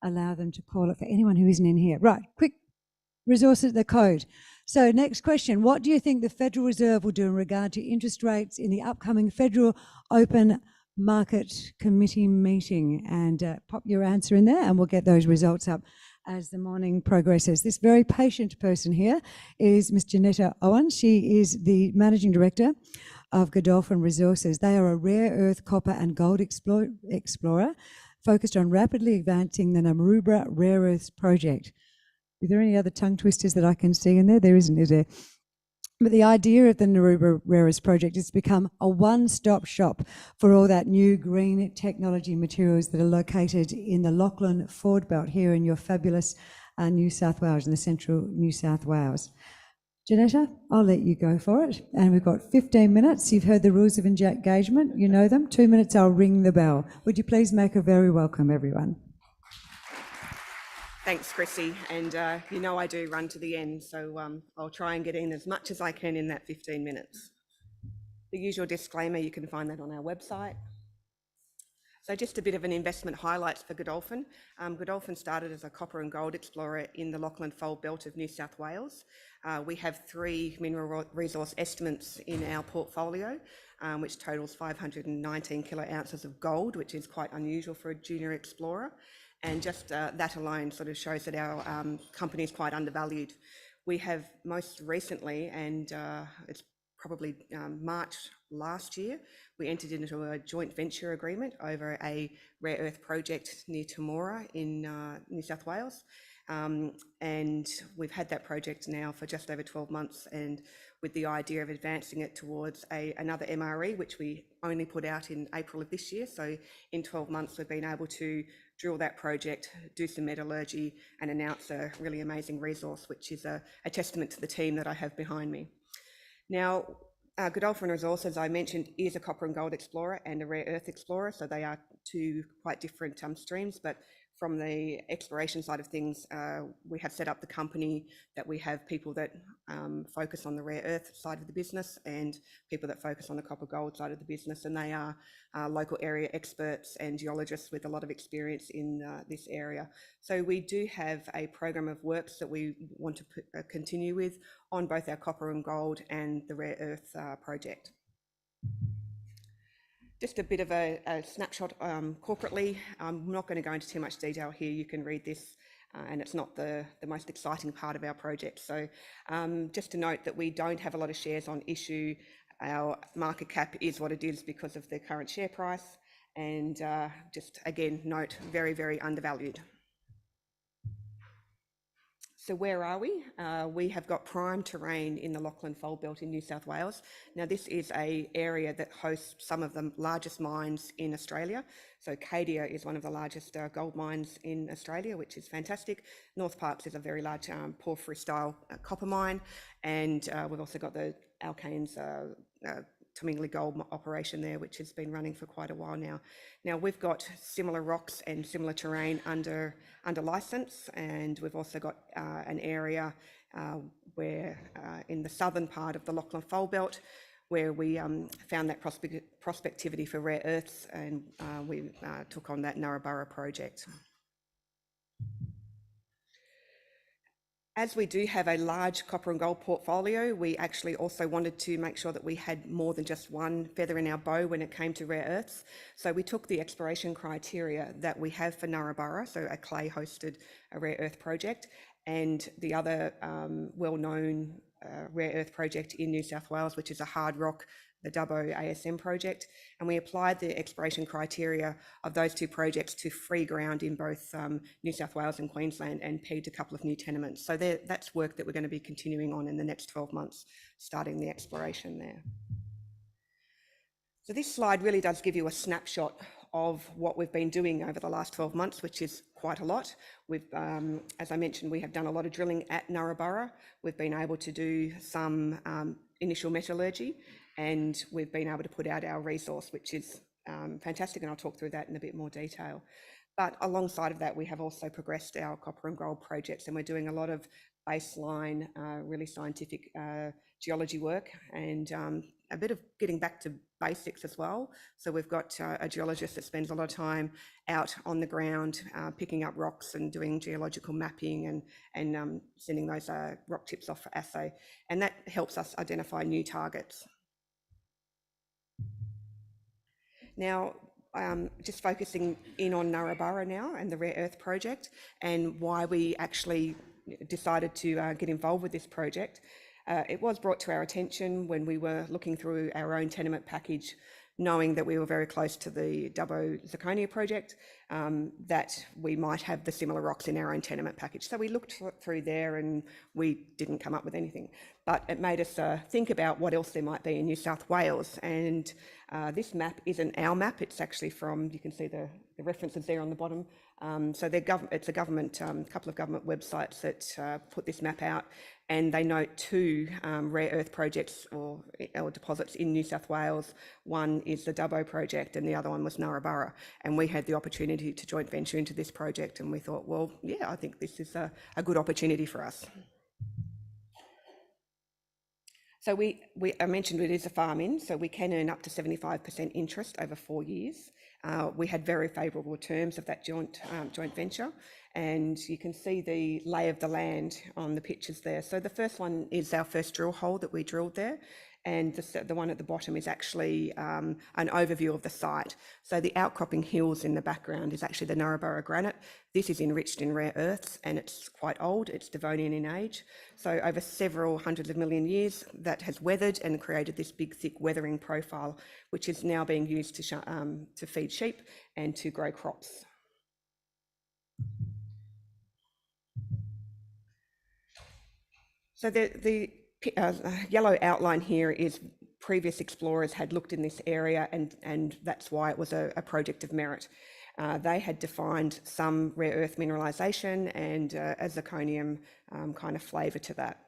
allow them to call it for anyone who isn't in here. Right, quick resources, the code. So next question, what do you think the Federal Reserve will do in regard to interest rates in the upcoming Federal Open Market Committee meeting? And pop your answer in there and we'll get those results up as the morning progresses. This very patient person here is Ms. Jeneta Owens. She is the Managing Director of Godolphin Resources. They are a rare earth, copper and gold explorer focused on rapidly advancing the Narooma Rare Earths Project. Is there any other tongue twisters that I can see in there? There isn't, is there? But the idea of the Narooma Rare Earths Project is to become a one-stop shop for all that new green technology materials that are located in the Lachlan Ford Belt here in your fabulous New South Wales, in the central New South Wales. Jeneta, I'll let you go for it. And we've got 15 minutes. You've heard the rules of engagement. You know them. 2 minutes, I'll ring the bell. Would you please make her very welcome, everyone? Thanks, Chrissy. And you know I do run to the end, so I'll try and get in as much as I can in that 15 minutes. The usual disclaimer, you can find that on our website. So just a bit of an investment highlights for Godolphin. Godolphin started as a copper and gold explorer in the Lachlan Fold Belt of New South Wales. We have 3 mineral resource estimates in our portfolio, which totals 519 kilo ounces of gold, which is quite unusual for a junior explorer. And just that alone sort of shows that our company is quite undervalued. We have most recently, and it's probably March last year, we entered into a joint venture agreement over a rare earth project near Temora in New South Wales. And we've had that project now for just over 12 months, and with the idea of advancing it towards another MRE, which we only put out in April of this year. So in 12 months, we've been able to drill that project, do some metallurgy and announce a really amazing resource, which is a testament to the team that I have behind me. Now, Godolphin Resources, I mentioned, is a copper and gold explorer and a rare earth explorer. So they are 2 quite different streams, but from the exploration side of things, we have set up the company that we have people that focus on the rare earth side of the business and people that focus on the copper gold side of the business, and they are local area experts and geologists with a lot of experience in this area. So we do have a program of works that we want to continue with on both our copper and gold and the rare earth project. Just a bit of a snapshot corporately. I'm not going to go into too much detail here. You can read this and it's not the most exciting part of our project. So just to note that we don't have a lot of shares on issue. Our market cap is what it is because of the current share price, and just again note, very, very undervalued. So where are we? We have got prime terrain in the Lachlan Fold Belt in New South Wales. Now this is an area that hosts some of the largest mines in Australia. So Cadia is one of the largest gold mines in Australia, which is fantastic. North Parkes is a very large porphyry style copper mine. And we've also got the Alkane's Tomingli gold operation there, which has been running for quite a while now. Now we've got similar rocks and similar terrain under license, and we've also got an area where in the southern part of the Lachlan Fold Belt where we found that prospectivity for rare earths, and we took on that Narooma project. As we do have a large copper and gold portfolio, we actually also wanted to make sure that we had more than just one feather in our bow when it came to rare earths. So we took the exploration criteria that we have for Narooma, so a clay-hosted rare earth project, and the other well-known rare earth project in New South Wales, which is a hard rock, the Dubbo ASM project, and we applied the exploration criteria of those 2 projects to free ground in both New South Wales and Queensland, and pegged a couple of new tenements. So that's work that we're going to be continuing on in the next 12 months, starting the exploration there. So this slide really does give you a snapshot of what we've been doing over the last 12 months, which is quite a lot. We've, as I mentioned, we have done a lot of drilling at Narooma. We've been able to do some initial metallurgy, and we've been able to put out our resource, which is fantastic, and I'll talk through that in a bit more detail. But alongside of that, we have also progressed our copper and gold projects, and we're doing a lot of baseline, really scientific geology work, and a bit of getting back to basics as well. So we've got a geologist that spends a lot of time out on the ground, picking up rocks and doing geological mapping and sending those rock tips off for assay. And that helps us identify new targets. Now, just focusing in on Narrabri now and the rare earth project and why we actually decided to get involved with this project. It was brought to our attention when we were looking through our own tenement package, knowing that we were very close to the Dubbo zirconia project, that we might have the similar rocks in our own tenement package. So we looked through there and we didn't come up with anything. But it made us think about what else there might be in New South Wales. And this map isn't our map, it's actually from, you can see the references there on the bottom. So it's a government, couple of government websites that put this map out, and they note two rare earth projects or deposits in New South Wales. One is the Dubbo project and the other one was Narrabri. And we had the opportunity to joint venture into this project, and we thought, well, yeah, I think this is a good opportunity for us. So I mentioned it is a farm-in, so we can earn up to 75% interest over 4 years. We had very favourable terms of that joint venture, and you can see the lay of the land on the pictures there. So the first one is our first drill hole that we drilled there, and the one at the bottom is actually an overview of the site. So the outcropping hills in the background is actually the Narrabri granite. This is enriched in rare earths and it's quite old, it's Devonian in age. So over several hundreds of million years that has weathered and created this big thick weathering profile, which is now being used to feed sheep and to grow crops. So the yellow outline here is previous explorers had looked in this area, and that's why it was a project of merit. They had defined some rare earth mineralisation and a zirconium kind of flavour to that.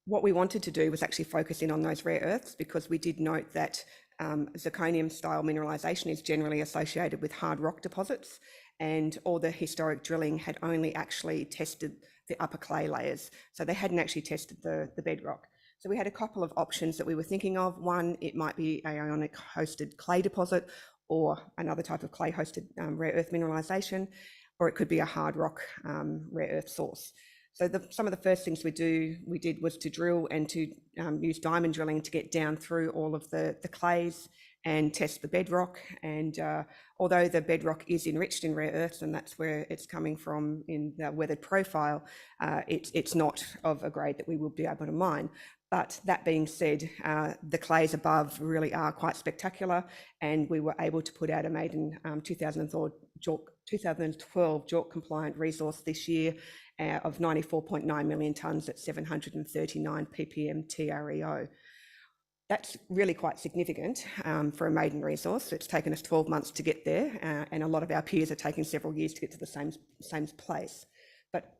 What we wanted to do was actually focus in on those rare earths, because we did note that zirconium style mineralisation is generally associated with hard rock deposits, and all the historic drilling had only actually tested the upper clay layers. So they hadn't actually tested the bedrock. So we had a couple of options that we were thinking of. One, it might be a Ionic hosted clay deposit or another type of clay hosted rare earth mineralisation, or it could be a hard rock rare earth source. So some of the first things we did was to drill and to use diamond drilling to get down through all of the clays and test the bedrock. And although the bedrock is enriched in rare earths, and that's where it's coming from in the weathered profile, it's not of a grade that we will be able to mine. But that being said, the clays above really are quite spectacular, and we were able to put out a maiden 2012 JORC compliant resource this year of 94.9 million tonnes at 739 ppm TREO. That's really quite significant for a maiden resource. It's taken us 12 months to get there, and a lot of our peers are taking several years to get to the same place. But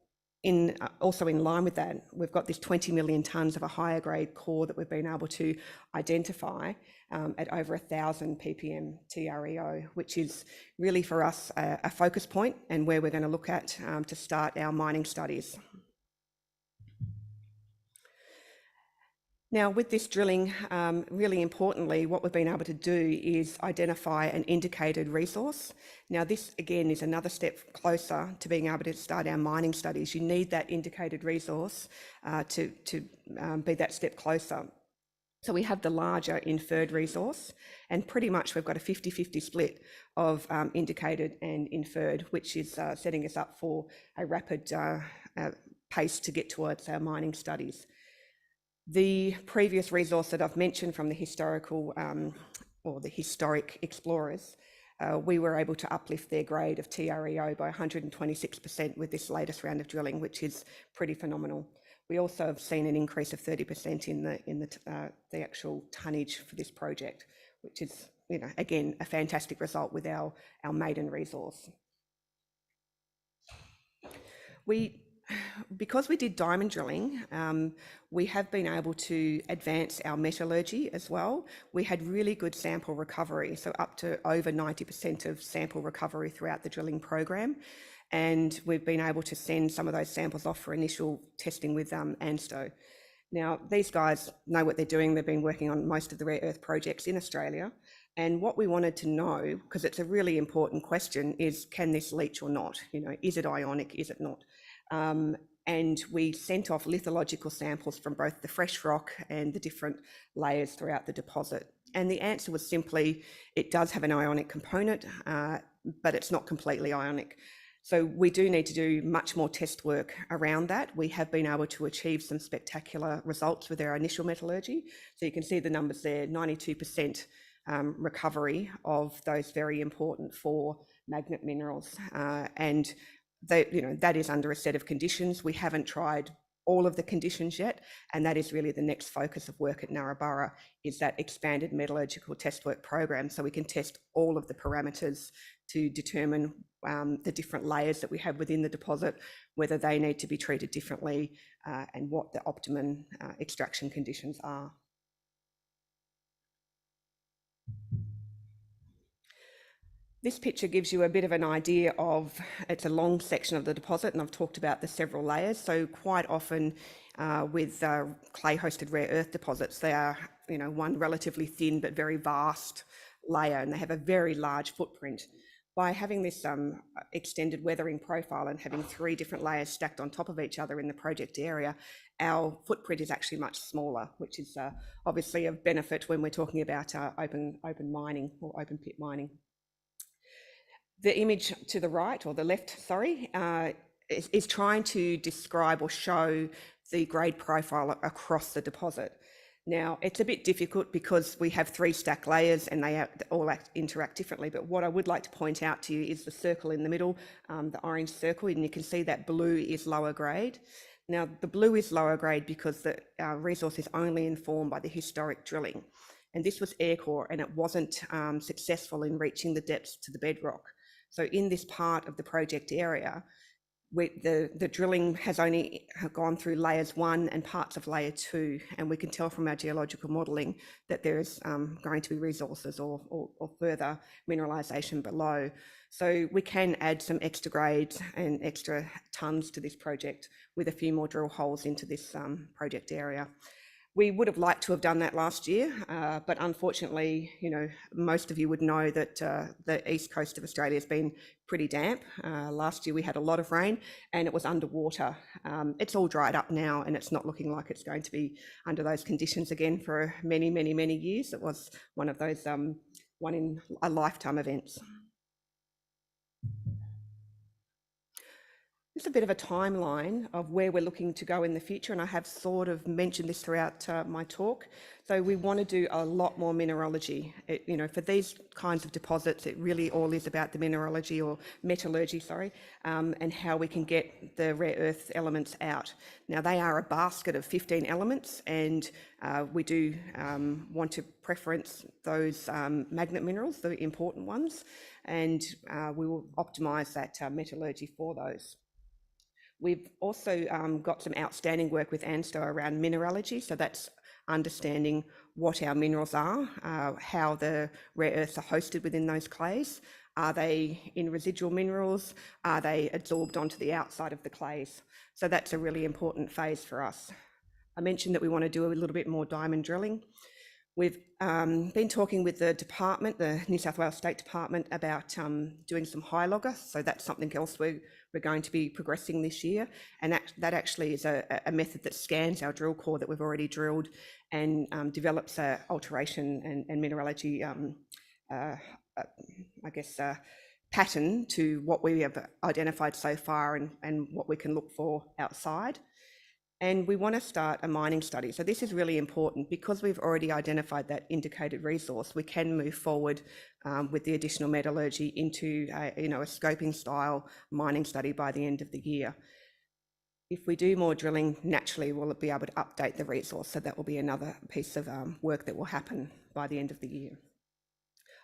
also in line with that, we've got this 20 million tonnes of a higher grade core that we've been able to identify at over 1,000 ppm TREO, which is really for us a focus point and where we're going to look at to start our mining studies. Now, with this drilling, really importantly, what we've been able to do is identify an indicated resource. Now, this again is another step closer to being able to start our mining studies. You need that indicated resource to be that step closer. So we have the larger inferred resource, and pretty much we've got a 50-50 split of indicated and inferred, which is setting us up for a rapid pace to get towards our mining studies. The previous resource that I've mentioned from the historical or the historic explorers, we were able to uplift their grade of TREO by 126% with this latest round of drilling, which is pretty phenomenal. We also have seen an increase of 30% in the actual tonnage for this project, which is, you know, again, a fantastic result with our maiden resource. Because we did diamond drilling, we have been able to advance our metallurgy as well. We had really good sample recovery, so up to over 90% of sample recovery throughout the drilling program. And we've been able to send some of those samples off for initial testing with ANSTO. Now, these guys know what they're doing. They've been working on most of the rare earth projects in Australia. And what we wanted to know, because it's a really important question, is can this leach or not? You know, is it ionic, is it not? And we sent off lithological samples from both the fresh rock and the different layers throughout the deposit. And the answer was simply, it does have an ionic component, but it's not completely ionic. So we do need to do much more test work around that. We have been able to achieve some spectacular results with our initial metallurgy. So you can see the numbers there, 92% recovery of those very important 4 magnet minerals. And they, you know, that is under a set of conditions. We haven't tried all of the conditions yet, and that is really the next focus of work at Narrabri, is that expanded metallurgical test work program, so we can test all of the parameters to determine the different layers that we have within the deposit, whether they need to be treated differently, and what the optimum extraction conditions are. This picture gives you a bit of an idea of, it's a long section of the deposit, and I've talked about the several layers. So quite often with clay-hosted rare earth deposits, they are, you know, one relatively thin but very vast layer, and they have a very large footprint. By having this extended weathering profile and having 3 different layers stacked on top of each other in the project area, our footprint is actually much smaller, which is obviously of benefit when we're talking about open mining or open pit mining. The image to the right, or the left, sorry, is trying to describe or show the grade profile across the deposit. Now, it's a bit difficult because we have 3 stack layers and they all interact differently, but what I would like to point out to you is the circle in the middle, the orange circle, and you can see that blue is lower grade. Now, the blue is lower grade because the resource is only informed by the historic drilling. And this was air core, and it wasn't successful in reaching the depths to the bedrock. So in this part of the project area, the drilling has only gone through layers 1 and parts of layer 2, and we can tell from our geological modelling that there is going to be resources or further mineralisation below. So we can add some extra grades and extra tonnes to this project with a few more drill holes into this project area. We would have liked to have done that last year, but unfortunately, you know, most of you would know that the east coast of Australia has been pretty damp. Last year we had a lot of rain and it was underwater. It's all dried up now and it's not looking like it's going to be under those conditions again for many, many, many years. It was one of those one in a lifetime events. Just a bit of a timeline of where we're looking to go in the future, and I have sort of mentioned this throughout my talk. So we want to do a lot more mineralogy. You know, for these kinds of deposits, it really all is about the mineralogy or metallurgy, sorry, and how we can get the rare earth elements out. Now, they are a basket of 15 elements, and we do want to preference those magnet minerals, the important ones, and we will optimise that metallurgy for those. We've also got some outstanding work with ANSTO around mineralogy, so that's understanding what our minerals are, how the rare earths are hosted within those clays. Are they in residual minerals? Are they adsorbed onto the outside of the clays? So that's a really important phase for us. I mentioned that we want to do a little bit more diamond drilling. We've been talking with the department, the New South Wales State Department, about doing some high logger. So that's something else we're going to be progressing this year. And that actually is a method that scans our drill core that we've already drilled and develops an alteration and mineralogy, I guess, pattern to what we have identified so far and what we can look for outside. And we want to start a mining study. So this is really important because we've already identified that indicated resource. We can move forward with the additional metallurgy into a scoping style mining study by the end of the year. If we do more drilling, naturally we'll be able to update the resource. So that will be another piece of work that will happen by the end of the year.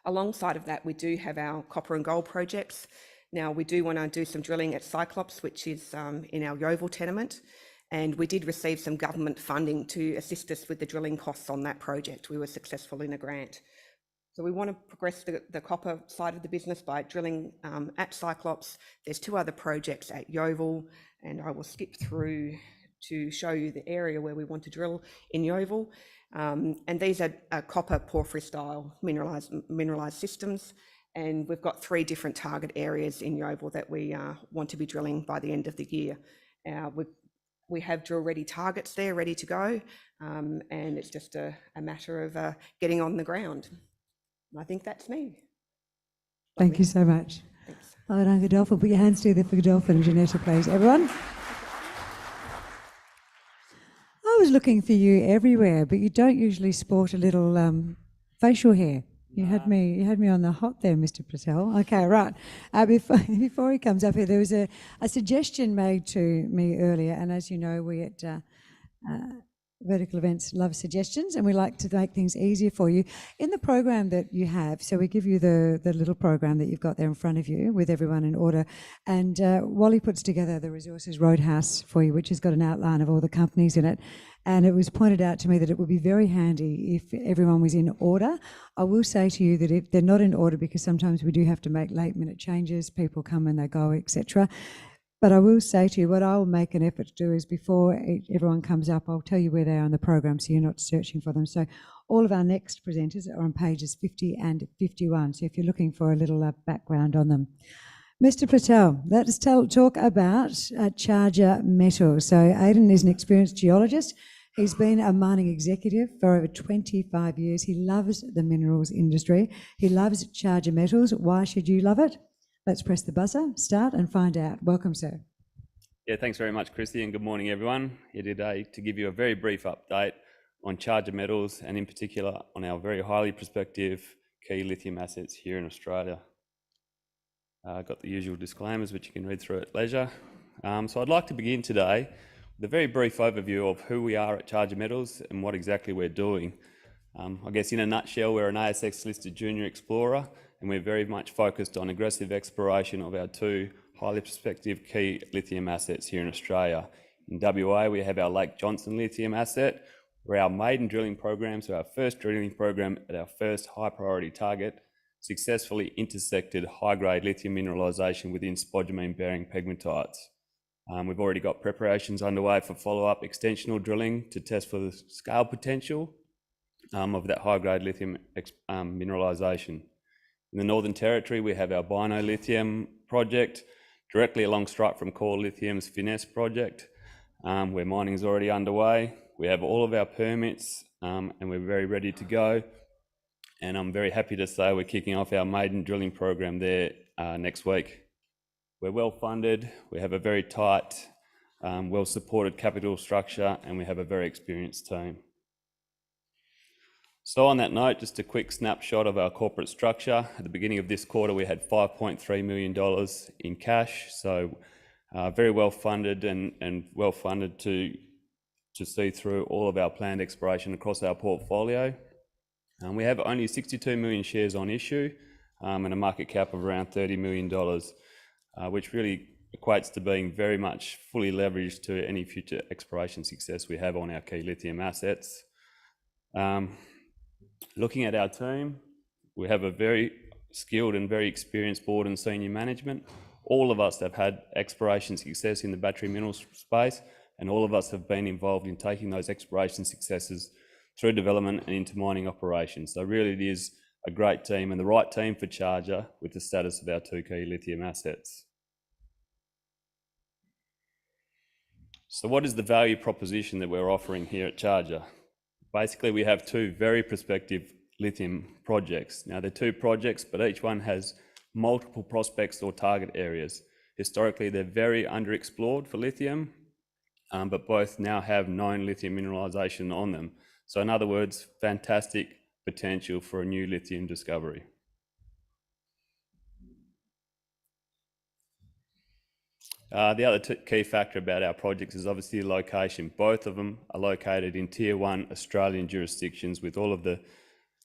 Alongside of that, we do have our copper and gold projects. Now we do want to do some drilling at Cyclops, which is in our Yeovil tenement. And we did receive some government funding to assist us with the drilling costs on that project. We were successful in a grant. So we want to progress the copper side of the business by drilling at Cyclops. There's 2 other projects at Yeovil, and I will skip through to show you the area where we want to drill in Yeovil. And these are copper porphyry style mineralised systems. And we've got 3 different target areas in Yeovil that we want to be drilling by the end of the year. We have drill ready targets there ready to go, and it's just a matter of getting on the ground. I think that's me. Thank you so much. Thanks. Well done, Godolphin. Put your hands together for Godolphin and Jeneta, please, everyone. I was looking for you everywhere, but you don't usually sport a little facial hair. You had me on the hop there, Mr. Platel. Okay, right. Before he comes up here, there was a suggestion made to me earlier, and as you know, we at Vertical Events love suggestions, and we like to make things easier for you. In the program that you have, so we give you the little program that you've got there in front of you with everyone in order, and Wally puts together the Resources Roadhouse for you, which has got an outline of all the companies in it. And it was pointed out to me that it would be very handy if everyone was in order. I will say to you that if they're not in order, because sometimes we do have to make late-minute changes, people come and they go, etc. But I will say to you, what I will make an effort to do is before everyone comes up, I'll tell you where they are in the program so you're not searching for them. So all of our next presenters are on pages 50 and 51. So if you're looking for a little background on them. Mr. Platel, let's talk about Charger Metals. So Aidan is an experienced geologist. He's been a mining executive for over 25 years. He loves the minerals industry. He loves Charger Metals. Why should you love it? Let's press the buzzer, start and find out. Welcome, sir. Yeah, thanks very much, Christy, and good morning, everyone. Here today to give you a very brief update on Charger Metals and in particular on our very highly prospective key lithium assets here in Australia. I've got the usual disclaimers which you can read through at leisure. So I'd like to begin today with a very brief overview of who we are at Charger Metals and what exactly we're doing. I guess in a nutshell, we're an ASX listed junior explorer, and we're very much focused on aggressive exploration of our 2 highly prospective key lithium assets here in Australia. In WA, we have our Lake Jauncey lithium asset, where our maiden drilling program, so our first drilling program at our first high priority target, successfully intersected high-grade lithium mineralisation within spodumene-bearing pegmatites. We've already got preparations underway for follow-up extensional drilling to test for the scale potential of that high-grade lithium mineralisation. In the Northern Territory, we have our Bino Lithium project, directly along strike from Core Lithium's Finesse project, where mining is already underway. We have all of our permits and we're very ready to go. And I'm very happy to say we're kicking off our maiden drilling program there next week. We're well funded, we have a very tight, well supported capital structure, and we have a very experienced team. So on that note, just a quick snapshot of our corporate structure. At the beginning of this quarter, we had $5.3 million in cash, so very well funded and well funded to see through all of our planned exploration across our portfolio. We have only 62 million shares on issue and a market cap of around $30 million, which really equates to being very much fully leveraged to any future exploration success we have on our key lithium assets. Looking at our team, we have a very skilled and very experienced board and senior management. All of us have had exploration success in the battery minerals space, and all of us have been involved in taking those exploration successes through development and into mining operations. So really it is a great team and the right team for Charger with the status of our 2 key lithium assets. So what is the value proposition that we're offering here at Charger? Basically, we have 2 very prospective lithium projects. Now they're 2 projects, but each one has multiple prospects or target areas. Historically, they're very underexplored for lithium, but both now have known lithium mineralisation on them. So in other words, fantastic potential for a new lithium discovery. The other key factor about our projects is obviously the location. Both of them are located in Tier 1 Australian jurisdictions with all of the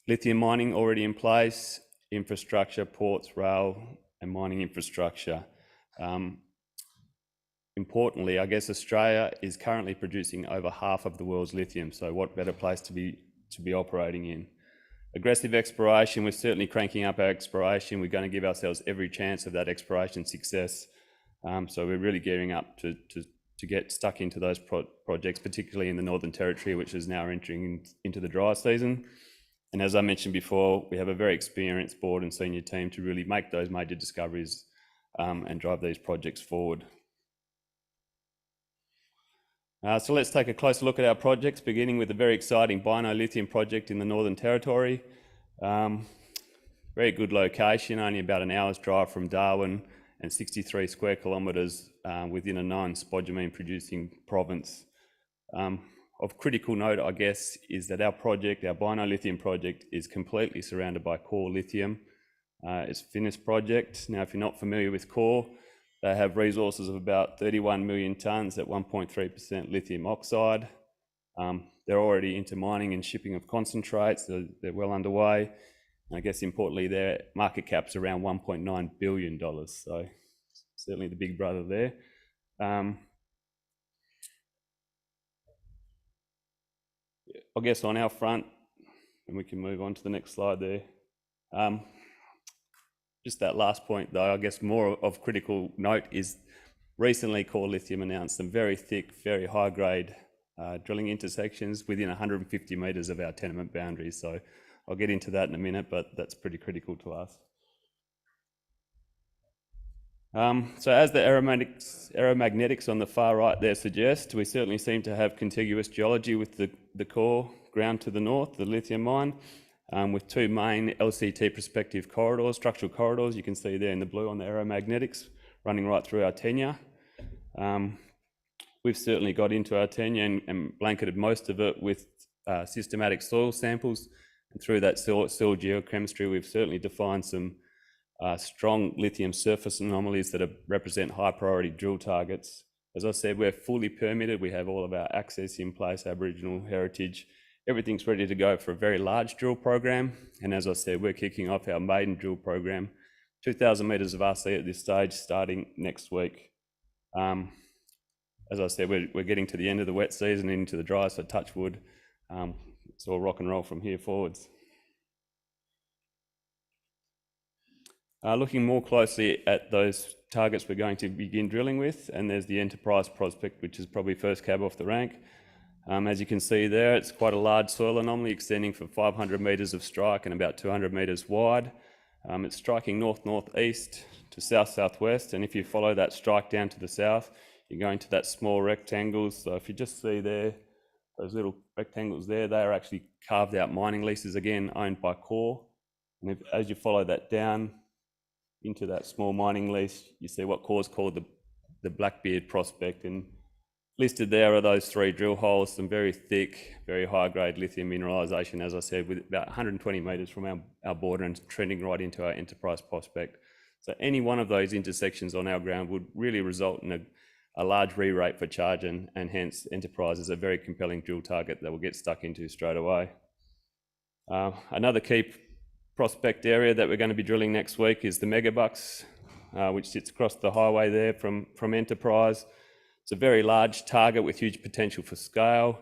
lithium mining already in place, infrastructure, ports, rail and mining infrastructure. Importantly, I guess Australia is currently producing over half of the world's lithium, so what better place to be operating in. Aggressive exploration, we're certainly cranking up our exploration. We're going to give ourselves every chance of that exploration success. So we're really gearing up to to get stuck into those projects, particularly in the Northern Territory, which is now entering into the dry season. And as I mentioned before, we have a very experienced board and senior team to really make those major discoveries and drive these projects forward. So let's take a closer look at our projects, beginning with the very exciting Bino Lithium project in the Northern Territory. Very good location, only about an hour's drive from Darwin and 63 square kilometres within a non-spodumene producing province. Of critical note, I guess, is that our project, our Bino Lithium project, is completely surrounded by Core Lithium. It's a Finnish project. Now, if you're not familiar with Core, they have resources of about 31 million tonnes at 1.3% lithium oxide. They're already into mining and shipping of concentrates. They're well underway. And I guess importantly, their market cap's around $1.9 billion. So certainly the big brother there. I guess on our front, and we can move on to the next slide there. Just that last point though, I guess more of critical note is recently Core Lithium announced some very thick, very high grade drilling intersections within 150 metres of our tenement boundaries. So I'll get into that in a minute, but that's pretty critical to us. So as the aeromagnetics on the far right there suggest, we certainly seem to have contiguous geology with the core ground to the north, the lithium mine, with two main LCT prospective corridors, structural corridors, you can see there in the blue on the aeromagnetics, running right through our tenure. We've certainly got into our tenure and blanketed most of it with systematic soil samples. And through that soil geochemistry, we've certainly defined some strong lithium surface anomalies that represent high priority drill targets. As I said, we're fully permitted. We have all of our access in place, Aboriginal heritage. Everything's ready to go for a very large drill program. And as I said, we're kicking off our maiden drill program, 2,000 metres of RC at this stage, starting next week. As I said, we're getting to the end of the wet season, into the dry, so touch wood. It's all rock and roll from here forwards. Looking more closely at those targets we're going to begin drilling with, and there's the Enterprise prospect, which is probably first cab off the rank. As you can see there, it's quite a large soil anomaly extending for 500 metres of strike and about 200 metres wide. It's striking north-northeast to south-southwest, and if you follow that strike down to the south, you're going to that small rectangles. So if you just see there, those little rectangles there, they are actually carved out mining leases, again, owned by Core. And as you follow that down into that small mining lease, you see what Core's called the Blackbeard prospect, and listed there are those three drill holes, some very thick, very high-grade lithium mineralisation, as I said, with about 120 metres from our border and trending right into our Enterprise prospect. So any one of those intersections on our ground would really result in a large re-rate for Charger, and hence Enterprise is a very compelling drill target that we'll get stuck into straight away. Another key prospect area that we're going to be drilling next week is the Megabucks, which sits across the highway there from Enterprise. It's a very large target with huge potential for scale.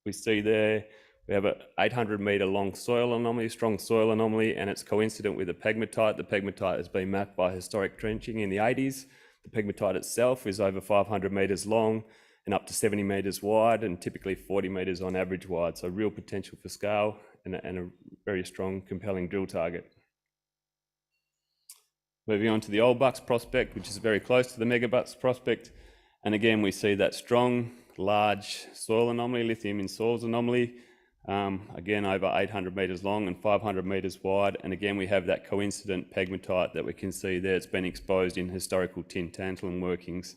We see there, we have an 800 metre long soil anomaly, strong soil anomaly, and it's coincident with a pegmatite. The pegmatite has been mapped by historic trenching in the 80s. The pegmatite itself is over 500 metres long and up to 70 metres wide, and typically 40 metres on average wide. So real potential for scale and a very strong, compelling drill target. Moving on to the Old Bucks prospect, which is very close to the Megabucks prospect. And again, we see that strong, large soil anomaly, lithium in soils anomaly. Again, over 800 metres long and 500 metres wide. And again, we have that coincident pegmatite that we can see there. It's been exposed in historical tin tantalum workings.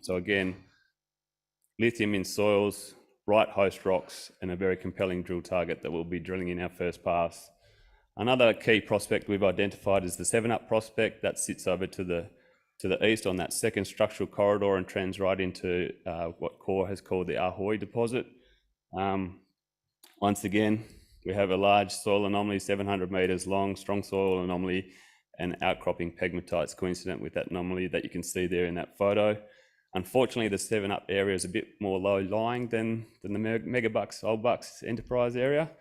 So again, lithium in soils, right host rocks, and a very compelling drill target that we'll be drilling in our first pass. Another key prospect we've identified is the 7-Up prospect that sits over to the east on that second structural corridor and trends right into what Core has called the Ahoy deposit. Once again, we have a large soil anomaly, 700 metres long, strong soil anomaly, and outcropping pegmatites coincident with that anomaly that you can see there in that photo. Unfortunately, the 7-Up area is a bit more low-lying than the Megabucks, Old Bucks Enterprise area.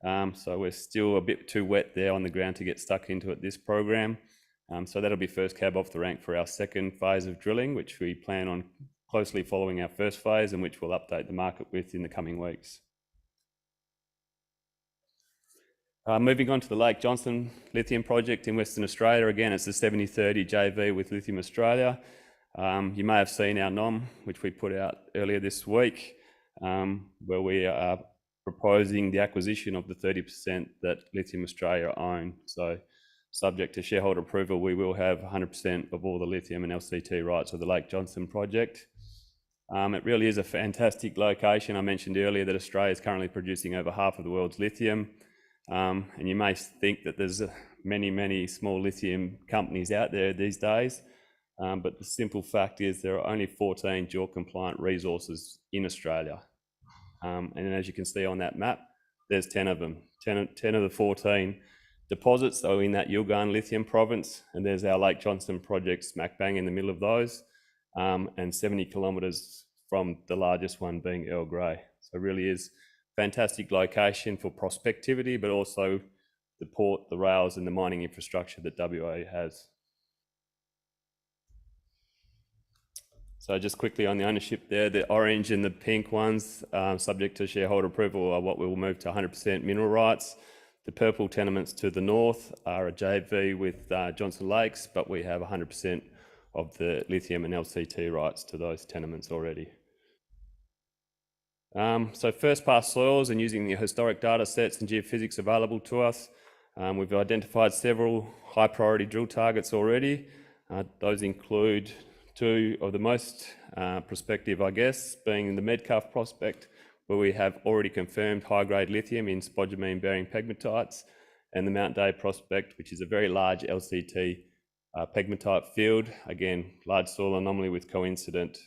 So we're still a bit too wet there on the ground to get stuck into it this program. So that'll be first cab off the rank for our second phase of drilling, which we plan on closely following our first phase and which we'll update the market with in the coming weeks. Moving on to the Lake Johnson lithium project in Western Australia. Again, it's a 70-30 JV with Lithium Australia. You may have seen our NOM, which we put out earlier this week, where we are proposing the acquisition of the 30% that Lithium Australia own. So subject to shareholder approval, we will have 100% of all the lithium and LCT rights of the Lake Johnson project. It really is a fantastic location. I mentioned earlier that Australia is currently producing over half of the world's lithium. And you may think that there's many small lithium companies out there these days. But the simple fact is there are only 14 JORC compliant resources in Australia. And as you can see on that map, there's 10 of them. 10 of the 14 deposits are in that Yilgarn lithium province, and there's our Lake Johnson project smack bang in the middle of those, and 70 kilometres from the largest one being Earl Grey. So it really is fantastic location for prospectivity, but also the port, the rails and the mining infrastructure that WA has. So just quickly on the ownership there, the orange and the pink ones, subject to shareholder approval, are what we will move to 100% mineral rights. The purple tenements to the north are a JV with Johnson Lakes, but we have 100% of the lithium and LCT rights to those tenements already. So first pass soils, and using the historic data sets and geophysics available to us, we've identified several high priority drill targets already. Those include two of the most prospective, I guess, being the Metcalfe prospect, where we have already confirmed high-grade lithium in spodumene-bearing pegmatites, and the Mount Day prospect, which is a very large LCT pegmatite field. Again, large soil anomaly with coincident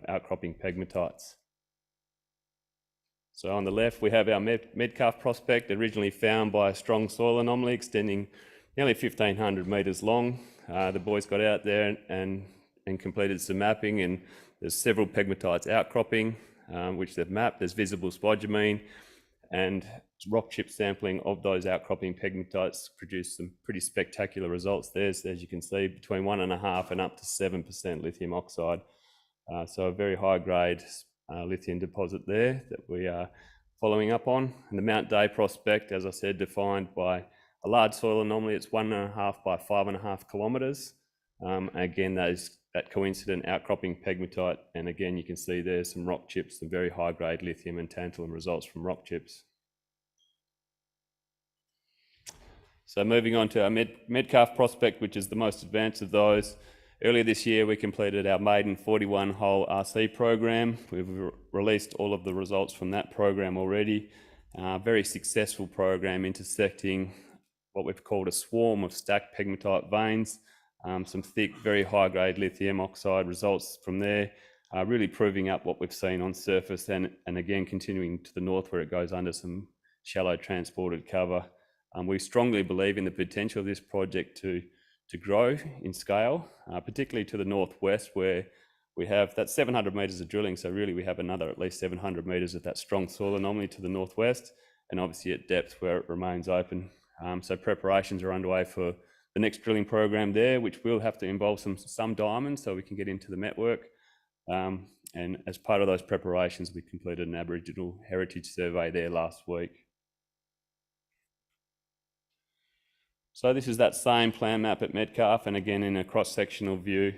outcropping pegmatites. So on the left, we have our Metcalfe prospect, originally found by a strong soil anomaly extending nearly 1,500 metres long. The boys got out there and completed some mapping, and there's several pegmatites outcropping, which they've mapped. There's visible spodumene, and rock chip sampling of those outcropping pegmatites produced some pretty spectacular results there. So as you can see, between 1.5% and up to 7% lithium oxide. So a very high grade lithium deposit there that we are following up on. And the Mount Day prospect, as I said, defined by a large soil anomaly. It's 1.5 by 5.5 kilometres. Again, that coincident outcropping pegmatite, and again you can see there's some rock chips, some very high grade lithium and tantalum results from rock chips. So moving on to our Metcalfe prospect, which is the most advanced of those. Earlier this year we completed our maiden 41-hole RC program. We've released all of the results from that program already. Very successful program intersecting what we've called a swarm of stacked pegmatite veins. Some thick, very high-grade lithium oxide results from there, really proving up what we've seen on surface, and again continuing to the north where it goes under some shallow transported cover. We strongly believe in the potential of this project to grow in scale, particularly to the northwest, where we have that 700 metres of drilling. So really we have another at least 700 metres of that strong soil anomaly to the northwest, and obviously at depth where it remains open. So preparations are underway for the next drilling program there, which will have to involve some diamonds so we can get into the network. And as part of those preparations, we completed an Aboriginal heritage survey there last week. So this is that same plan map at Metcalfe, and again in a cross-sectional view.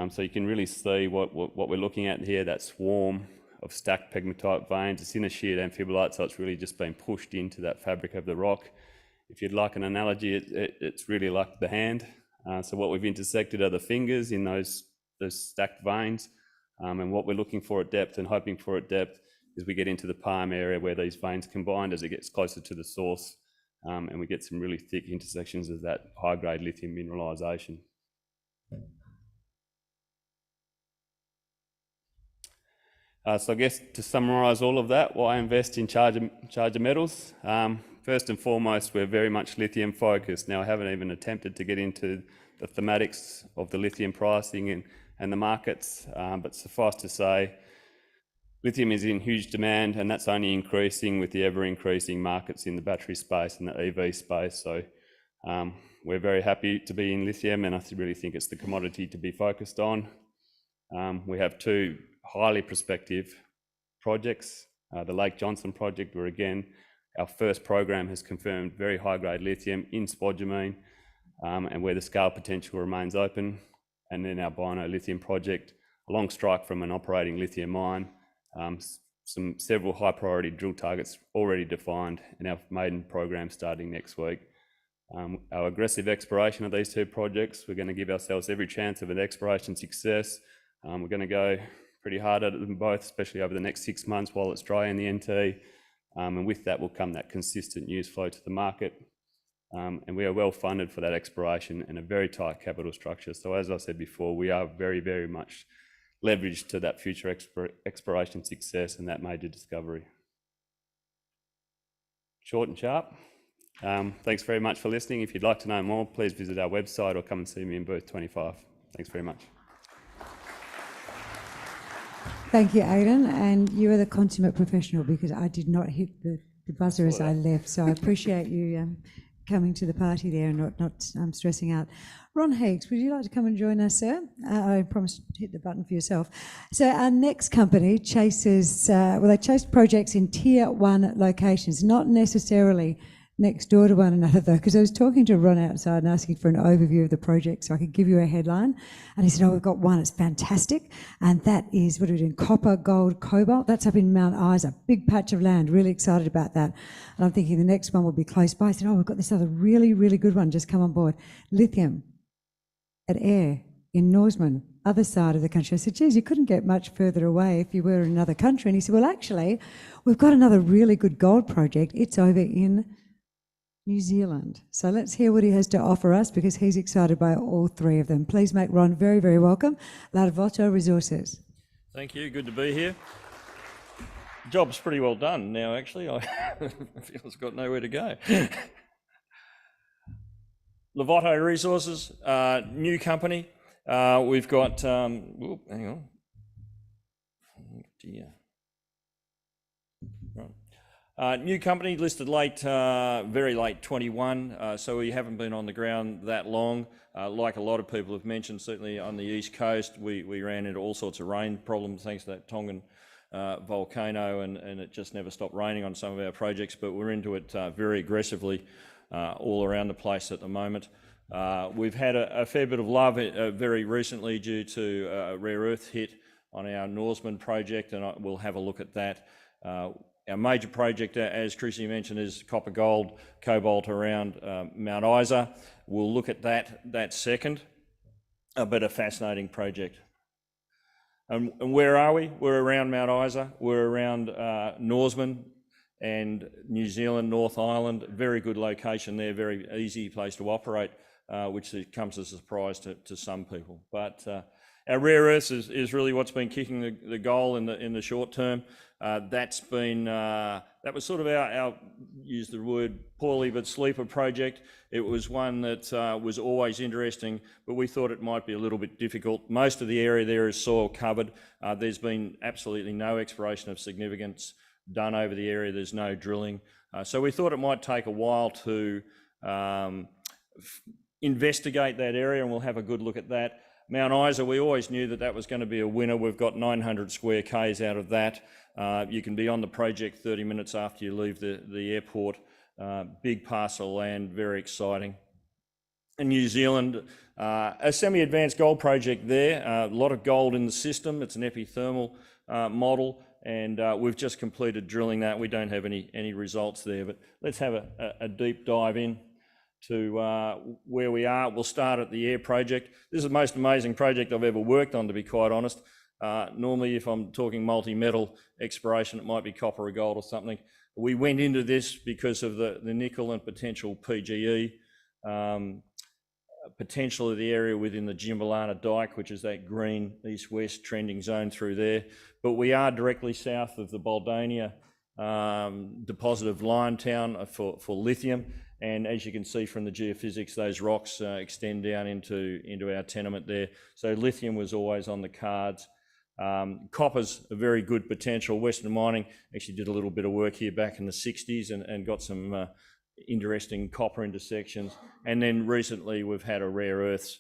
So you can really see what we're looking at here, that swarm of stacked pegmatite veins. It's in a sheared amphibolite, so it's really just been pushed into that fabric of the rock. If you'd like an analogy, it's really like the hand. So what we've intersected are the fingers in those stacked veins. And what we're looking for at depth and hoping for at depth is we get into the palm area where these veins combine as it gets closer to the source. And we get some really thick intersections of that high-grade lithium mineralisation. So I guess to summarise all of that, why invest in Charger Metals? First and foremost, we're very much lithium focused. Now, I haven't even attempted to get into the thematics of the lithium pricing and the markets, but suffice to say, lithium is in huge demand, and that's only increasing with the ever increasing markets in the battery space and the EV space. So We're very happy to be in lithium, and I really think it's the commodity to be focused on. We have two highly prospective projects. The Lake Johnson project, where again, our first program has confirmed very high-grade lithium in spodumene, and where the scale potential remains open. And then our Bino lithium project, along strike from an operating lithium mine, several high-priority drill targets already defined, and our maiden program starting next week. Our aggressive exploration of these two projects, we're going to give ourselves every chance of an exploration success. We're going to go pretty hard at them both, especially over the next 6 months while it's dry in the NT. And with that will come that consistent news flow to the market. And we are well funded for that exploration and a very tight capital structure. So as I said before, we are very, very much leveraged to that future exploration success and that major discovery. Short and sharp. Thanks very much for listening. If you'd like to know more, please visit our website or come and see me in booth 25. Thanks very much. Thank you, Aidan. And you are the consummate professional, because I did not hit the buzzer as I left. So I appreciate you coming to the party there and not stressing out. Ron Heeks, would you like to come and join us, sir? I promise to hit the button for yourself. So our next company chases, they chase projects in tier 1 locations, not necessarily next door to one another though, because I was talking to Ron outside and asking for an overview of the project so I could give you a headline, and he said, we've got one, it's fantastic, and that is, what are we doing, copper, gold, cobalt, that's up in Mount Isa, big patch of land, really excited about that. And I'm thinking the next one will be close by. I said, we've got this other really, really good one just come on board, lithium at Air in Norseman, other side of the country. I said, geez, you couldn't get much further away if you were in another country. And he said, well, actually, we've got another really good gold project, it's over in New Zealand. So let's hear what he has to offer us, because he's excited by all three of them. Please make Ron very, very welcome. Larvotto Resources. Thank you, good to be here. Job's pretty well done now, actually. I feel it's got nowhere to go. Larvotto Resources, new company. We've got, hang on. Dear. New company listed late, very late 21, so we haven't been on the ground that long. Like a lot of people have mentioned, certainly on the east coast, we ran into all sorts of rain problems thanks to that Tongan volcano, and it just never stopped raining on some of our projects, but we're into it very aggressively all around the place at the moment. We've had a fair bit of love very recently due to a rare earth hit on our Norseman project, and we'll have a look at that. Our major project, as Chrissy mentioned, is copper, gold, cobalt around Mount Isa. We'll look at that second, but a fascinating project. And where are we? We're around Mount Isa. We're around Norseman and New Zealand, North Island. Very good location there, very easy place to operate, which comes as a surprise to some people. But our rare earths is really what's been kicking the goal in the short term. That's been, that was sort of our, use the word poorly, but sleeper project. It was one that was always interesting, but we thought it might be a little bit difficult. Most of the area there is soil covered. There's been absolutely no exploration of significance done over the area. There's no drilling. So we thought it might take a while to investigate that area, and we'll have a good look at that. Mount Isa, we always knew that was going to be a winner. We've got 900 square Ks out of that. You can be on the project 30 minutes after you leave the airport. Big parcel of land, very exciting. In New Zealand, a semi-advanced gold project there. A lot of gold in the system. It's an epithermal model, and we've just completed drilling that. We don't have any results there, but let's have a deep dive in to where we are. We'll start at the Air project. This is the most amazing project I've ever worked on, to be quite honest. Normally, if I'm talking multi-metal exploration, it might be copper or gold or something. We went into this because of the nickel and potential PGE, potential of the area within the Jimbalana Dyke, which is that green east-west trending zone through there. But we are directly south of the Baldonia deposit of Liontown for lithium. And as you can see from the geophysics, those rocks extend down into our tenement there. So lithium was always on the cards. Copper's a very good potential. Western Mining actually did a little bit of work here back in the 60s and got some interesting copper intersections. And then recently we've had a rare earths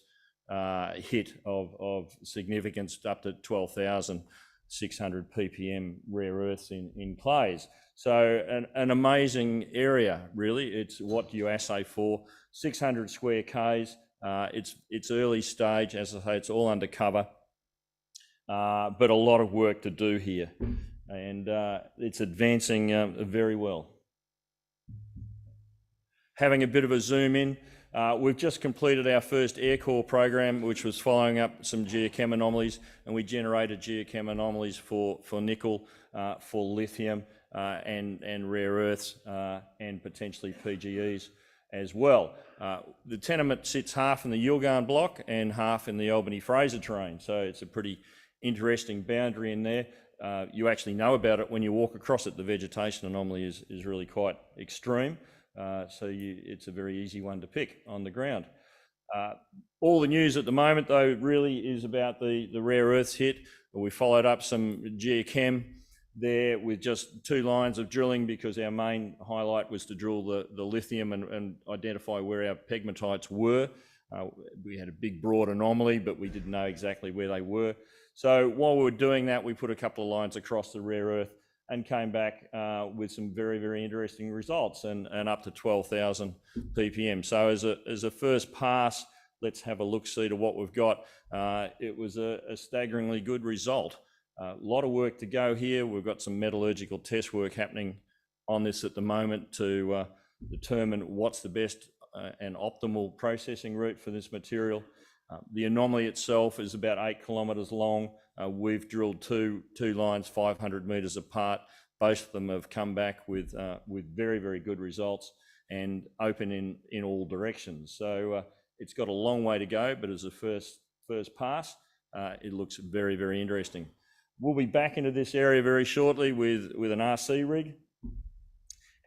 hit of significance up to 12,600 ppm rare earths in clays. So an amazing area, really. It's what do you assay for? 600 square Ks. It's early stage, as I say, it's all undercover, but a lot of work to do here, and it's advancing very well. Having a bit of a zoom in, we've just completed our first air core program, which was following up some geochem anomalies, and we generated geochem anomalies for nickel, for lithium, and rare earths, and potentially PGEs as well. The tenement sits half in the Yilgarn block and half in the Albany-Fraser terrain, so it's a pretty interesting boundary in there. You actually know about it when you walk across it. The vegetation anomaly is really quite extreme, so it's a very easy one to pick on the ground. All the news at the moment, though, really is about the rare earths hit. We followed up some geochem there with just 2 lines of drilling, because our main highlight was to drill the lithium and identify where our pegmatites were. We had a big broad anomaly, but we didn't know exactly where they were. So while we were doing that, we put a couple of lines across the rare earth and came back with some very, very interesting results, and up to 12,000 ppm. So as a first pass, let's have a look-see to what we've got. It was a staggeringly good result. A lot of work to go here. We've got some metallurgical test work happening on this at the moment to determine what's the best and optimal processing route for this material. The anomaly itself is about 8 kilometres long. We've drilled two lines 500 metres apart. Both of them have come back with very, very good results and open in all directions. So it's got a long way to go, but as a first pass, it looks very, very interesting. We'll be back into this area very shortly with an RC rig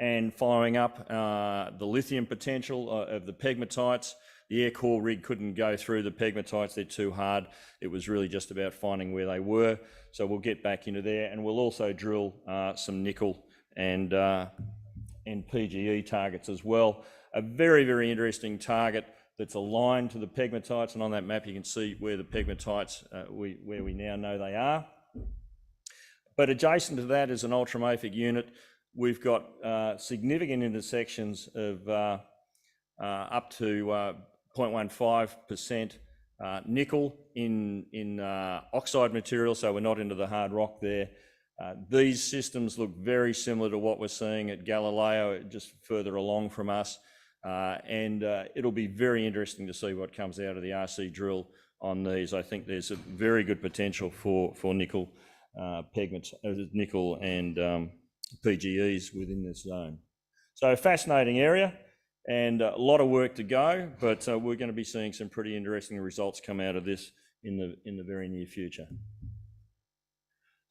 and following up the lithium potential of the pegmatites. The air core rig couldn't go through the pegmatites, they're too hard. It was really just about finding where they were. So we'll get back into there, and we'll also drill some nickel and PGE targets as well. A very, very interesting target that's aligned to the pegmatites, and on that map you can see where the pegmatites, where we now know they are. But adjacent to that is an ultramafic unit. We've got significant intersections of up to 0.15% nickel in oxide material, so we're not into the hard rock there. These systems look very similar to what we're seeing at Galileo, just further along from us, and it'll be very interesting to see what comes out of the RC drill on these. I think there's a very good potential for nickel pigments, nickel and PGEs within this zone. So a fascinating area and a lot of work to go, but we're going to be seeing some pretty interesting results come out of this in the very near future.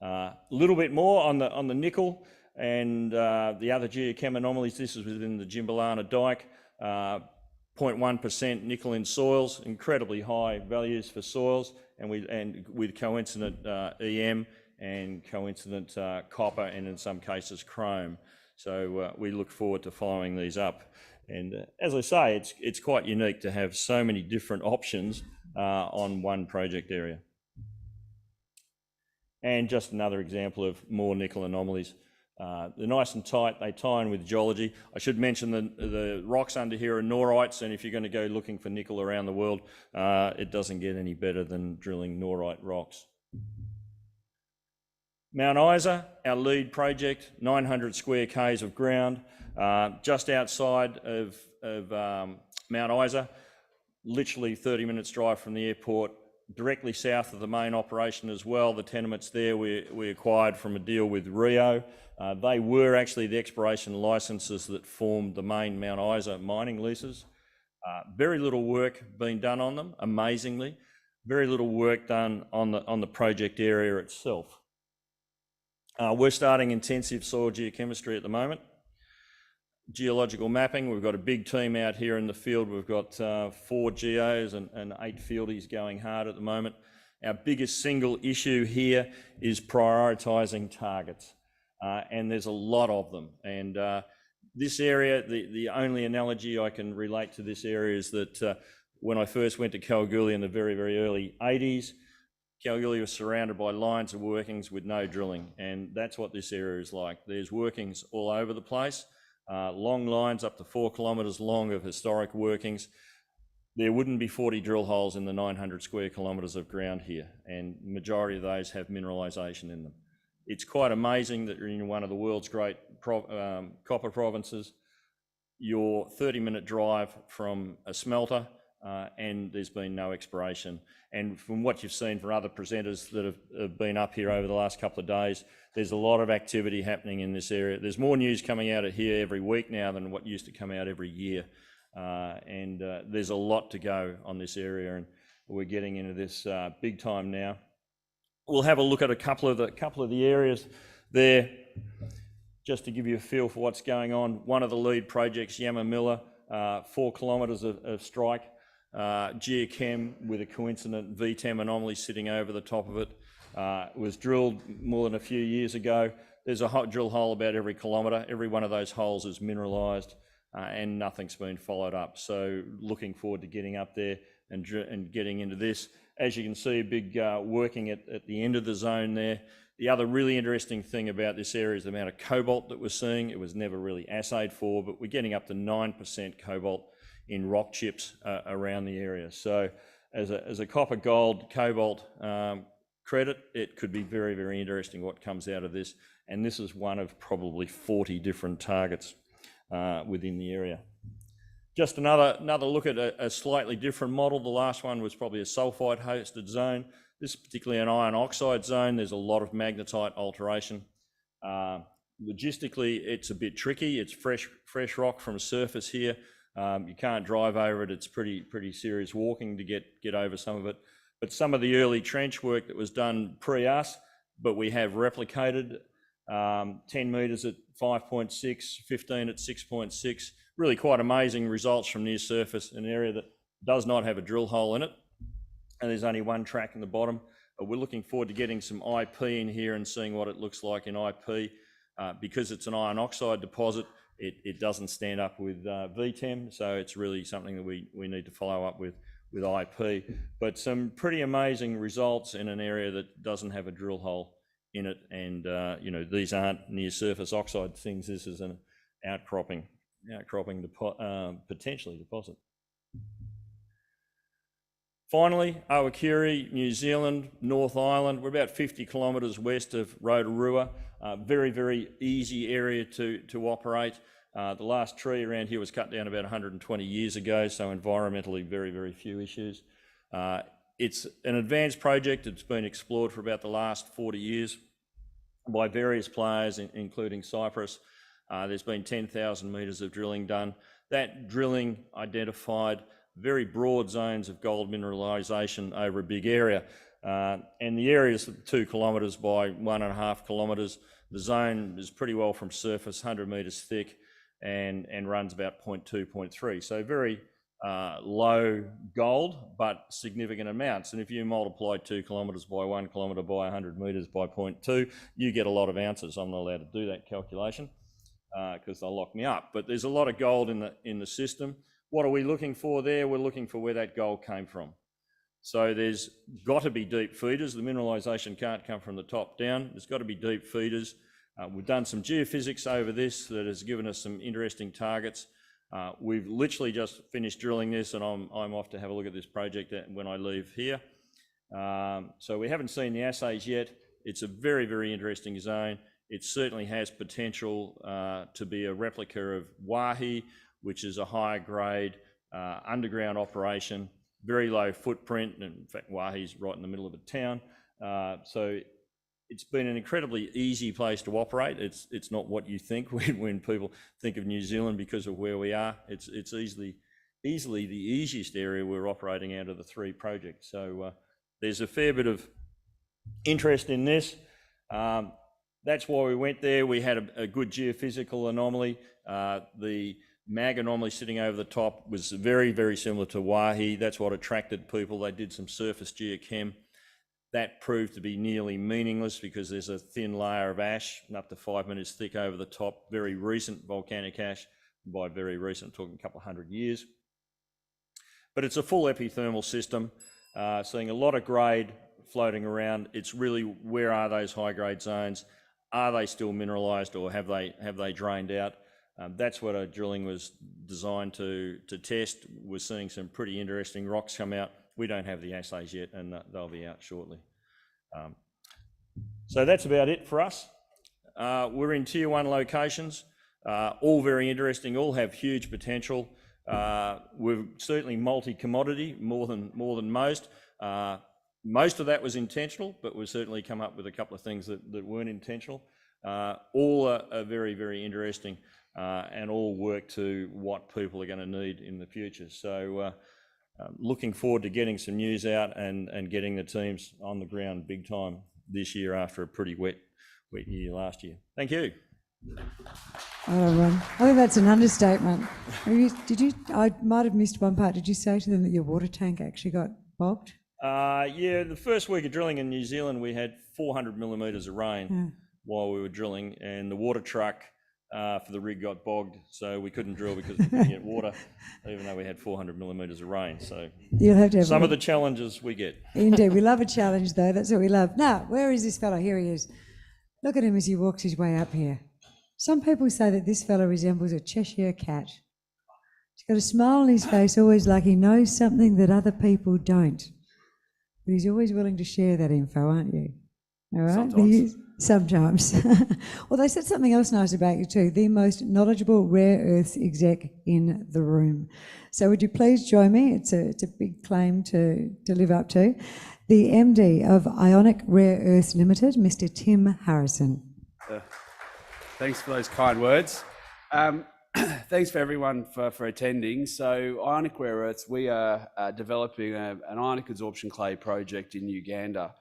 A little bit more on the nickel and the other geochem anomalies. This is within the Jimbalana Dike. 0.1% nickel in soils, incredibly high values for soils, and with coincident EM and coincident copper, and in some cases chrome. So we look forward to following these up. And as I say, it's quite unique to have so many different options on one project area. And just another example of more nickel anomalies. They're nice and tight, they tie in with geology. I should mention the rocks under here are norites, and if you're going to go looking for nickel around the world, it doesn't get any better than drilling norite rocks. Mount Isa, our lead project, 900 square Ks of ground, just outside of Mount Isa, literally 30 minutes drive from the airport, directly south of the main operation as well. The tenements there we acquired from a deal with Rio. They were actually the exploration licenses that formed the main Mount Isa mining leases. Very little work being done on them, amazingly. Very little work done on the project area itself. We're starting intensive soil geochemistry at the moment. Geological mapping, we've got a big team out here in the field. We've got 4 geos and 8 fieldies going hard at the moment. Our biggest single issue here is prioritising targets, and there's a lot of them. And This area, the only analogy I can relate to this area is that when I first went to Kalgoorlie in the very, very early 80s, Kalgoorlie was surrounded by lines of workings with no drilling, and that's what this area is like. There's workings all over the place, long lines up to 4 kilometres long of historic workings. There wouldn't be 40 drill holes in the 900 square kilometres of ground here, and the majority of those have mineralisation in them. It's quite amazing that you're in one of the world's great copper provinces. You're 30-minute drive from a smelter, and there's been no exploration. And from what you've seen from other presenters that have been up here over the last couple of days, there's a lot of activity happening in this area. There's more news coming out of here every week now than what used to come out every year. And there's a lot to go on this area, and we're getting into this big time now. We'll have a look at a couple of the areas there, just to give you a feel for what's going on. One of the lead projects, Yamamilla, 4 kilometres of strike, geochem with a coincident VTEM anomaly sitting over the top of it. It was drilled more than a few years ago. There's a hot drill hole about every kilometre. Every one of those holes is mineralised, and nothing's been followed up. So looking forward to getting up there and getting into this. As you can see, a big working at the end of the zone there. The other really interesting thing about this area is the amount of cobalt that we're seeing. It was never really assayed for, but we're getting up to 9% cobalt in rock chips around the area. So as a copper, gold, cobalt credit, it could be very, very interesting what comes out of this. And this is one of probably 40 different targets within the area. Just another look at a slightly different model. The last one was probably a sulfide hosted zone. This is particularly an iron oxide zone. There's a lot of magnetite alteration. Logistically, it's a bit tricky. It's fresh rock from surface here. You can't drive over it. It's pretty serious walking to get over some of it. But some of the early trench work that was done pre-us, but we have replicated 10 metres at 5.6, 15 at 6.6. Really quite amazing results from near surface, an area that does not have a drill hole in it. And there's only one track in the bottom. We're looking forward to getting some IP in here and seeing what it looks like in IP. Because it's an iron oxide deposit, it doesn't stand up with VTEM, so it's really something that we need to follow up with IP. But some pretty amazing results in an area that doesn't have a drill hole in it, and you know, these aren't near surface oxide things. This is an outcropping potentially deposit. Finally, Awakiri, New Zealand, North Island. We're about 50 kilometres west of Rotorua. Very, very easy area to operate. The last tree around here was cut down about 120 years ago, so environmentally very, very few issues. It's an advanced project. It's been explored for about the last 40 years by various players, including Cyprus. There's been 10,000 metres of drilling done. That drilling identified very broad zones of gold mineralisation over a big area. And the area is 2 kilometres by 1.5 kilometres. The zone is pretty well from surface, 100 metres thick, and runs about 0.2, 0.3. So very low gold, but significant amounts. And if you multiply 2 kilometres by 1 kilometre by 100 metres by 0.2, you get a lot of ounces. I'm not allowed to do that calculation because they'll lock me up. But there's a lot of gold in the system. What are we looking for there? We're looking for where that gold came from. So there's got to be deep feeders. The mineralisation can't come from the top down. There's got to be deep feeders. We've done some geophysics over this that has given us some interesting targets. We've literally just finished drilling this, and I'm off to have a look at this project when I leave here. So we haven't seen the assays yet. It's a very, very interesting zone. It certainly has potential to be a replica of Waihi, which is a higher grade underground operation, very low footprint. In fact, Waihi's right in the middle of a town. So it's been an incredibly easy place to operate. It's not what you think when people think of New Zealand because of where we are. It's easily the easiest area we're operating out of the 3 projects. So there's a fair bit of interest in this. That's why we went there. We had a good geophysical anomaly. The mag anomaly sitting over the top was very, very similar to Waihi. That's what attracted people. They did some surface geochem. That proved to be nearly meaningless because there's a thin layer of ash up to 5 meters thick over the top, very recent volcanic ash. By very recent, I'm talking a couple of 100 years. But it's a full epithermal system, seeing a lot of grade floating around. It's really, where are those high grade zones? Are they still mineralised, or have they drained out? That's what our drilling was designed to test. We're seeing some pretty interesting rocks come out. We don't have the assays yet, and they'll be out shortly. So that's about it for us. We're in tier 1 locations, all very interesting, all have huge potential. We're certainly multi-commodity, more than most. Most of that was intentional, but we've certainly come up with a couple of things that weren't intentional. All are very, very interesting, and all work to what people are going to need in the future. So looking forward to getting some news out and getting the teams on the ground big time this year after a pretty wet year last year. Thank you. I think that's an understatement. I might have missed one part. Did you say to them that your water tank actually got bogged? Yeah, the first week of drilling in New Zealand, we had 400 millimetres of rain while we were drilling, and the water truck for the rig got bogged, so we couldn't drill because we couldn't get water, even though we had 400 millimetres of rain. So you'll have to have some of the challenges we get. Indeed, we love a challenge though. That's what we love. Now, where is this fellow? Here he is. Look at him as he walks his way up here. Some people say that this fellow resembles a Cheshire cat. He's got a smile on his face, always like he knows something that other people don't. But he's always willing to share that info, aren't you? All right? Sometimes. Well, they said something else nice about you too, the most knowledgeable rare earths exec in the room. So would you please join me? It's a big claim to live up to. The MD of Ionic Rare Earths Limited, Mr. Tim Harrison. Thanks for those kind words. Thanks for everyone for attending. So Ionic Rare Earths, we are developing an ionic adsorption clay project in Uganda,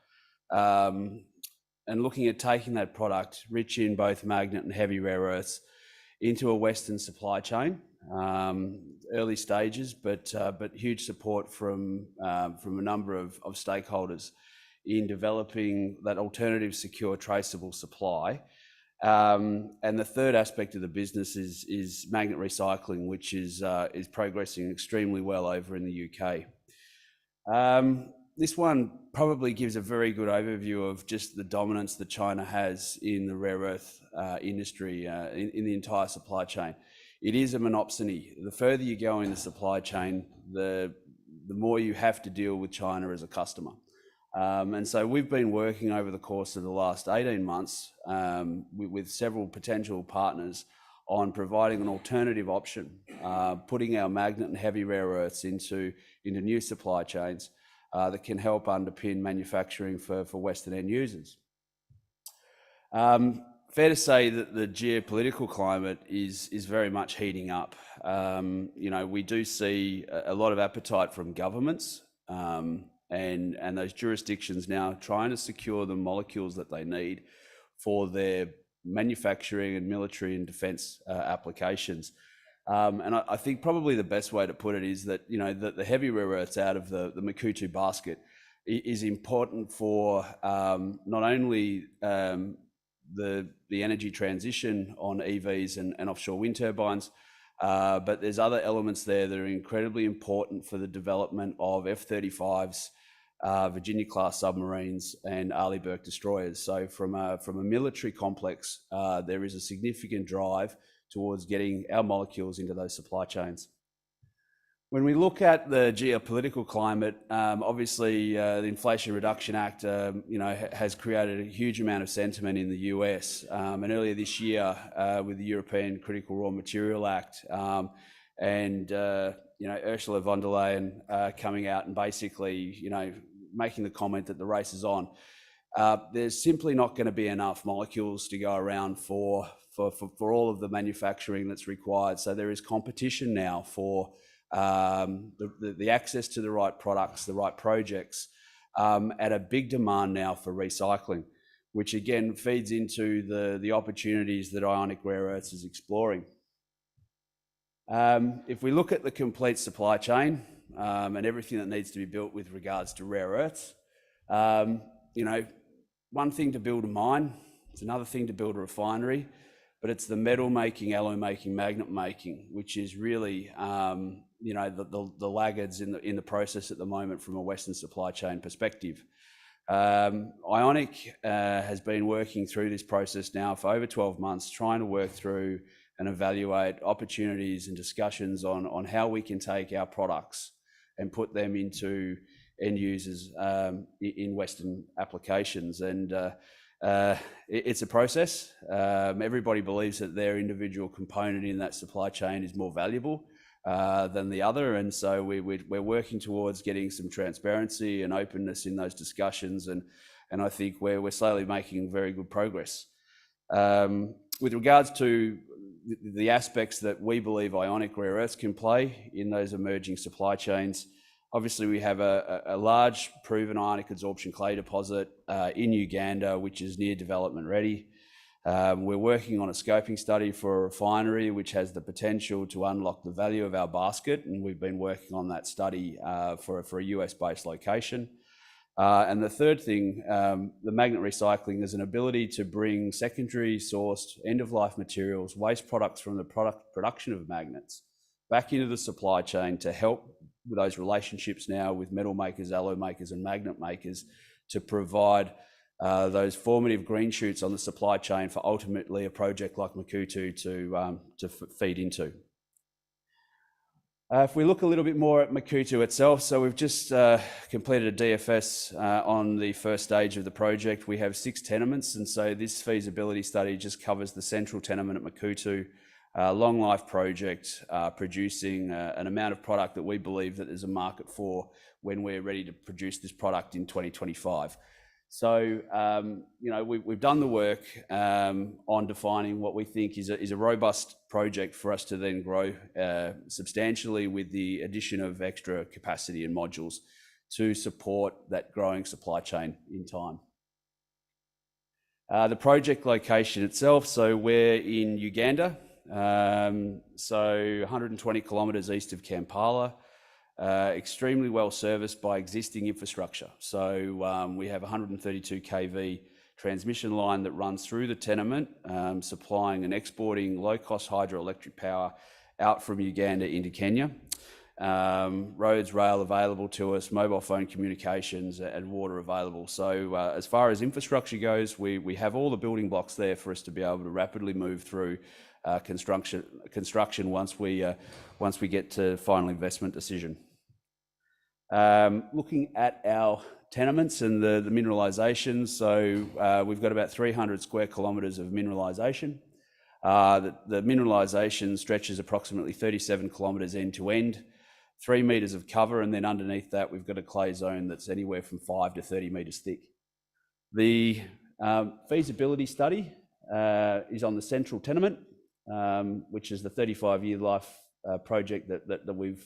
and looking at taking that product, rich in both magnet and heavy rare earths, into a Western supply chain. Early stages, but huge support from a number of stakeholders in developing that alternative, secure, traceable supply. And the third aspect of the business is magnet recycling, which is progressing extremely well over in the UK. This one probably gives a very good overview of just the dominance that China has in the rare earth industry, in the entire supply chain. It is a monopsony. The further you go in the supply chain, the more you have to deal with China as a customer. And so we've been working over the course of the last 18 months with several potential partners on providing an alternative option, putting our magnet and heavy rare earths into new supply chains that can help underpin manufacturing for Western end users. Fair to say that the geopolitical climate is very much heating up. We do see a lot of appetite from governments and those jurisdictions now trying to secure the molecules that they need for their manufacturing and military and defence applications. And I think probably the best way to put it is that the heavy rare earths out of the Makuutu basket is important for not only the energy transition on EVs and offshore wind turbines, but there's other elements there that are incredibly important for the development of F-35s, Virginia-class submarines, and Arleigh Burke destroyers. So from a military complex, there is a significant drive towards getting our molecules into those supply chains. When we look at the geopolitical climate, obviously the Inflation Reduction Act, has created a huge amount of sentiment in the US. And earlier this year, with the European Critical Raw Material Act, and Ursula von der Leyen coming out and basically, making the comment that the race is on. There's simply not going to be enough molecules to go around for all of the manufacturing that's required. So there is competition now for the access to the right products, the right projects, at a big demand now for recycling, which again feeds into the opportunities that Ionic Rare Earths is exploring. If we look at the complete supply chain and everything that needs to be built with regards to rare earths, you know, one thing to build a mine, it's another thing to build a refinery, but it's the metal making, alloy making, magnet making, which is really, you know, the laggards in the process at the moment from a Western supply chain perspective. Ionic has been working through this process now for over 12 months, trying to work through and evaluate opportunities and discussions on how we can take our products and put them into end users in Western applications. And it's a process. Everybody believes that their individual component in that supply chain is more valuable than the other, and so we're working towards getting some transparency and openness in those discussions, and I think we're slowly making very good progress. With regards to the aspects that we believe ionic rare earths can play in those emerging supply chains, obviously we have a large proven ionic adsorption clay deposit in Uganda, which is near development ready. We're working on a scoping study for a refinery which has the potential to unlock the value of our basket, and we've been working on that study for a US-based location. And the third thing, the magnet recycling is an ability to bring secondary sourced end-of-life materials, waste products from the production of magnets back into the supply chain to help with those relationships now with metal makers, alloy makers and magnet makers to provide those formative green shoots on the supply chain for ultimately a project like Makuutu to feed into. If we look a little bit more at Makuutu itself, so we've just completed a DFS on the first stage of the project. We have 6 tenements, and so this feasibility study just covers the central tenement at Makuutu, long life project, producing an amount of product that we believe that there's a market for when we're ready to produce this product in 2025. So, you know, we've done the work on defining what we think is a robust project for us to then grow substantially with the addition of extra capacity and modules to support that growing supply chain in time. The project location itself, so we're in Uganda, so 120 kilometres east of Kampala. Extremely well serviced by existing infrastructure. So we have 132 kV transmission line that runs through the tenement, supplying and exporting low-cost hydroelectric power out from Uganda into Kenya. Roads, rail available to us, mobile phone communications and water available. So as far as infrastructure goes, we have all the building blocks there for us to be able to rapidly move through construction once we get to final investment decision. Looking at our tenements and the mineralisation, so we've got about 300 square kilometres of mineralisation. The mineralisation stretches approximately 37 kilometres end to end, 3 metres of cover, and then underneath that we've got a clay zone that's anywhere from 5 to 30 metres thick. The feasibility study is on the central tenement, which is the 35-year life project that we've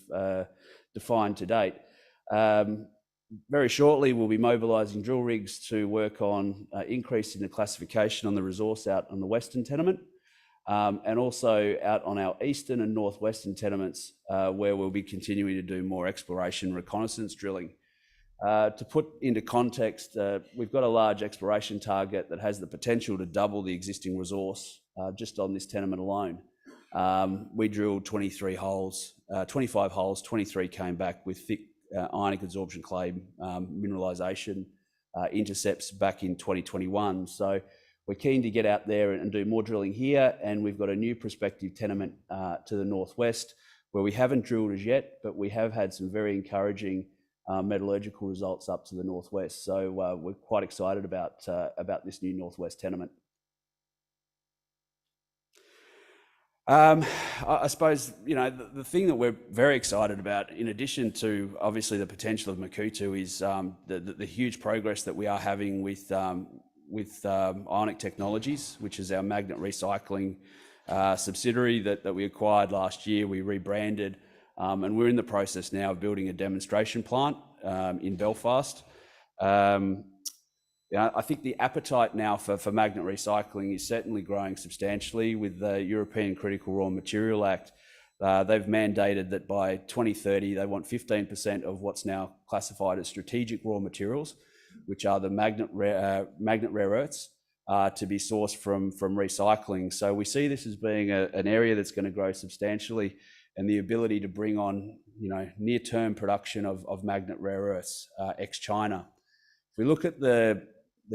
defined to date. Very shortly we'll be mobilising drill rigs to work on increasing the classification on the resource out on the western tenement, and also out on our eastern and northwestern tenements, where we'll be continuing to do more exploration reconnaissance drilling. To put into context, we've got a large exploration target that has the potential to double the existing resource just on this tenement alone. We drilled 23 holes, 25 holes, 23 came back with thick ionic adsorption clay mineralisation intercepts back in 2021. So we're keen to get out there and do more drilling here, and we've got a new prospective tenement to the northwest where we haven't drilled as yet, but we have had some very encouraging metallurgical results up to the northwest. So we're quite excited about this new northwest tenement. I suppose, you know, the thing that we're very excited about, in addition to obviously the potential of Makuutu, is the huge progress that we are having with Ionic Technologies, which is our magnet recycling subsidiary that we acquired last year. We rebranded, and we're in the process now of building a demonstration plant in Belfast. Yeah, I think the appetite now for magnet recycling is certainly growing substantially with the European Critical Raw Material Act. They've mandated that by 2030 they want 15% of what's now classified as strategic raw materials which are the magnet rare earths, to be sourced from recycling. So we see this as being an area that's going to grow substantially, and the ability to bring on, near-term production of magnet rare earths ex-China. If we look at the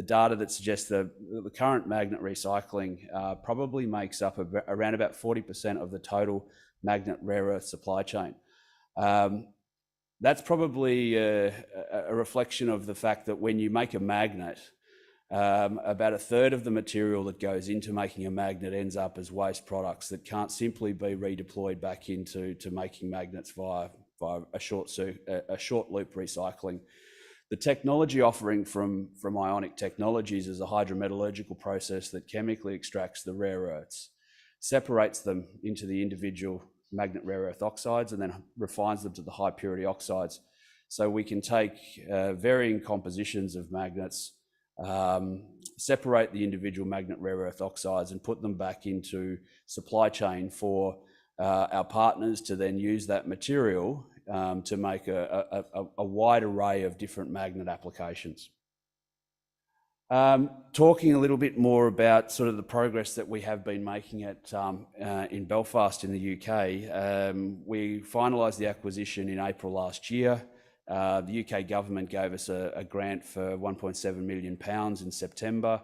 data that suggests the current magnet recycling probably makes up around about 40% of the total magnet rare earth supply chain. That's probably a reflection of the fact that when you make a magnet, about a third of the material that goes into making a magnet ends up as waste products that can't simply be redeployed back into making magnets via a short loop recycling. The technology offering from Ionic Technologies is a hydrometallurgical process that chemically extracts the rare earths, separates them into the individual magnet rare earth oxides, and then refines them to the high purity oxides. So we can take varying compositions of magnets, separate the individual magnet rare earth oxides and put them back into supply chain for our partners to then use that material to make a wide array of different magnet applications. Talking a little bit more about sort of the progress that we have been making in Belfast in the UK. We finalised the acquisition in April last year. The UK government gave us a grant for £1.7 million in September,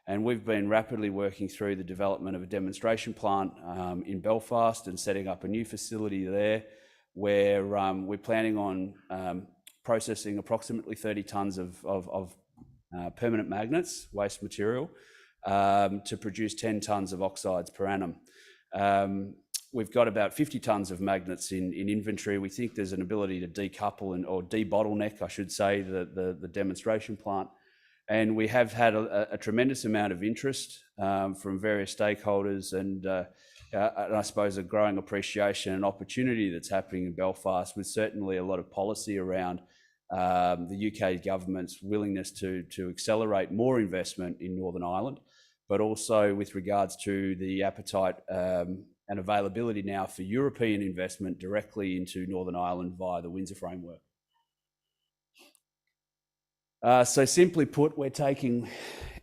and we've been rapidly working through the development of a demonstration plant in Belfast and setting up a new facility there where we're planning on processing approximately 30 tonnes of permanent magnets, waste material, to produce 10 tonnes of oxides per annum. We've got about 50 tonnes of magnets in inventory. We think there's an ability to decouple or debottleneck, I should say, the demonstration plant. And we have had a tremendous amount of interest from various stakeholders and I suppose a growing appreciation and opportunity that's happening in Belfast, with certainly a lot of policy around the UK government's willingness to accelerate more investment in Northern Ireland, but also with regards to the appetite and availability now for European investment directly into Northern Ireland via the Windsor framework. So simply put, we're taking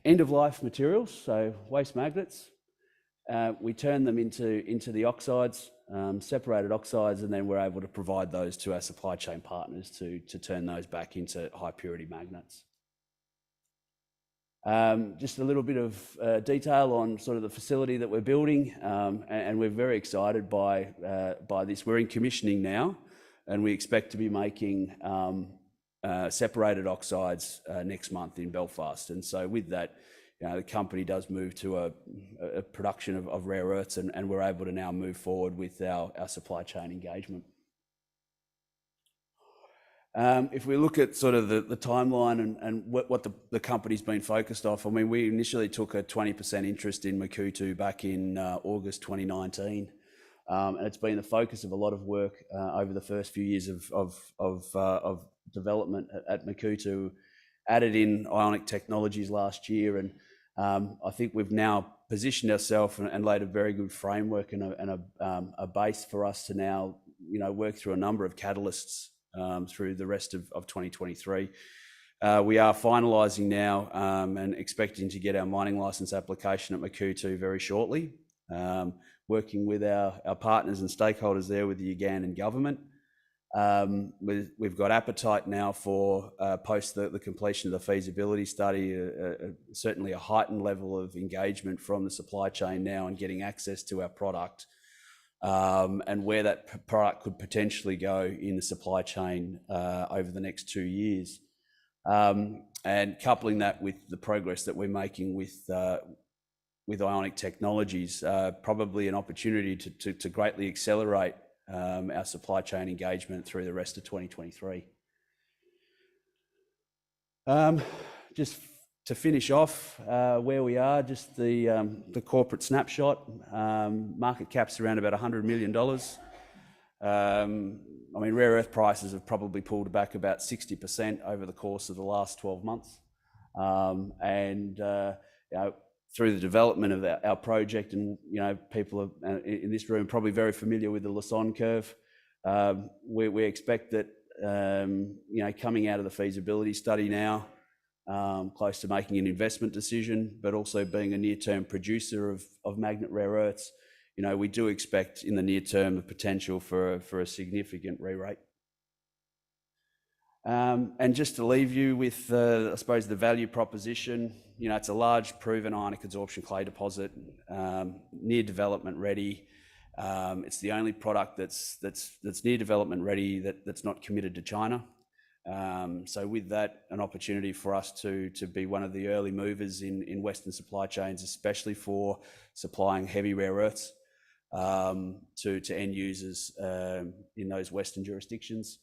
end-of-life materials, so waste magnets, we turn them into the oxides, separated oxides, and then we're able to provide those to our supply chain partners to turn those back into high purity magnets. Just a little bit of detail on sort of the facility that we're building, and we're very excited by this. We're in commissioning now, and we expect to be making separated oxides next month in Belfast. And so with that, the company does move to a production of rare earths, and we're able to now move forward with our supply chain engagement. If we look at sort of the timeline and what the company's been focused off, I mean, we initially took a 20% interest in Makuutu back in August 2019. And it's been the focus of a lot of work over the first few years of development at Makuutu. Added in Ionic Technologies last year, and I think we've now positioned ourselves and laid a very good framework and a base for us to now, work through a number of catalysts through the rest of 2023. We are finalising now and expecting to get our mining licence application at Makuutu very shortly, working with our partners and stakeholders there with the Ugandan government. We've got appetite now for post the completion of the feasibility study, certainly a heightened level of engagement from the supply chain now and getting access to our product, and where that product could potentially go in the supply chain over the next 2 years. And coupling that with the progress that we're making with Ionic Technologies, probably an opportunity to greatly accelerate our supply chain engagement through the rest of 2023. Just to finish off where we are, just the corporate snapshot. Market cap's around about $100 million. I mean, rare earth prices have probably pulled back about 60% over the course of the last 12 months. Through the development of our project, and people in this room probably very familiar with the Lassonde curve. We expect that coming out of the feasibility study now, close to making an investment decision, but also being a near-term producer of magnet rare earths, you know, we do expect in the near term the potential for a significant re-rate. And just to leave you with, I suppose, the value proposition, you know, it's a large proven ionic adsorption clay deposit, near development ready. It's the only product that's near development ready that's not committed to China. So with that, an opportunity for us to be one of the early movers in Western supply chains, especially for supplying heavy rare earths to end users in those Western jurisdictions.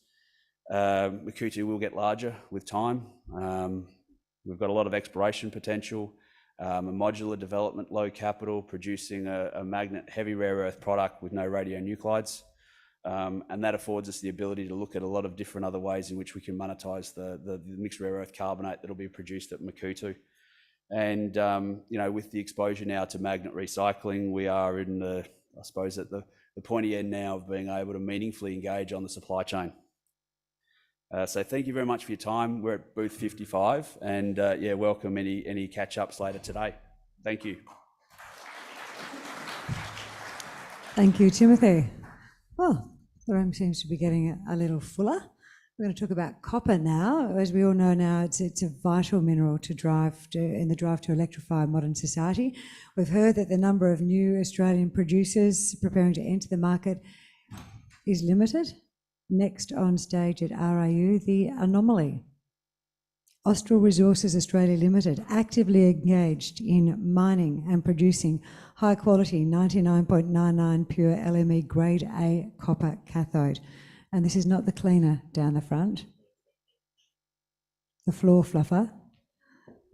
Makuutu will get larger with time. We've got a lot of exploration potential, a modular development, low capital, producing a magnet heavy rare earth product with no radionuclides. And that affords us the ability to look at a lot of different other ways in which we can monetize the mixed rare earth carbonate that'll be produced at Makuutu. And, you know, with the exposure now to magnet recycling, we are in the, I suppose, at the pointy end now of being able to meaningfully engage on the supply chain. So thank you very much for your time. We're at booth 55 and yeah, welcome any catch-ups later today. Thank you. Thank you, Timothy. Well, the room seems to be getting a little fuller. We're going to talk about copper now. As we all know now, it's a vital mineral in the drive to electrify modern society. We've heard that the number of new Australian producers preparing to enter the market is limited. Next on stage at RIU, the anomaly. Austral Resources Australia Ltd, actively engaged in mining and producing high quality 99.99 pure LME grade A copper cathode. And this is not the cleaner down the front, the floor fluffer.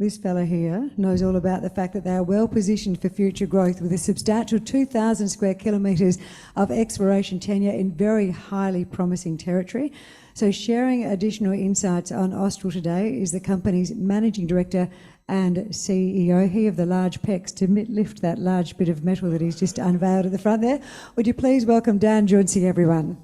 This fella here knows all about the fact that they are well positioned for future growth with a substantial 2,000 square kilometres of exploration tenure in very highly promising territory. So sharing additional insights on Austral today is the company's Managing Director and CEO, he of the large pecs, to lift that large bit of metal that he's just unveiled at the front there. Would you please welcome Dan Jauncey, everyone?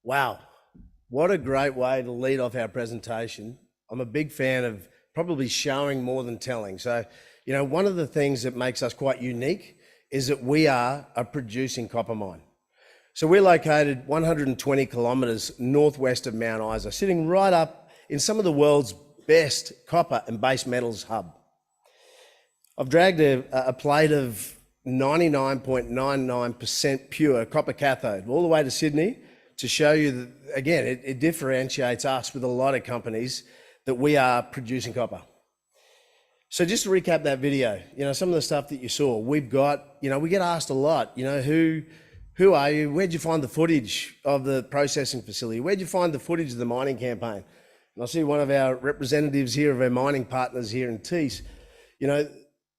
Wow, what a great way to lead off our presentation. I'm a big fan of probably showing more than telling. So, you know, one of the things that makes us quite unique is that we are a producing copper mine. So we're located 120 kilometres northwest of Mount Isa, sitting right up in some of the world's best copper and base metals hub. I've dragged a plate of 99.99% pure copper cathode all the way to Sydney to show you that, again, it differentiates us with a lot of companies that we are producing copper. So just to recap that video, you know, some of the stuff that you saw, we've got, you know, we get asked a lot, you know, who are you? Where'd you find the footage of the processing facility? Where'd you find the footage of the mining campaign? And I see one of our representatives here of our mining partners here in Tees, you know,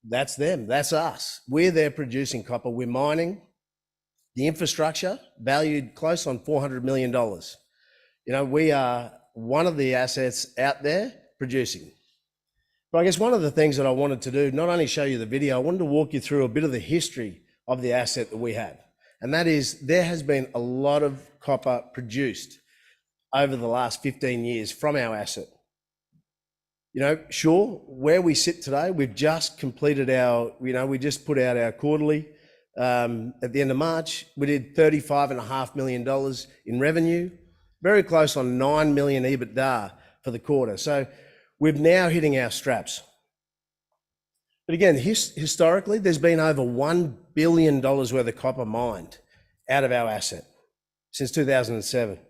that's them, that's us. We're there producing copper, we're mining. The infrastructure valued close on $400 million. You know, we are one of the assets out there producing. But I guess one of the things that I wanted to do, not only show you the video, I wanted to walk you through a bit of the history of the asset that we have. And that is, there has been a lot of copper produced over the last 15 years from our asset. You know, sure, where we sit today, we've just completed our, you know, we just put out our quarterly at the end of March. We did $35.5 million in revenue, very close on 9 million EBITDA for the quarter. So we're now hitting our straps. But again, historically, there's been over $1 billion worth of copper mined out of our asset since 2007.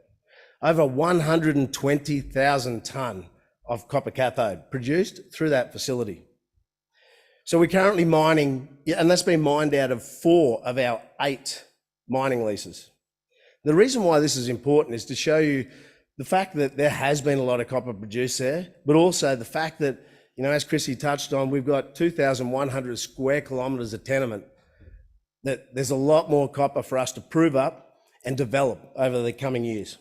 Over 120,000 tonne of copper cathode produced through that facility. So we're currently mining, and that's been mined out of 4 of our 8 mining leases. The reason why this is important is to show you the fact that there has been a lot of copper produced there, but also the fact that, you know, as Chrissy touched on, we've got 2,100 square kilometres of tenement, that there's a lot more copper for us to prove up and develop over the coming years.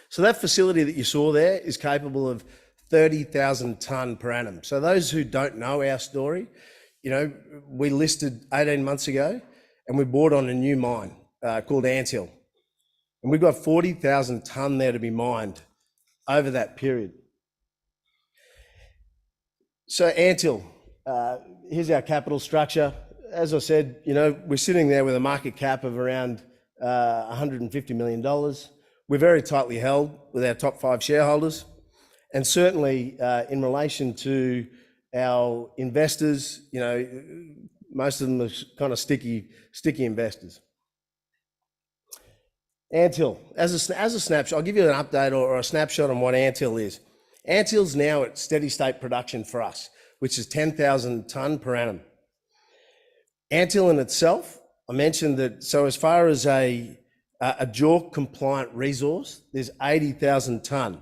So that facility that you saw there is capable of 30,000 tonne per annum. So those who don't know our story, you know, we listed 18 months ago and we bought on a new mine called Anthill. And we've got 40,000 tonne there to be mined over that period. So Anthill, here's our capital structure. As I said, you know, we're sitting there with a market cap of around $150 million. We're very tightly held with our top 5 shareholders. And certainly in relation to our investors, you know, most of them are kind of sticky investors. Anthill, as a snapshot, I'll give you an update or a snapshot on what Anthill is. Anthill's now at steady state production for us, which is 10,000 tonne per annum. Anthill in itself, I mentioned that, so as far as a JORC compliant resource, there's 80,000 tonne.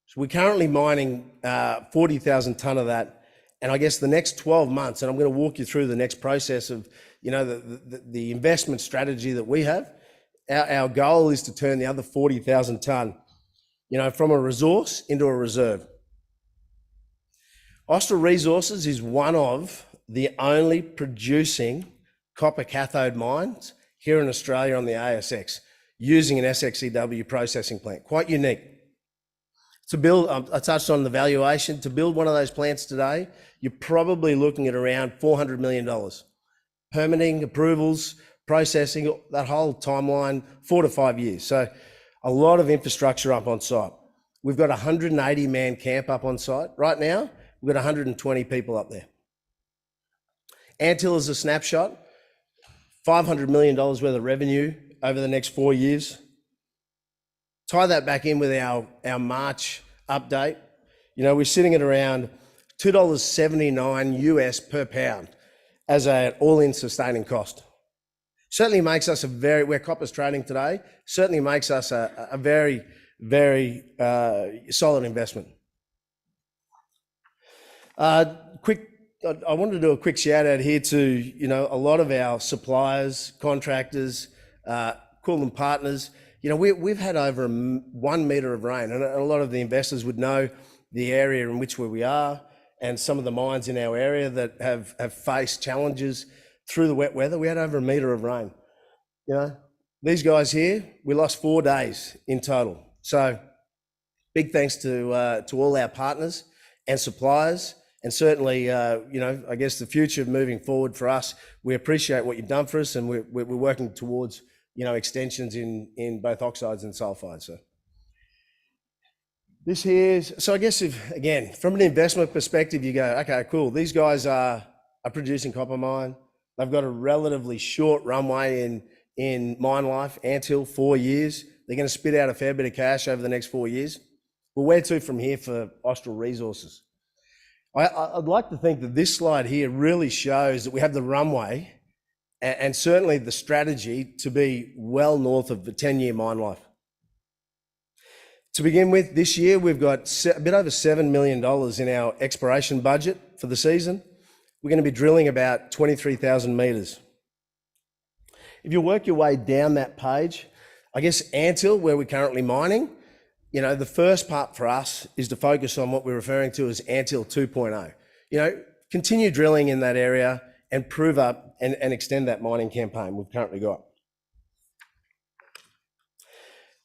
So we're currently mining 40,000 tonne of that. And I guess the next 12 months, and I'm going to walk you through the next process of, you know, the investment strategy that we have. Our goal is to turn the other 40,000 tonne, you know, from a resource into a reserve. Austral Resources is one of the only producing copper cathode mines here in Australia on the ASX using an SX-EW processing plant. Quite unique. To build, I touched on the valuation, to build one of those plants today, you're probably looking at around $400 million. Permitting, approvals, processing, that whole timeline, 4 to 5 years. So a lot of infrastructure up on site. We've got a 180-man camp up on site. Right now, we've got 120 people up there. Anthill is a snapshot, $500 million worth of revenue over the next 4 years. Tie that back in with our March update. You know, we're sitting at around $2.79 US per pound as an all-in sustaining cost. Certainly makes us where copper's trading today, certainly makes us a very, very solid investment. I wanted to do a quick shout out here to, you know, a lot of our suppliers, contractors, call them partners. You know, we've had over 1 metre of rain, and a lot of the investors would know the area in which we are and some of the mines in our area that have faced challenges through the wet weather. We had over 1 metre of rain. You know, These guys here, we lost 4 days in total. So big thanks to all our partners and suppliers, and certainly, I guess the future moving forward for us. We appreciate what you've done for us, and we're working towards, extensions in both oxides and sulfides. So this here's, so I guess if, again, from an investment perspective, you go, okay, cool. These guys are a producing copper mine. They've got a relatively short runway in mine life, Anthill, 4 years. They're going to spit out a fair bit of cash over the next 4 years. Well, where to from here for Austral Resources? I'd like to think that this slide here really shows that we have the runway and certainly the strategy to be well north of the 10-year mine life. To begin with, this year we've got a bit over $7 million in our exploration budget for the season. We're going to be drilling about 23,000 metres. If you work your way down that page, I guess Anthill, where we're currently mining, the first part for us is to focus on what we're referring to as Anthill 2.0. Continue drilling in that area and prove up and extend that mining campaign we've currently got.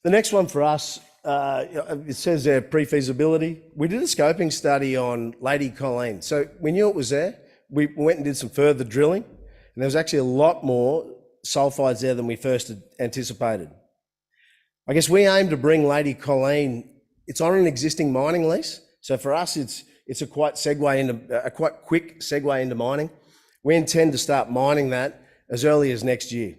The next one for us, it says there pre-feasibility. We did a scoping study on Lady Colleen. So we knew it was there. We went and did some further drilling, and there was actually a lot more sulfides there than we first had anticipated. I guess we aim to bring Lady Colleen, it's on an existing mining lease. So for us, it's a quite quick segue into mining. We intend to start mining that as early as next year.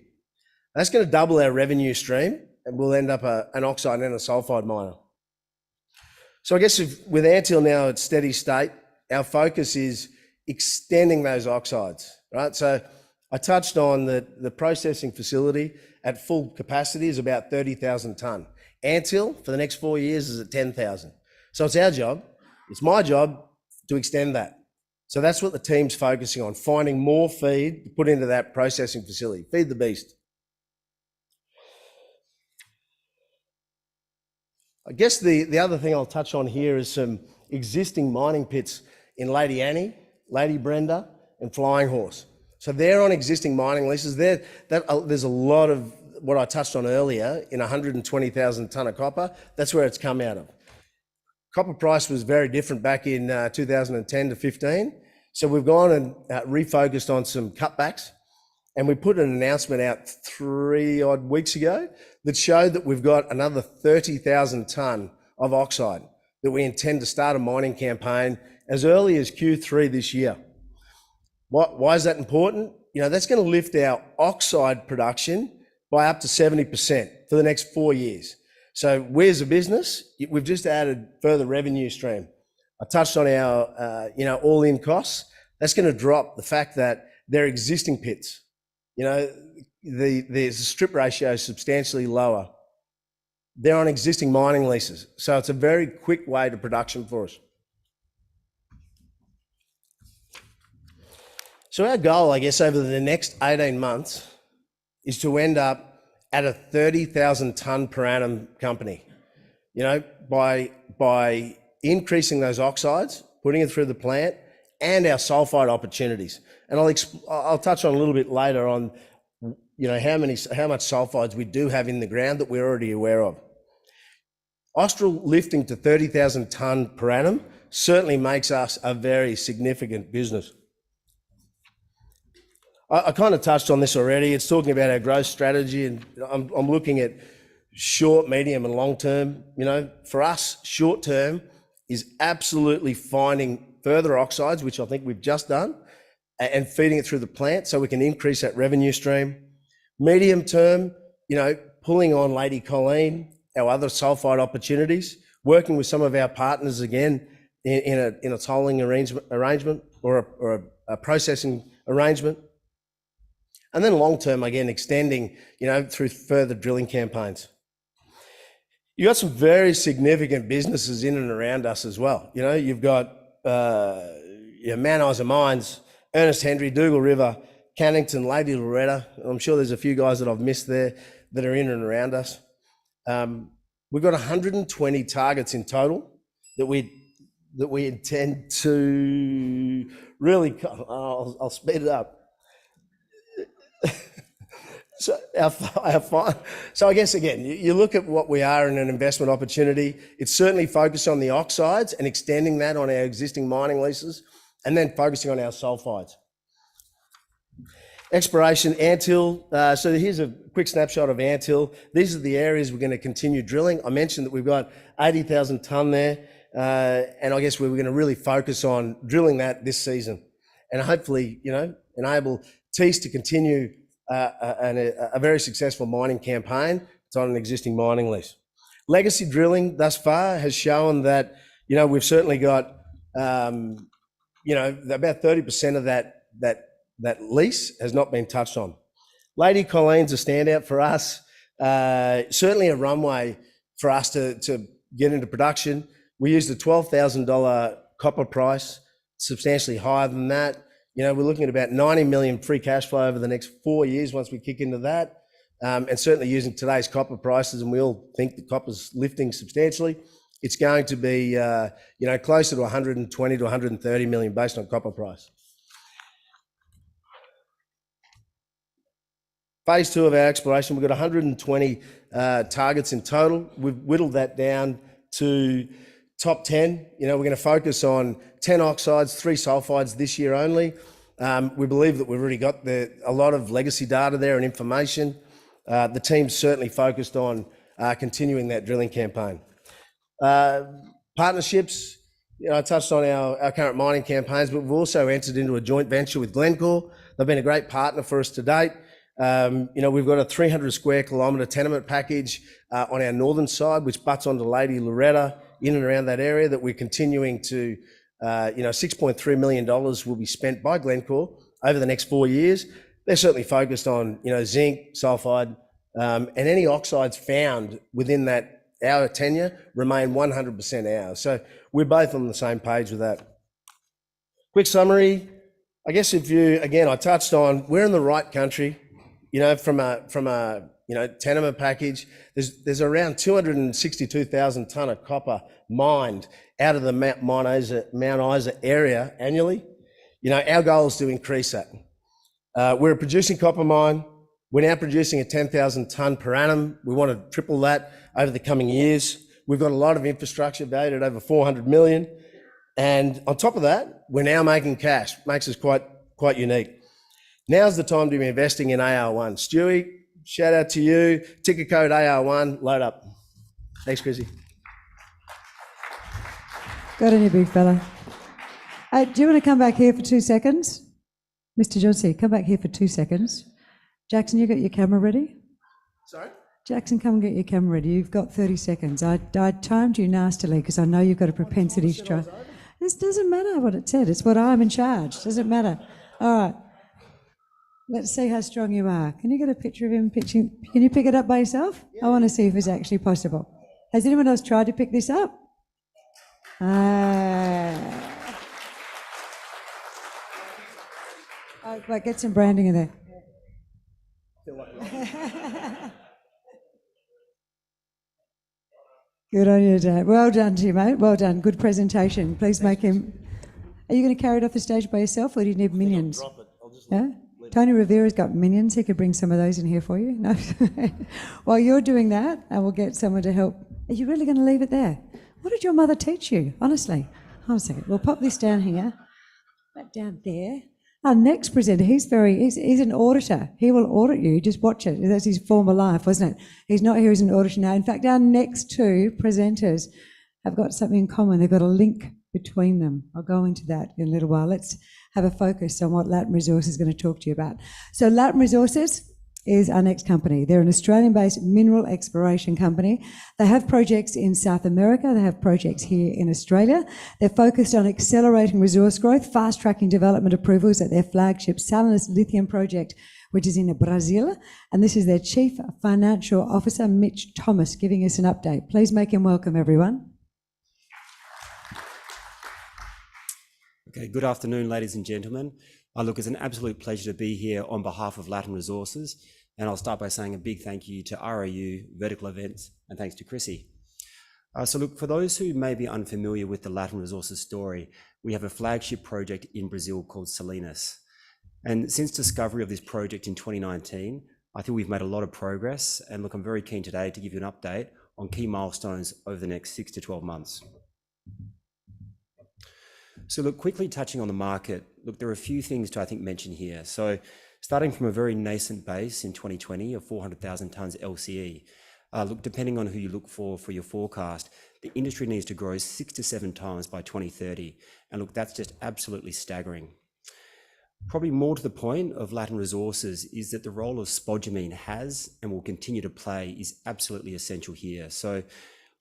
That's going to double our revenue stream, and we'll end up an oxide and a sulfide miner. So I guess with Anthill now at steady state, our focus is extending those oxides, right? So I touched on the processing facility at full capacity is about 30,000 tonne. Anthill for the next 4 years is at 10,000. So it's our job, it's my job to extend that. So that's what the team's focusing on, finding more feed to put into that processing facility, feed the beast. I guess the other thing I'll touch on here is some existing mining pits in Lady Annie, Lady Brenda, and Flying Horse. So they're on existing mining leases. There's a lot of what I touched on earlier in 120,000 tonne of copper. That's where it's come out of. Copper price was very different back in 2010 to 15. So we've gone and refocused on some cutbacks, and we put an announcement out 3 odd weeks ago that showed that we've got another 30,000 tonne of oxide that we intend to start a mining campaign as early as Q3 this year. Why is that important? That's going to lift our oxide production by up to 70% for the next 4 years. So we as a business, we've just added further revenue stream. I touched on our, all-in costs. That's going to drop the fact that they're existing pits. The strip ratio is substantially lower. They're on existing mining leases. So it's a very quick way to production for us. So our goal, I guess, over the next 18 months is to end up at a 30,000 tonne per annum company. By increasing those oxides, putting it through the plant, and our sulfide opportunities. And I'll touch on a little bit later on, how much sulfides we do have in the ground that we're already aware of. Austral lifting to 30,000 tonne per annum certainly makes us a very significant business. I kind of touched on this already. It's talking about our growth strategy, and I'm looking at short, medium, and long term. For us, short term is absolutely finding further oxides, which I think we've just done, and feeding it through the plant so we can increase that revenue stream. Medium term, pulling on Lady Colleen, our other sulfide opportunities, working with some of our partners again in a tolling arrangement or a processing arrangement. And then long term, again, extending, through further drilling campaigns. You've got some very significant businesses in and around us as well. You've got Man Isa Mines, Ernest Henry, Dougal River, Cannington, Lady Loretta. I'm sure there's a few guys that I've missed there that are in and around us. We've got 120 targets in total that we intend to really, I'll speed it up. So, so I guess, again, you look at what we are in an investment opportunity, it's certainly focused on the oxides and extending that on our existing mining leases, and then focusing on our sulfides. Exploration, Anthill. So here's a quick snapshot of Anthill. These are the areas we're going to continue drilling. I mentioned that we've got 80,000 tonne there, and I guess we're going to really focus on drilling that this season, and hopefully, enable Tees to continue a very successful mining campaign. It's on an existing mining lease. Legacy drilling thus far has shown that, we've certainly got, about 30% of that lease has not been touched on. Lady Colleen's a standout for us. Certainly a runway for us to get into production. We used a $12,000 copper price, substantially higher than that. We're looking at about 90 million free cash flow over the next 4 years once we kick into that. And certainly using today's copper prices, and we all think that copper's lifting substantially, it's going to be, closer to 120 to 130 million based on copper price. Phase 2 of our exploration, we've got 120 targets in total. We've whittled that down to top 10. We're going to focus on 10 oxides, 3 sulfides this year only. We believe that we've already got a lot of legacy data there and information. The team's certainly focused on continuing that drilling campaign. Partnerships, I touched on our current mining campaigns, but we've also entered into a joint venture with Glencore. They've been a great partner for us to date. We've got a 300 square kilometre tenement package on our northern side, which butts onto Lady Loretta in and around that area, that we're continuing to, $6.3 million will be spent by Glencore over the next 4 years. They're certainly focused on, zinc, sulfide, and any oxides found within our tenure remain 100% ours. So we're both on the same page with that. Quick summary. I guess I touched on, we're in the right country. From a tenement package, there's around 262,000 tonne of copper mined out of the Mount Isa area annually. Our goal is to increase that. We're a producing copper mine. We're now producing a 10,000 tonne per annum. We want to triple that over the coming years. We've got a lot of infrastructure valued at over 400 million. And on top of that, we're now making cash. Makes us quite unique. Now's the time to be investing in AR1. Stewie, shout out to you. Ticker code AR1, load up. Thanks, Chrissy. Got on you, big fella. Do you want to come back here for 2 seconds? Mr. Jauncey, come back here for 2 seconds. Jackson, you got your camera ready? Sorry? Jackson, come and get your camera ready. You've got 30 seconds. I timed you nastily because I know you've got a propensity to try. This doesn't matter what it said. It's what I'm in charge. Doesn't matter. All right. Let's see how strong you are. Can you get a picture of him pitching? Can you pick it up by yourself? I want to see if it's actually possible. Has anyone else tried to pick this up? Wait, get some branding in there. Good on you, Dad. Well done to you, mate. Well done. Good presentation. Please make him... Are you going to carry it off the stage by yourself, or do you need minions? Yeah? Tony Rivera's got minions. He could bring some of those in here for you. No. While you're doing that, I will get someone to help. Are you really going to leave it there? What did your mother teach you? Honestly. Hold on a second. We'll pop this down here. That down there. Our next presenter, he's an auditor. He will audit you. Just watch it. That's his former life, wasn't it? He's not here as an auditor now. In fact, our next 2 presenters have got something in common. They've got a link between them. I'll go into that in a little while. Let's have a focus on what Latin Resources is going to talk to you about. So Latin Resources is our next company. They're an Australian-based mineral exploration company. They have projects in South America. They have projects here in Australia. They're focused on accelerating resource growth, fast-tracking development approvals at their flagship Salinas Lithium project, which is in Brazil. And this is their Chief Financial Officer, Mitch Thomas, giving us an update. Please make him welcome, everyone. Okay, good afternoon, ladies and gentlemen. Look, it's an absolute pleasure to be here on behalf of Latin Resources, and I'll start by saying a big thank you to RIU, Vertical Events, and thanks to Chrissy. So look, for those who may be unfamiliar with the Latin Resources story, we have a flagship project in Brazil called Salinas. And since discovery of this project in 2019, I think we've made a lot of progress, and look, I'm very keen today to give you an update on key milestones over the next 6 to 12 months. So look, quickly touching on the market, look, there are a few things to, I think, mention here. So starting from a very nascent base in 2020 of 400,000 tonnes LCE, look, depending on who you look for your forecast, the industry needs to grow 6 to 7 times by 2030. And look, that's just absolutely staggering. Probably more to the point of Latin Resources is that the role of spodumene has and will continue to play is absolutely essential here. So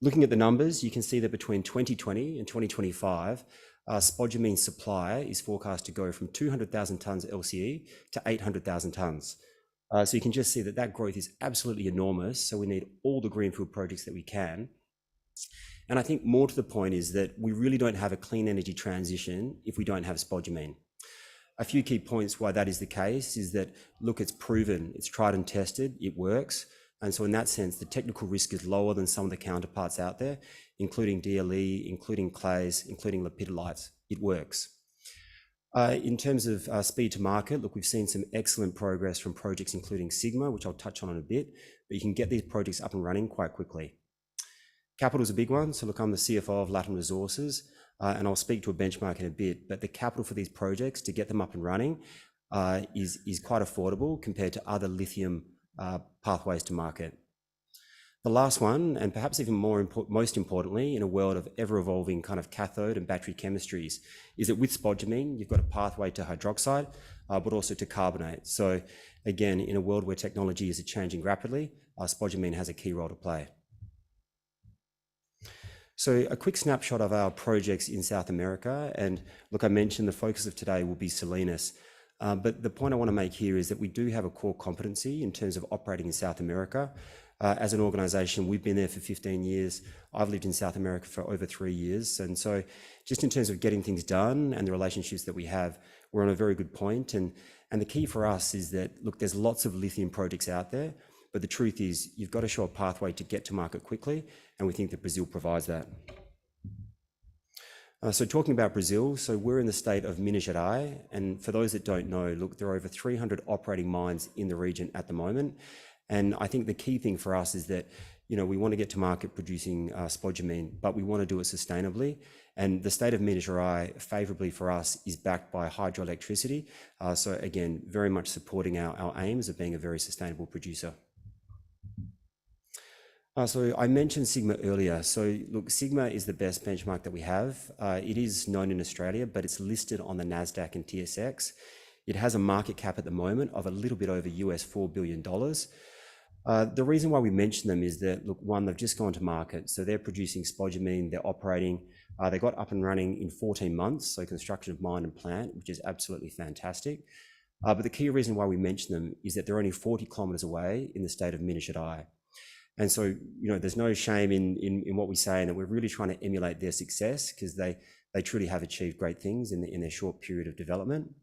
looking at the numbers, you can see that between 2020 and 2025, spodumene supply is forecast to go from 200,000 tonnes LCE to 800,000 tonnes. So you can just see that that growth is absolutely enormous. So we need all the greenfield projects that we can. And I think more to the point is that we really don't have a clean energy transition if we don't have spodumene. A few key points why that is the case is that, look, it's proven, it's tried and tested, it works. And so in that sense, the technical risk is lower than some of the counterparts out there, including DLE, including clays, including lepidolites. It works. In terms of speed to market, look, we've seen some excellent progress from projects including Sigma, which I'll touch on in a bit, but you can get these projects up and running quite quickly. Capital is a big one. So look, I'm the CFO of Latin Resources, and I'll speak to a benchmark in a bit, but the capital for these projects to get them up and running is quite affordable compared to other lithium pathways to market. The last one, and perhaps even most importantly, in a world of ever-evolving kind of cathode and battery chemistries, is that with spodumene, you've got a pathway to hydroxide, but also to carbonate. So again, in a world where technology is changing rapidly, spodumene has a key role to play. So a quick snapshot of our projects in South America, and look, I mentioned the focus of today will be Salinas, but the point I want to make here is that we do have a core competency in terms of operating in South America. As an organisation, we've been there for 15 years. I've lived in South America for over 3 years, and so just in terms of getting things done and the relationships that we have, we're on a very good point. And the key for us is that, look, there's lots of lithium projects out there, but the truth is you've got to show a pathway to get to market quickly, and we think that Brazil provides that. So talking about Brazil, so we're in the state of Minas Gerais, and for those that don't know, look, there are over 300 operating mines in the region at the moment, and I think the key thing for us is that, you know, we want to get to market producing spodumene, but we want to do it sustainably, and the state of Minas Gerais, favourably for us, is backed by hydroelectricity, so again, very much supporting our aims of being a very sustainable producer. So I mentioned Sigma earlier. So look, Sigma is the best benchmark that we have. It is known in Australia, but it's listed on the NASDAQ and TSX. It has a market cap at the moment of a little bit over US $4 billion. The reason why we mention them is that, look, one, they've just gone to market. So they're producing spodumene, they're operating. They got up and running in 14 months, so construction of mine and plant, which is absolutely fantastic. But the key reason why we mention them is that they're only 40 kilometres away in the state of Minas Gerais. And so, you know, there's no shame in what we say, and that we're really trying to emulate their success because they truly have achieved great things in their short period of development.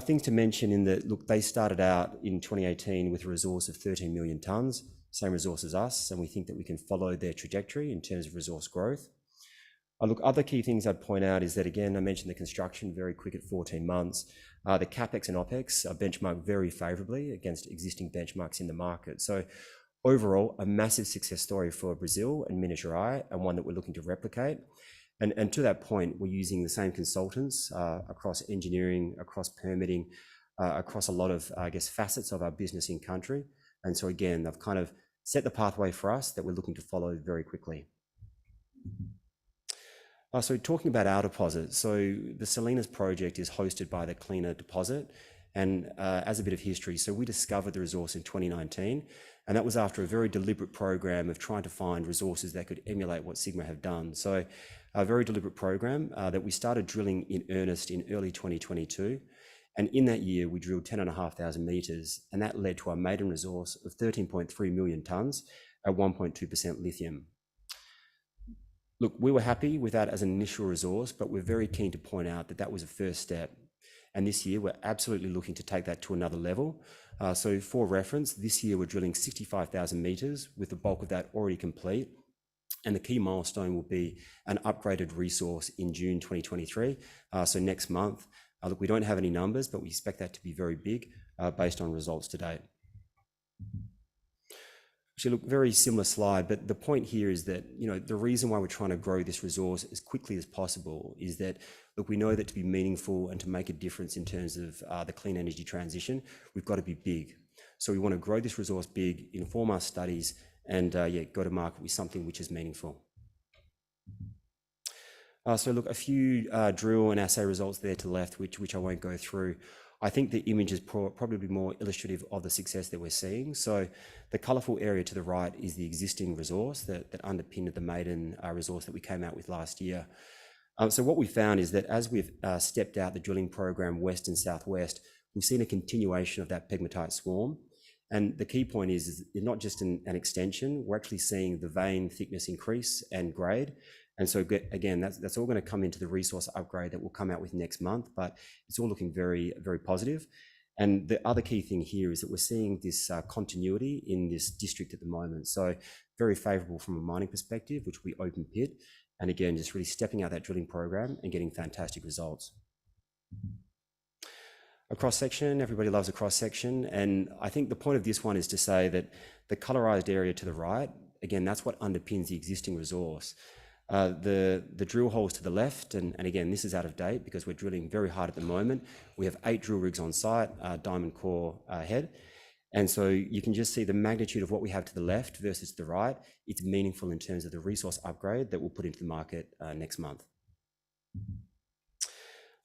Things to mention in that, look, they started out in 2018 with a resource of 13 million tonnes, same resource as us, and we think that we can follow their trajectory in terms of resource growth. Look, other key things I'd point out is that, again, I mentioned the construction very quick at 14 months. The CapEx and OpEx are benchmarked very favourably against existing benchmarks in the market. So overall, a massive success story for Brazil and Minas Gerais, and one that we're looking to replicate. And to that point, we're using the same consultants across engineering, across permitting, across a lot of, I guess, facets of our business in country. And so again, they've kind of set the pathway for us that we're looking to follow very quickly. So talking about our deposit, so the Salinas project is hosted by the Cleaner deposit. And as a bit of history, so we discovered the resource in 2019, and that was after a very deliberate program of trying to find resources that could emulate what Sigma have done. So a very deliberate program that we started drilling in earnest in early 2022. And in that year, we drilled 10,500 metres, and that led to our maiden resource of 13.3 million tonnes at 1.2% lithium. Look, we were happy with that as an initial resource, but we're very keen to point out that that was a first step. And this year, we're absolutely looking to take that to another level. So for reference, this year we're drilling 65,000 metres, with the bulk of that already complete. And the key milestone will be an upgraded resource in June 2023, so next month. Look, we don't have any numbers, but we expect that to be very big based on results to date. Actually, look, very similar slide, but the point here is that, you know, the reason why we're trying to grow this resource as quickly as possible is that, look, we know that to be meaningful and to make a difference in terms of the clean energy transition, we've got to be big. So we want to grow this resource big, inform our studies, and go to market with something which is meaningful. So look, a few drill and assay results there to the left, which I won't go through. I think the image is probably more illustrative of the success that we're seeing. So the colourful area to the right is the existing resource that underpinned the maiden resource that we came out with last year. So what we found is that as we've stepped out the drilling program west and southwest, we've seen a continuation of that pegmatite swarm. And the key point is not just an extension, we're actually seeing the vein thickness increase and grade. And so again, that's all going to come into the resource upgrade that we'll come out with next month, but it's all looking very, very positive. And the other key thing here is that we're seeing this continuity in this district at the moment. So very favourable from a mining perspective, which we open pit. And again, just really stepping out that drilling program and getting fantastic results. A cross section, everybody loves a cross section. And I think the point of this one is to say that the colorized area to the right, again, that's what underpins the existing resource. The drill holes to the left, and again, this is out of date because we're drilling very hard at the moment. We have 8 drill rigs on site, diamond core head. And so you can just see the magnitude of what we have to the left versus to the right. It's meaningful in terms of the resource upgrade that we'll put into the market next month.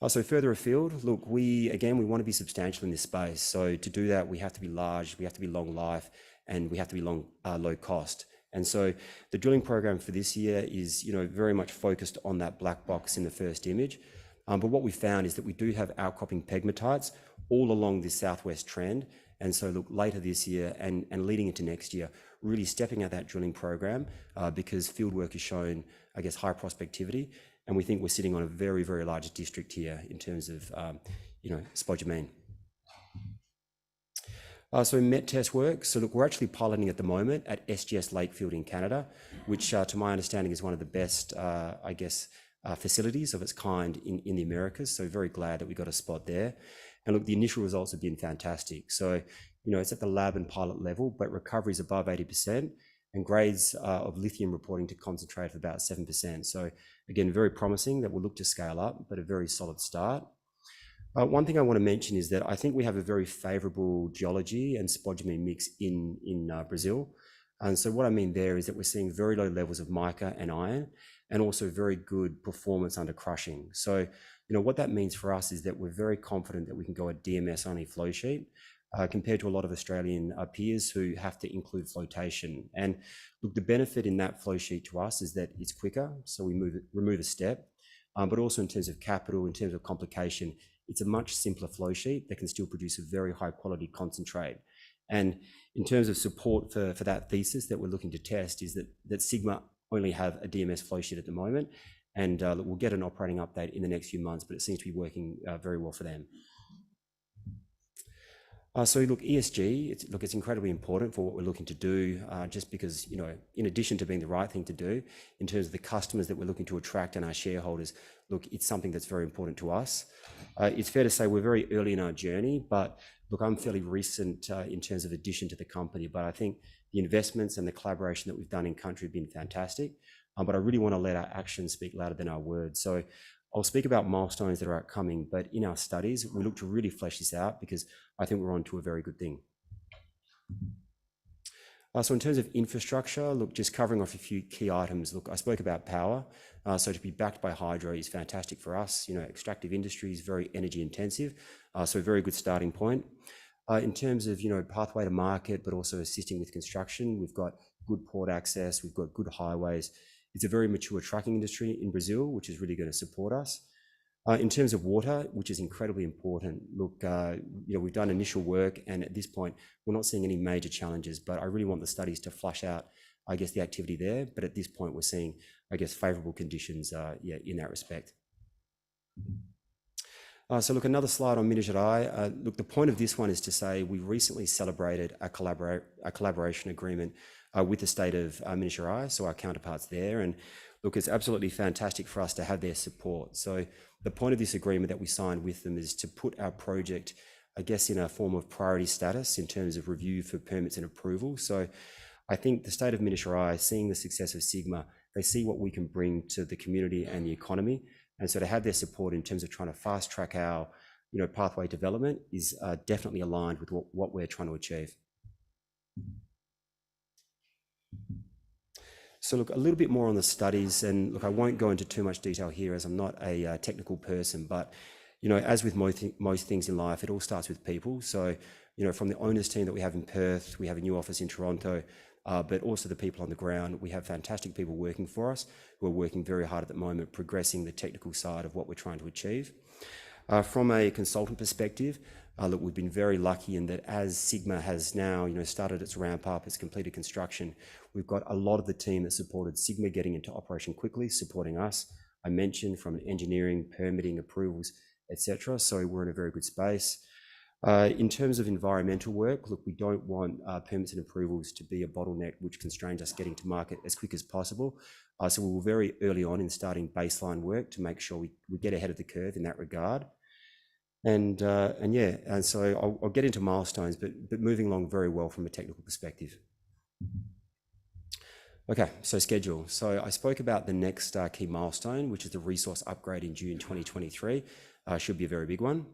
So further afield, look, we want to be substantial in this space. So to do that, we have to be large, we have to be long life, and we have to be low cost. And so the drilling program for this year is, you know, very much focused on that black box in the first image. But what we found is that we do have outcropping pegmatites all along this southwest trend. And so look, later this year and leading into next year, really stepping out that drilling program because field work has shown, I guess, high prospectivity. And we think we're sitting on a very, very large district here in terms of, you know, spodumene. So met test work. So look, we're actually piloting at the moment at SGS Lakefield in Canada, which to my understanding is one of the best, I guess, facilities of its kind in the Americas. So very glad that we got a spot there. And look, the initial results have been fantastic. So, you know, it's at the lab and pilot level, but recovery is above 80% and grades of lithium reporting to concentrate of about 7%. So again, very promising that we'll look to scale up, but a very solid start. One thing I want to mention is that I think we have a very favourable geology and spodumene mix in Brazil. And so what I mean there is that we're seeing very low levels of mica and iron and also very good performance under crushing. So, you know, what that means for us is that we're very confident that we can go a DMS only flow sheet compared to a lot of Australian peers who have to include flotation. And look, the benefit in that flow sheet to us is that it's quicker, so we remove a step, but also in terms of capital, in terms of complication, it's a much simpler flow sheet that can still produce a very high quality concentrate. And in terms of support for that thesis that we're looking to test is that Sigma only have a DMS flow sheet at the moment, and we'll get an operating update in the next few months, but it seems to be working very well for them. So look, ESG, it's incredibly important for what we're looking to do, just because, you know, in addition to being the right thing to do, in terms of the customers that we're looking to attract and our shareholders, look, it's something that's very important to us. It's fair to say we're very early in our journey, but look, I'm fairly recent in terms of addition to the company, but I think the investments and the collaboration that we've done in country have been fantastic. But I really want to let our actions speak louder than our words. So I'll speak about milestones that are upcoming, but in our studies, we look to really flesh this out because I think we're on to a very good thing. So in terms of infrastructure, look, just covering off a few key items. Look, I spoke about power. So to be backed by hydro is fantastic for us. You know, extractive industry is very energy intensive. So a very good starting point. In terms of, you know, pathway to market, but also assisting with construction, we've got good port access, we've got good highways. It's a very mature trucking industry in Brazil, which is really going to support us. In terms of water, which is incredibly important, look, you know, we've done initial work and at this point, we're not seeing any major challenges, but I really want the studies to flush out, I guess, the activity there. But at this point, we're seeing, I guess, favourable conditions in that respect. So look, another slide on Minas-Gerais. Look, the point of this one is to say we recently celebrated a collaboration agreement with the state of Minas-Gerais, so our counterparts there. And look, it's absolutely fantastic for us to have their support. So the point of this agreement that we signed with them is to put our project, I guess, in a form of priority status in terms of review for permits and approval. So I think the state of Minas Gerais, seeing the success of Sigma, they see what we can bring to the community and the economy. And so to have their support in terms of trying to fast track our pathway development is definitely aligned with what we're trying to achieve. So look, a little bit more on the studies, and look, I won't go into too much detail here as I'm not a technical person, but as with most things in life, it all starts with people. So from the owners team that we have in Perth, we have a new office in Toronto, but also the people on the ground. We have fantastic people working for us who are working very hard at the moment, progressing the technical side of what we're trying to achieve. From a consultant perspective, look, we've been very lucky in that as Sigma has now, started its ramp up, it's completed construction, we've got a lot of the team that supported Sigma getting into operation quickly, supporting us. I mentioned from engineering, permitting, approvals, etc. So we're in a very good space. In terms of environmental work, look, we don't want permits and approvals to be a bottleneck which constrains us getting to market as quick as possible. So we were very early on in starting baseline work to make sure we get ahead of the curve in that regard. And so I'll get into milestones, but moving along very well from a technical perspective. Okay, so schedule. So I spoke about the next key milestone, which is the resource upgrade in June 2023. Should be a very big one.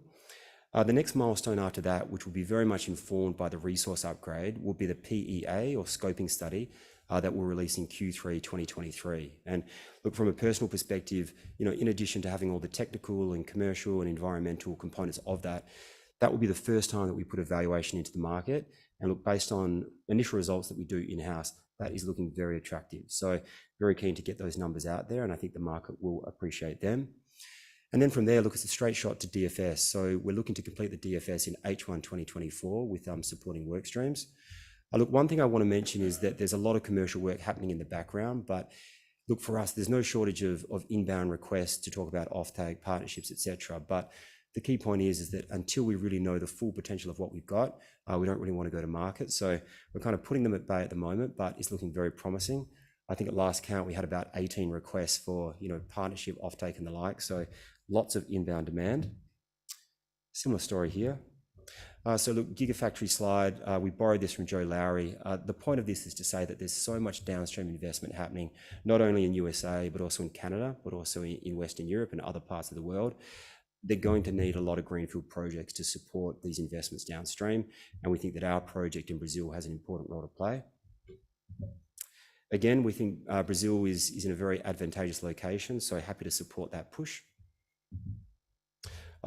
The next milestone after that, which will be very much informed by the resource upgrade, will be the PEA or scoping study that we'll release in Q3 2023. And look, from a personal perspective, in addition to having all the technical and commercial and environmental components of that, that will be the first time that we put a valuation into the market. And look, based on initial results that we do in-house, that is looking very attractive. So very keen to get those numbers out there, and I think the market will appreciate them. And then from there, look, it's a straight shot to DFS. So we're looking to complete the DFS in H1 2024 with supporting work streams. Look, one thing I want to mention is that there's a lot of commercial work happening in the background, but look, for us, there's no shortage of inbound requests to talk about offtake, partnerships, etc. But the key point is that until we really know the full potential of what we've got, we don't really want to go to market. So we're kind of putting them at bay at the moment, but it's looking very promising. I think at last count, we had about 18 requests for, partnership, offtake and the like. So lots of inbound demand. Similar story here. So look, Gigafactory slide, we borrowed this from Joe Lowry. The point of this is to say that there's so much downstream investment happening, not only in USA, but also in Canada, but also in Western Europe and other parts of the world. They're going to need a lot of greenfield projects to support these investments downstream. And we think that our project in Brazil has an important role to play. Again, we think Brazil is in a very advantageous location, so happy to support that push.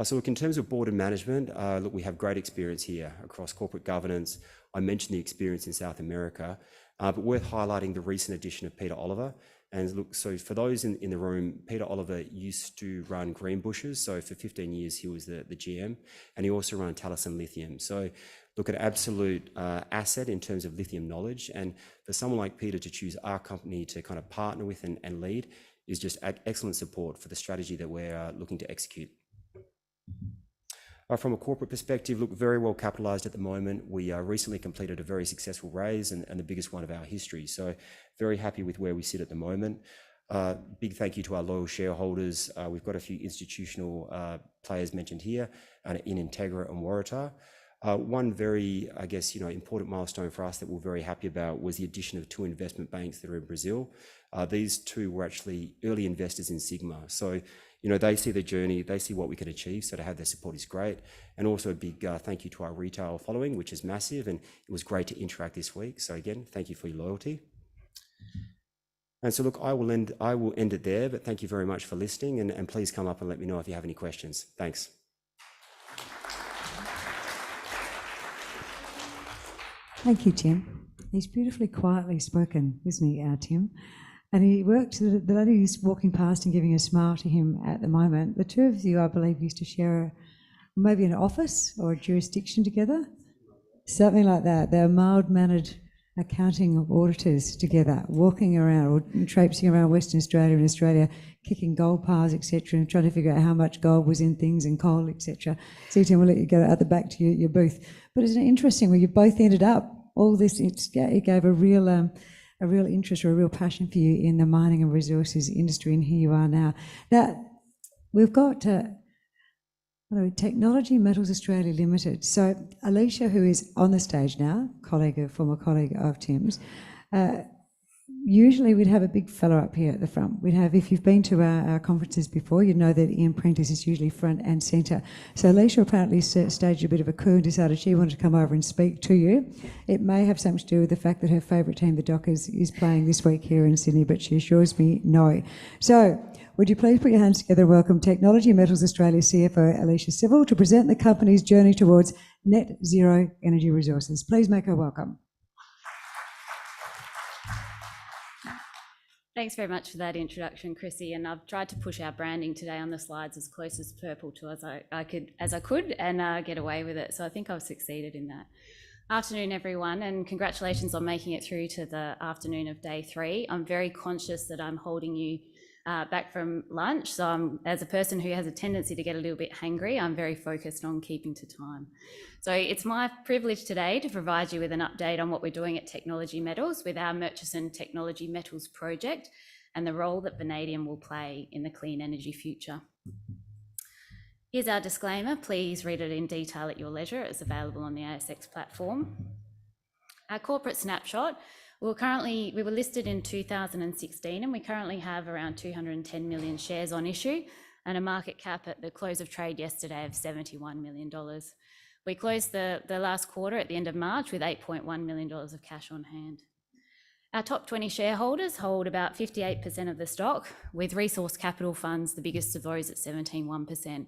So look, in terms of board and management, look, we have great experience here across corporate governance. I mentioned the experience in South America, but worth highlighting the recent addition of Peter Oliver. And look, so for those in the room, Peter Oliver used to run Greenbushes. So for 15 years, he was the GM, and he also ran Talison Lithium. So look, an absolute asset in terms of lithium knowledge. And for someone like Peter to choose our company to kind of partner with and lead is just excellent support for the strategy that we're looking to execute. From a corporate perspective, look, very well capitalized at the moment. We recently completed a very successful raise and the biggest one of our history. So very happy with where we sit at the moment. Big thank you to our loyal shareholders. We've got a few institutional players mentioned here in Integra and Waratah. One very, I guess, important milestone for us that we're very happy about was the addition of 2 investment banks that are in Brazil. These 2 were actually early investors in Sigma. So they see the journey, they see what we can achieve, so to have their support is great. And also a big thank you to our retail following, which is massive, and it was great to interact this week. So again, thank you for your loyalty. And so look, I will end it there, but thank you very much for listening, and please come up and let me know if you have any questions. Thanks. Thank you, Tim. He's beautifully quietly spoken, isn't he, Tim? And he worked, the lady who's walking past and giving a smile to him at the moment, the 2 of you, I believe, used to share maybe an office or a jurisdiction together, something like that. They're mild-mannered accounting auditors together, walking around or traipsing around Western Australia and Australia, kicking gold piles, etc., and trying to figure out how much gold was in things and coal, etc. So Tim, we'll let you go out the back to your booth. But isn't it interesting where you both ended up? All this, it gave a real interest or a real passion for you in the mining and resources industry, and here you are now. Now, we've got Technology Metals Australia Limited. So Elisha, who is on the stage now, former colleague of Tim's, Usually we'd have a big fella up here at the front. We'd have, if you've been to our conferences before, you'd know that Ian Prentice is usually front and centre. So Elisha apparently staged a bit of a coup and decided she wanted to come over and speak to you. It may have something to do with the fact that her favourite team, the Dockers, is playing this week here in Sydney, but she assures me no. So would you please put your hands together and welcome Technology Metals Australia CFO Elisha Civil to present the company's journey towards net zero energy resources. Please make her welcome. Thanks very much for that introduction, Chrissy. And I've tried to push our branding today on the slides as close as purple to as I could and get away with it. So I think I've succeeded in that. Afternoon, everyone, and congratulations on making it through to the afternoon of day 3. I'm very conscious that I'm holding you back from lunch. So as a person who has a tendency to get a little bit hangry, I'm very focused on keeping to time. So it's my privilege today to provide you with an update on what we're doing at Technology Metals with our Murchison Technology Metals project and the role that vanadium will play in the clean energy future. Here's our disclaimer. Please read it in detail at your leisure. It's available on the ASX platform. Our corporate snapshot. We were listed in 2016 and we currently have around 210 million shares on issue and a market cap at the close of trade yesterday of $71 million. We closed the last quarter at the end of March with $8.1 million of cash on hand. Our top 20 shareholders hold about 58% of the stock, with Resource Capital Funds, the biggest of those, at 17.1%.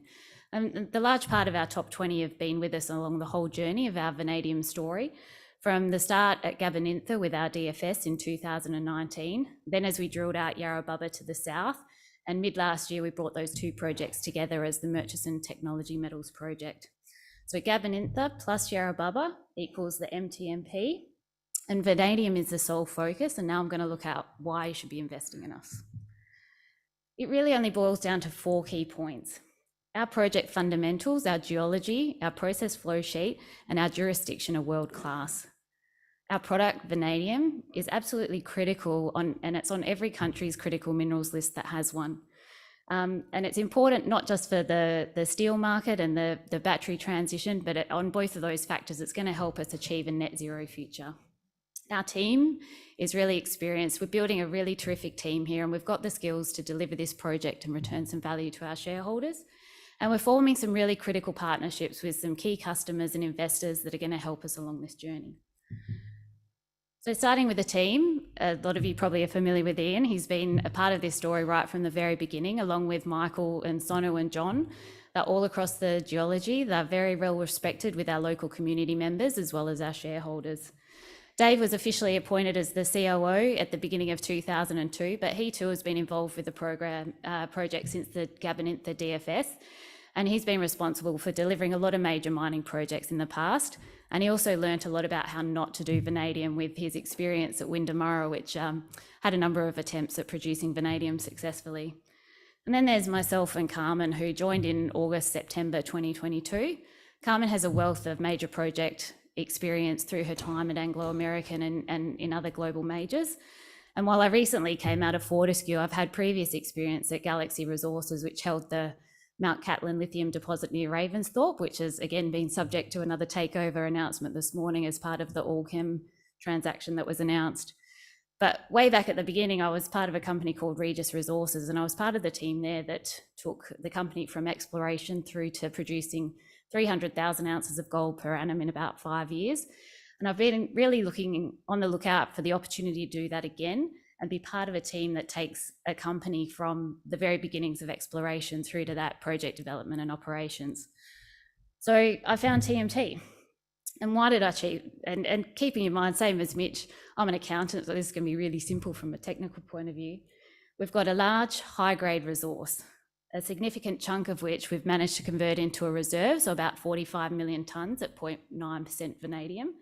And the large part of our top 20 have been with us along the whole journey of our vanadium story, from the start at Gabanintha with our DFS in 2019, then as we drilled out Yarrabubba to the south, and mid last year we brought those two projects together as the Murchison Technology Metals project. So Gabanintha plus Yarrabubba equals the MTMP, and vanadium is the sole focus, and now I'm going to look at why you should be investing in us. It really only boils down to 4 key points. Our project fundamentals, our geology, our process flow sheet, and our jurisdiction are world-class. Our product, vanadium, is absolutely critical and it's on every country's critical minerals list that has one. And it's important not just for the steel market and the battery transition, but on both of those factors, it's going to help us achieve a net zero future. Our team is really experienced. We're building a really terrific team here, and we've got the skills to deliver this project and return some value to our shareholders. And we're forming some really critical partnerships with some key customers and investors that are going to help us along this journey. So starting with the team, a lot of you probably are familiar with Ian. He's been a part of this story right from the very beginning, along with Michael and Sonu and John. They're all across the geology. They're very well respected with our local community members as well as our shareholders. Dave was officially appointed as the COO at the beginning of 2002, but he too has been involved with the project since the Gabanintha DFS. And he's been responsible for delivering a lot of major mining projects in the past. And he also learnt a lot about how not to do vanadium with his experience at Windermurra, which had a number of attempts at producing vanadium successfully. And then there's myself and Carmen, who joined in August, September 2022. Carmen has a wealth of major project experience through her time at Anglo American and in other global majors. And while I recently came out of Fortescue, I've had previous experience at Galaxy Resources, which held the Mount Catlin lithium deposit near Ravensthorpe, which has again been subject to another takeover announcement this morning as part of the Allchem transaction that was announced. But way back at the beginning, I was part of a company called Regis Resources, and I was part of the team there that took the company from exploration through to producing 300,000 ounces of gold per annum in about 5 years. And I've been really looking on the lookout for the opportunity to do that again and be part of a team that takes a company from the very beginnings of exploration through to that project development and operations. So I found TMT. And why did I choose? And keeping in mind, same as Mitch, I'm an accountant, so this is going to be really simple from a technical point of view. We've got a large, high-grade resource, a significant chunk of which we've managed to convert into a reserve, so about 45 million tonnes at 0.9% vanadium,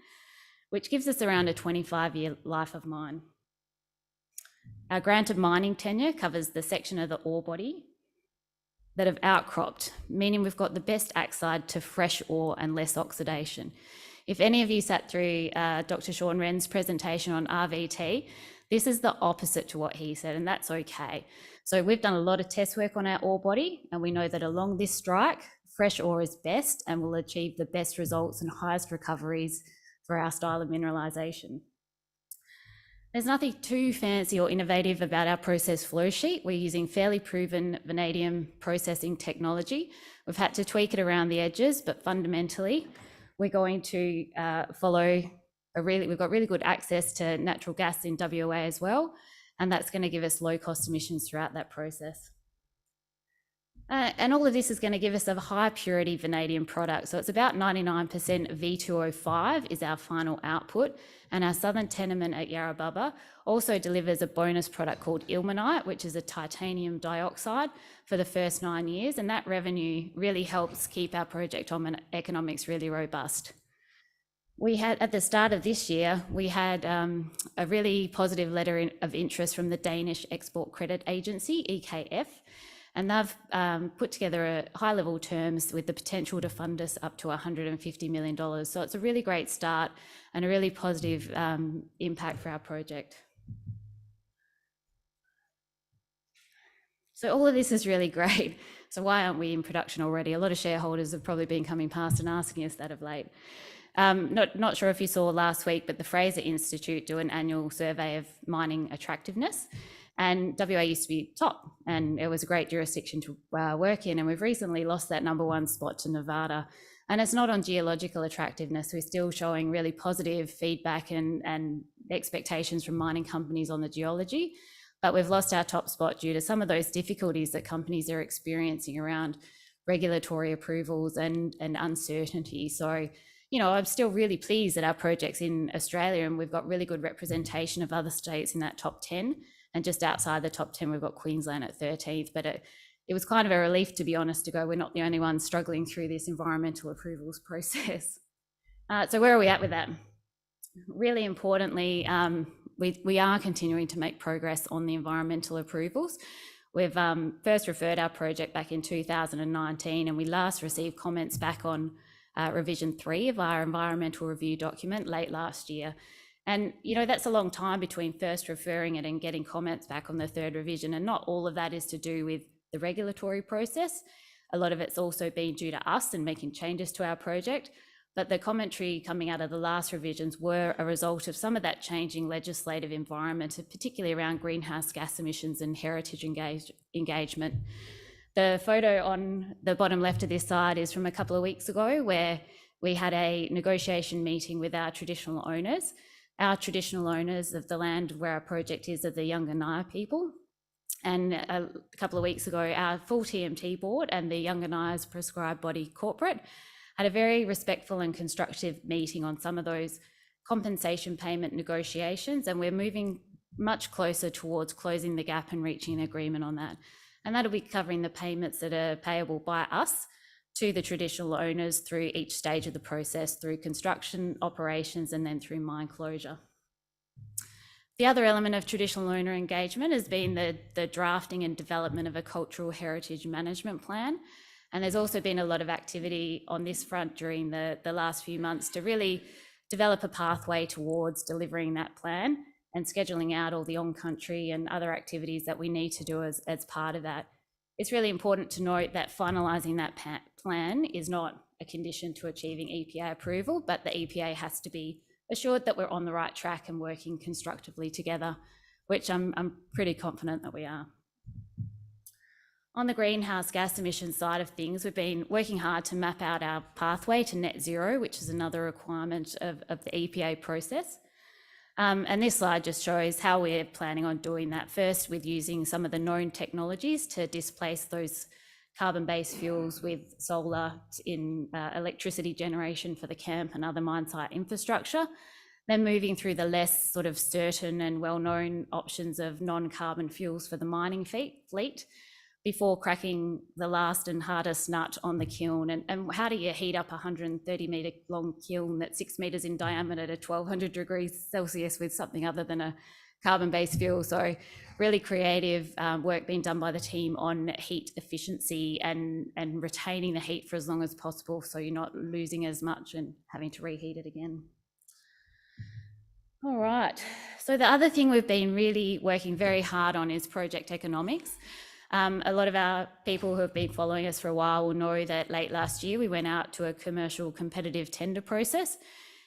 which gives us around a 25-year life of mine. Our granted mining tenure covers the section of the ore body that have outcropped, meaning we've got the best access to fresh ore and less oxidation. If any of you sat through Dr. Sean Wren's presentation on RVT, this is the opposite to what he said, and that's okay. So we've done a lot of test work on our ore body, and we know that along this strike, fresh ore is best and will achieve the best results and highest recoveries for our style of mineralisation. There's nothing too fancy or innovative about our process flow sheet. We're using fairly proven vanadium processing technology. We've had to tweak it around the edges, but fundamentally, we're going to we've got really good access to natural gas in WA as well, and that's going to give us low cost emissions throughout that process. And all of this is going to give us a high purity vanadium product. So it's about 99% V2O5 is our final output. And our southern tenement at Yarrabubba also delivers a bonus product called ilmenite, which is a titanium dioxide for the first 9 years. And that revenue really helps keep our project economics really robust. We had, at the start of this year, we had a really positive letter of interest from the Danish Export Credit Agency, EKF. And they've put together high-level terms with the potential to fund us up to $150 million. So it's a really great start and a really positive impact for our project. So all of this is really great. So why aren't we in production already? A lot of shareholders have probably been coming past and asking us that of late. Not sure if you saw last week, but the Fraser Institute do an annual survey of mining attractiveness. And WA used to be top, and it was a great jurisdiction to work in. And we've recently lost that #1 spot to Nevada. And it's not on geological attractiveness. We're still showing really positive feedback and expectations from mining companies on the geology. But we've lost our top spot due to some of those difficulties that companies are experiencing around regulatory approvals and uncertainty. So, you know, I'm still really pleased that our project's in Australia, and we've got really good representation of other states in that top 10. And just outside the top 10, we've got Queensland at 13th. But it was kind of a relief, to be honest, to go, we're not the only ones struggling through this environmental approvals process. So where are we at with that? Really importantly, we are continuing to make progress on the environmental approvals. We've first referred our project back in 2019, and we last received comments back on revision 3 of our environmental review document late last year. And, you know, that's a long time between first referring it and getting comments back on the 3rd revision. And not all of that is to do with the regulatory process. A lot of it's also been due to us and making changes to our project. But the commentary coming out of the last revisions were a result of some of that changing legislative environment, particularly around greenhouse gas emissions and heritage engagement. The photo on the bottom left of this slide is from a couple of weeks ago, where we had a negotiation meeting with our traditional owners. Our traditional owners of the land where our project is are the Ioneer people. And a couple of weeks ago, our full TMT board and the Ioneer's prescribed body corporate had a very respectful and constructive meeting on some of those compensation payment negotiations. And we're moving much closer towards closing the gap and reaching an agreement on that. And that'll be covering the payments that are payable by us to the traditional owners through each stage of the process, through construction, operations, and then through mine closure. The other element of traditional owner engagement has been the drafting and development of a cultural heritage management plan. And there's also been a lot of activity on this front during the last few months to really develop a pathway towards delivering that plan and scheduling out all the on-country and other activities that we need to do as part of that. It's really important to note that finalising that plan is not a condition to achieving EPA approval, but the EPA has to be assured that we're on the right track and working constructively together, which I'm pretty confident that we are. On the greenhouse gas emissions side of things, we've been working hard to map out our pathway to net zero, which is another requirement of the EPA process. And this slide just shows how we're planning on doing that. First, with using some of the known technologies to displace those carbon-based fuels with solar in electricity generation for the camp and other mine site infrastructure. Then moving through the less sort of certain and well-known options of non-carbon fuels for the mining fleet before cracking the last and hardest nut on the kiln. And how do you heat up a 130-metre long kiln that's 6 metres in diameter to 1200 degrees Celsius with something other than a carbon-based fuel? So really creative work being done by the team on heat efficiency and retaining the heat for as long as possible, so you're not losing as much and having to reheat it again. All right, so the other thing we've been really working very hard on is project economics. A lot of our people who have been following us for a while will know that late last year we went out to a commercial competitive tender process,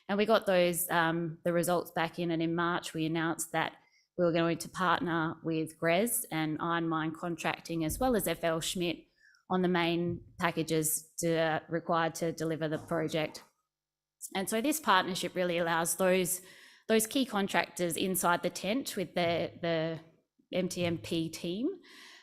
And we got those, the results back in, and in March we announced that we were going to partner with GRES and Iron Mine Contracting, as well as FL Schmidt, on the main packages required to deliver the project. And so this partnership really allows those key contractors inside the tent with the MTMP team,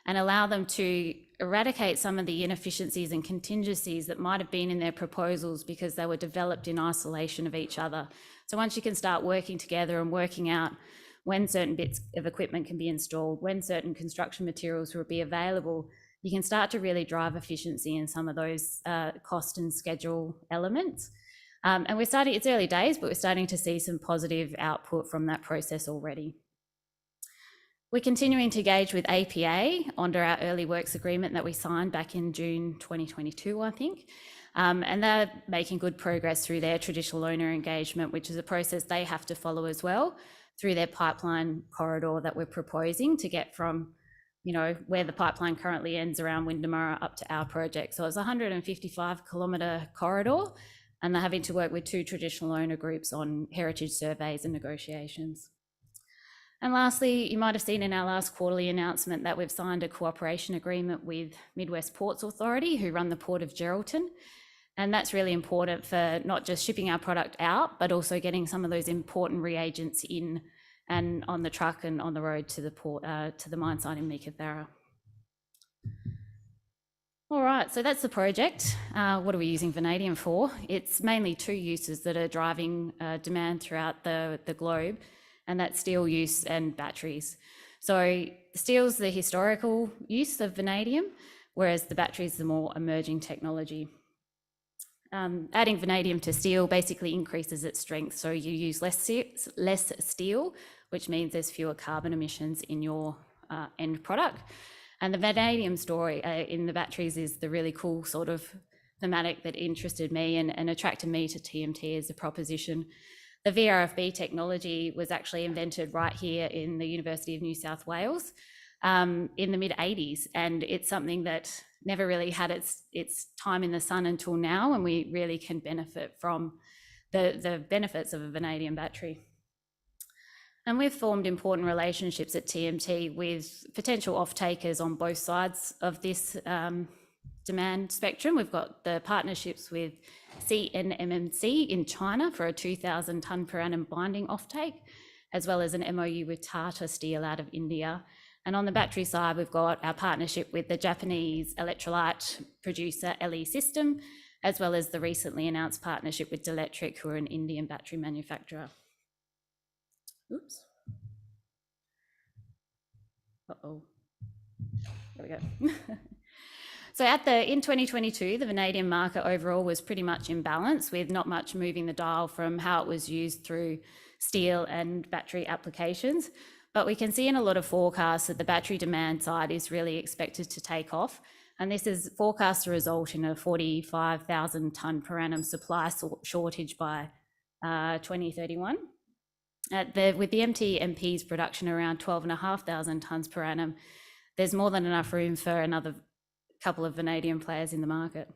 and allow them to eradicate some of the inefficiencies and contingencies that might have been in their proposals because they were developed in isolation of each other. So once you can start working together and working out when certain bits of equipment can be installed, when certain construction materials will be available, you can start to really drive efficiency in some of those cost and schedule elements. And we're starting, it's early days, but we're starting to see some positive output from that process already. We're continuing to engage with APA under our early works agreement that we signed back in June 2022, I think. And they're making good progress through their traditional owner engagement, which is a process they have to follow as well through their pipeline corridor that we're proposing to get from, you know, where the pipeline currently ends around Windamurra up to our project. So it's a 155-kilometre corridor, and they're having to work with 2 traditional owner groups on heritage surveys and negotiations. And lastly, you might have seen in our last quarterly announcement that we've signed a cooperation agreement with Midwest Ports Authority, who run the Port of Geraldton. And that's really important for not just shipping our product out, but also getting some of those important reagents in and on the truck and on the road to the port, to the mine site in Meekatharra. All right, so that's the project. What are we using vanadium for? It's mainly 2 uses that are driving demand throughout the globe, and that's steel use and batteries. So steel's the historical use of vanadium, whereas the battery's the more emerging technology. Adding vanadium to steel basically increases its strength, so you use less steel, which means there's fewer carbon emissions in your end product. And the vanadium story in the batteries is the really cool sort of thematic that interested me and attracted me to TMT as a proposition. The VRFB technology was actually invented right here in the University of New South Wales in the mid-80s, and it's something that never really had its time in the sun until now, and we really can benefit from the benefits of a vanadium battery. And we've formed important relationships at TMT with potential off-takers on both sides of this demand spectrum. We've got the partnerships with CNMMC in China for a 2,000 tonne per annum binding offtake, as well as an MOU with Tata Steel out of India. And on the battery side, we've got our partnership with the Japanese electrolyte producer LE System, as well as the recently announced partnership with Delectric, who are an Indian battery manufacturer. Oops. Uh-oh. There we go. So in 2022, the vanadium market overall was pretty much in balance, with not much moving the dial from how it was used through steel and battery applications. But we can see in a lot of forecasts that the battery demand side is really expected to take off. And this is forecast to result in a 45,000 tonne per annum supply shortage by 2031. With the MTMP's production around 12,500 tonnes per annum, there's more than enough room for another couple of vanadium players in the market.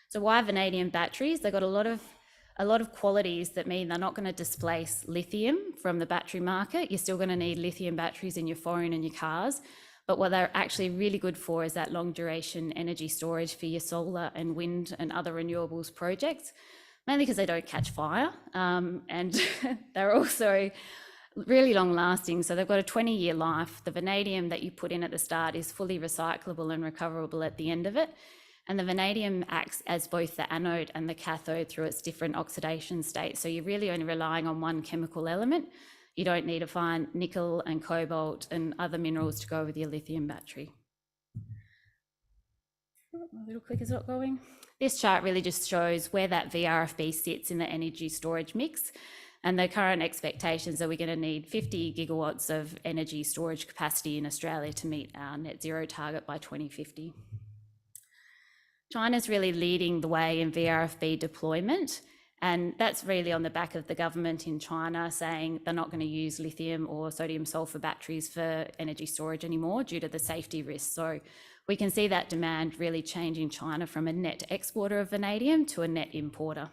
So why vanadium batteries? They've got a lot of qualities that mean they're not going to displace lithium from the battery market. You're still going to need lithium batteries in your phone and your cars, but what they're actually really good for is that long duration energy storage for your solar and wind and other renewables projects, mainly because they don't catch fire, and they're also really long lasting. So they've got a 20-year life. The vanadium that you put in at the start is fully recyclable and recoverable at the end of it. And the vanadium acts as both the anode and the cathode through its different oxidation states. So you're really only relying on one chemical element. You don't need to find nickel and cobalt and other minerals to go with your lithium battery. My little clicker's not going. This chart really just shows where that VRFB sits in the energy storage mix. And the current expectations are we're going to need 50 gigawatts of energy storage capacity in Australia to meet our net zero target by 2050. China's really leading the way in VRFB deployment, and that's really on the back of the government in China saying they're not going to use lithium or sodium sulfur batteries for energy storage anymore due to the safety risks. So we can see that demand really changing China from a net exporter of vanadium to a net importer.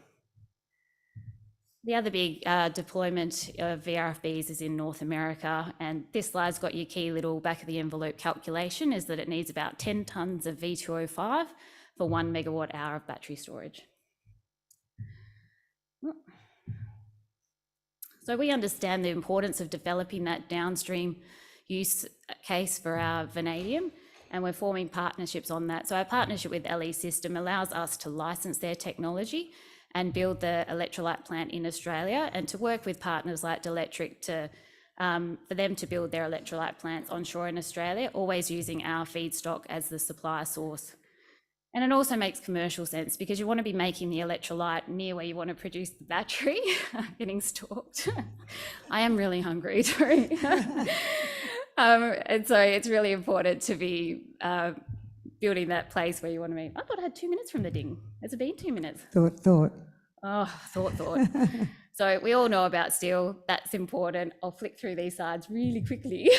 The other big deployment of VRFBs is in North America, and this slide's got your key little back of the envelope calculation, is that it needs about 10 tonnes of V2O5 for 1 megawatt hour of battery storage. So we understand the importance of developing that downstream use case for our vanadium, and we're forming partnerships on that. So our partnership with LE System allows us to license their technology and build the electrolyte plant in Australia, and to work with partners like D'Electric to for them to build their electrolyte plants onshore in Australia, always using our feedstock as the supply source. And it also makes commercial sense because you want to be making the electrolyte near where you want to produce the battery. Getting stalked. I am really hungry, sorry. And so it's really important to be building that place where you want to be. I thought I had 2 minutes from the ding. Has it been 2 minutes? Thought. Oh, thought. So we all know about steel. That's important. I'll flick through these slides really quickly.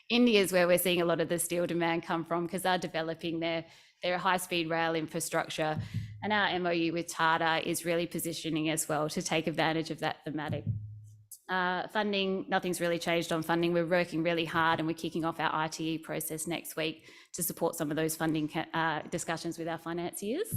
India is where we're seeing a lot of the steel demand come from because they're developing their high-speed rail infrastructure. And our MOU with Tata is really positioning as well to take advantage of that thematic. Funding, nothing's really changed on funding. We're working really hard and we're kicking off our ITE process next week to support some of those funding discussions with our financiers.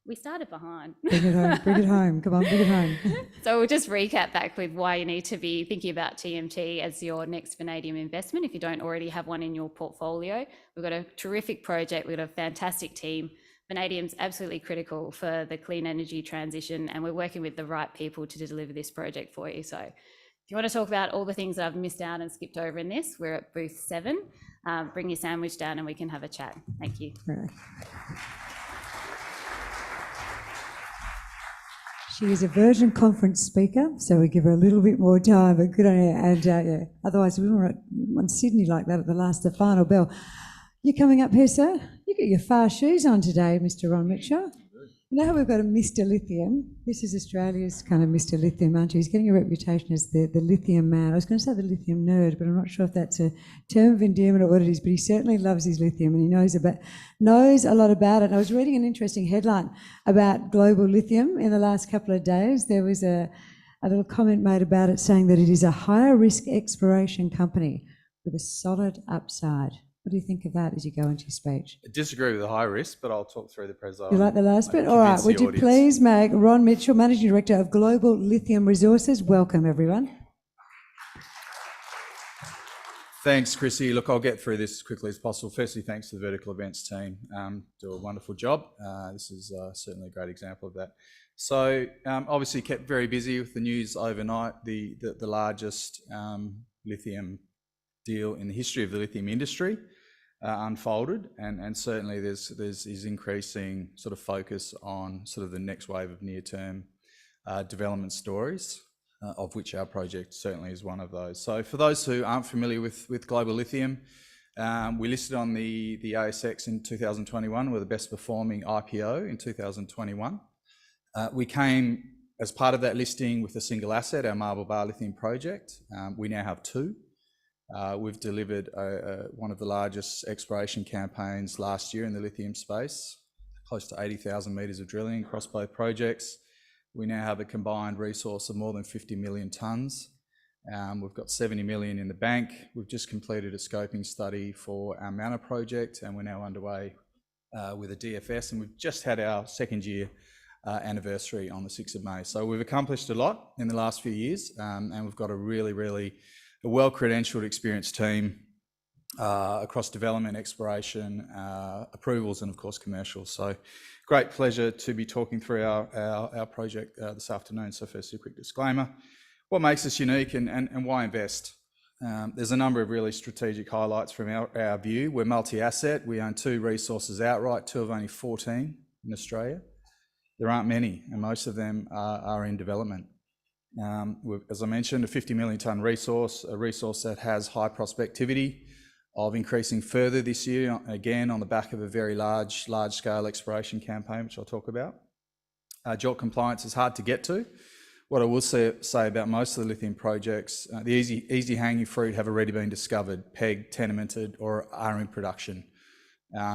We started behind. Bring it home, come on, bring it home. So we'll just recap back with why you need to be thinking about TMT as your next vanadium investment if you don't already have one in your portfolio. We've got a terrific project, we've got a fantastic team. Vanadium's absolutely critical for the clean energy transition, and we're working with the right people to deliver this project for you. So if you want to talk about all the things that I've missed out and skipped over in this, we're at booth 7. Bring your sandwich down and we can have a chat. Thank you. Right. She is a Virgin Conference speaker, so we give her a little bit more time, but good on her. And yeah, otherwise we were on Sydney like that at the final bell. You coming up here, sir? You got your fast shoes on today, Mr. Ron Mitchell. You know how we've got a Mr. Lithium? This is Australia's kind of Mr. Lithium, aren't you? He's getting a reputation as the lithium man. I was going to say the lithium nerd, but I'm not sure if that's a term of endearment or what it is, but he certainly loves his lithium and he knows a lot about it. And I was reading an interesting headline about global lithium in the last couple of days. There was a little comment made about it saying that it is a higher risk exploration company with a solid upside. What do you think of that as you go into your speech? I disagree with the high risk, but I'll talk through the presentation. You like the last bit? All right. Would you please make Ron Mitchell, Managing Director of Global Lithium Resources. Welcome, everyone. Thanks, Chrissy. Look, I'll get through this as quickly as possible. Firstly, thanks to the Vertical Events team. Do a wonderful job. This is certainly a great example of that. So obviously kept very busy with the news overnight, the largest lithium deal in the history of the lithium industry. Unfolded, and certainly there's increasing sort of focus on sort of the next wave of near-term development stories, of which our project certainly is one of those. So for those who aren't familiar with Global Lithium, we listed on the ASX in 2021. We're the best performing IPO in 2021. We came as part of that listing with a single asset, our Marble Bar Lithium project. We now have 2. We've delivered one of the largest exploration campaigns last year in the lithium space, close to 80,000 metres of drilling across both projects. We now have a combined resource of more than 50 million tonnes. We've got 70 million in the bank. We've just completed a scoping study for our Mana project, and we're now underway with a DFS, and we've just had our second year anniversary on the 6th of May. So we've accomplished a lot in the last few years, and we've got a really well-credentialed, experienced team across development, exploration, approvals, and of course commercial. So great pleasure to be talking through our project this afternoon. So firstly, a quick disclaimer. What makes us unique and why invest? There's a number of really strategic highlights from our view. We're multi-asset. We own 2 resources outright, 2 of only 14 in Australia. There aren't many, and most of them are in development. As I mentioned, a 50 million tonne resource, a resource that has high prospectivity of increasing further this year, again on the back of a very large-scale exploration campaign, which I'll talk about. JORC compliance is hard to get to. What I will say about most of the lithium projects, the easy hanging fruit have already been discovered, pegged, tenemented, or are in production.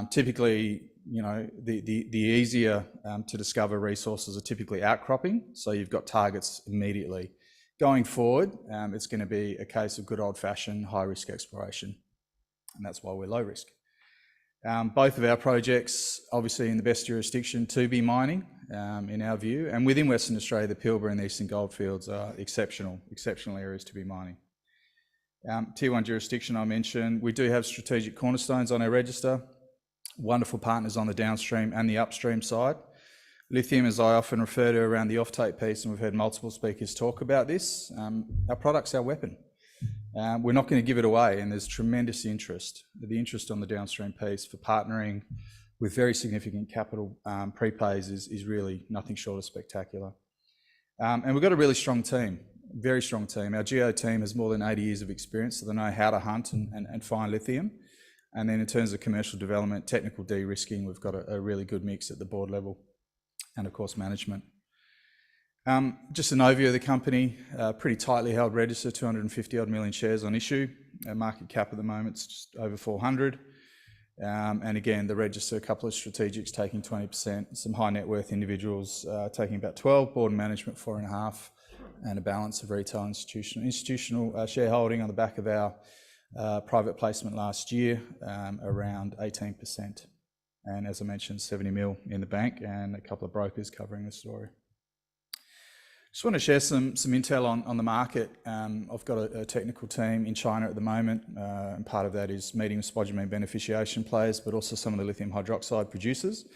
Typically, the easier to discover resources are typically outcropping, so you've got targets immediately. Going forward, it's going to be a case of good old-fashioned high-risk exploration, and that's why we're low risk. Both of our projects, obviously in the best jurisdiction to be mining, in our view, and within Western Australia, the Pilbara and the Eastern Goldfields are exceptional areas to be mining. Tier 1 jurisdiction I mentioned, we do have strategic cornerstones on our register, wonderful partners on the downstream and the upstream side. Lithium, as I often refer to around the offtake piece, and we've heard multiple speakers talk about this, our product's our weapon. We're not going to give it away, and there's tremendous interest. The interest on the downstream piece for partnering with very significant capital prepays is really nothing short of spectacular. And we've got a really strong team, very strong team. Our geo team has more than 80 years of experience, so they know how to hunt and find lithium. And then in terms of commercial development, technical de-risking, we've got a really good mix at the board level, and of course management. Just an overview of the company, pretty tightly held register, 250 odd million shares on issue. Our market cap at the moment is just over 400. And again, the register, a couple of strategics taking 20%, some high net worth individuals taking about 12, board and management 4.5, and a balance of retail institutional shareholding on the back of our private placement last year, around 18%. And as I mentioned, 70 mil in the bank and a couple of brokers covering the story. Just want to share some intel on the market. I've got a technical team in China at the moment, and part of that is meeting with spodumene beneficiation players, but also some of the lithium hydroxide producers,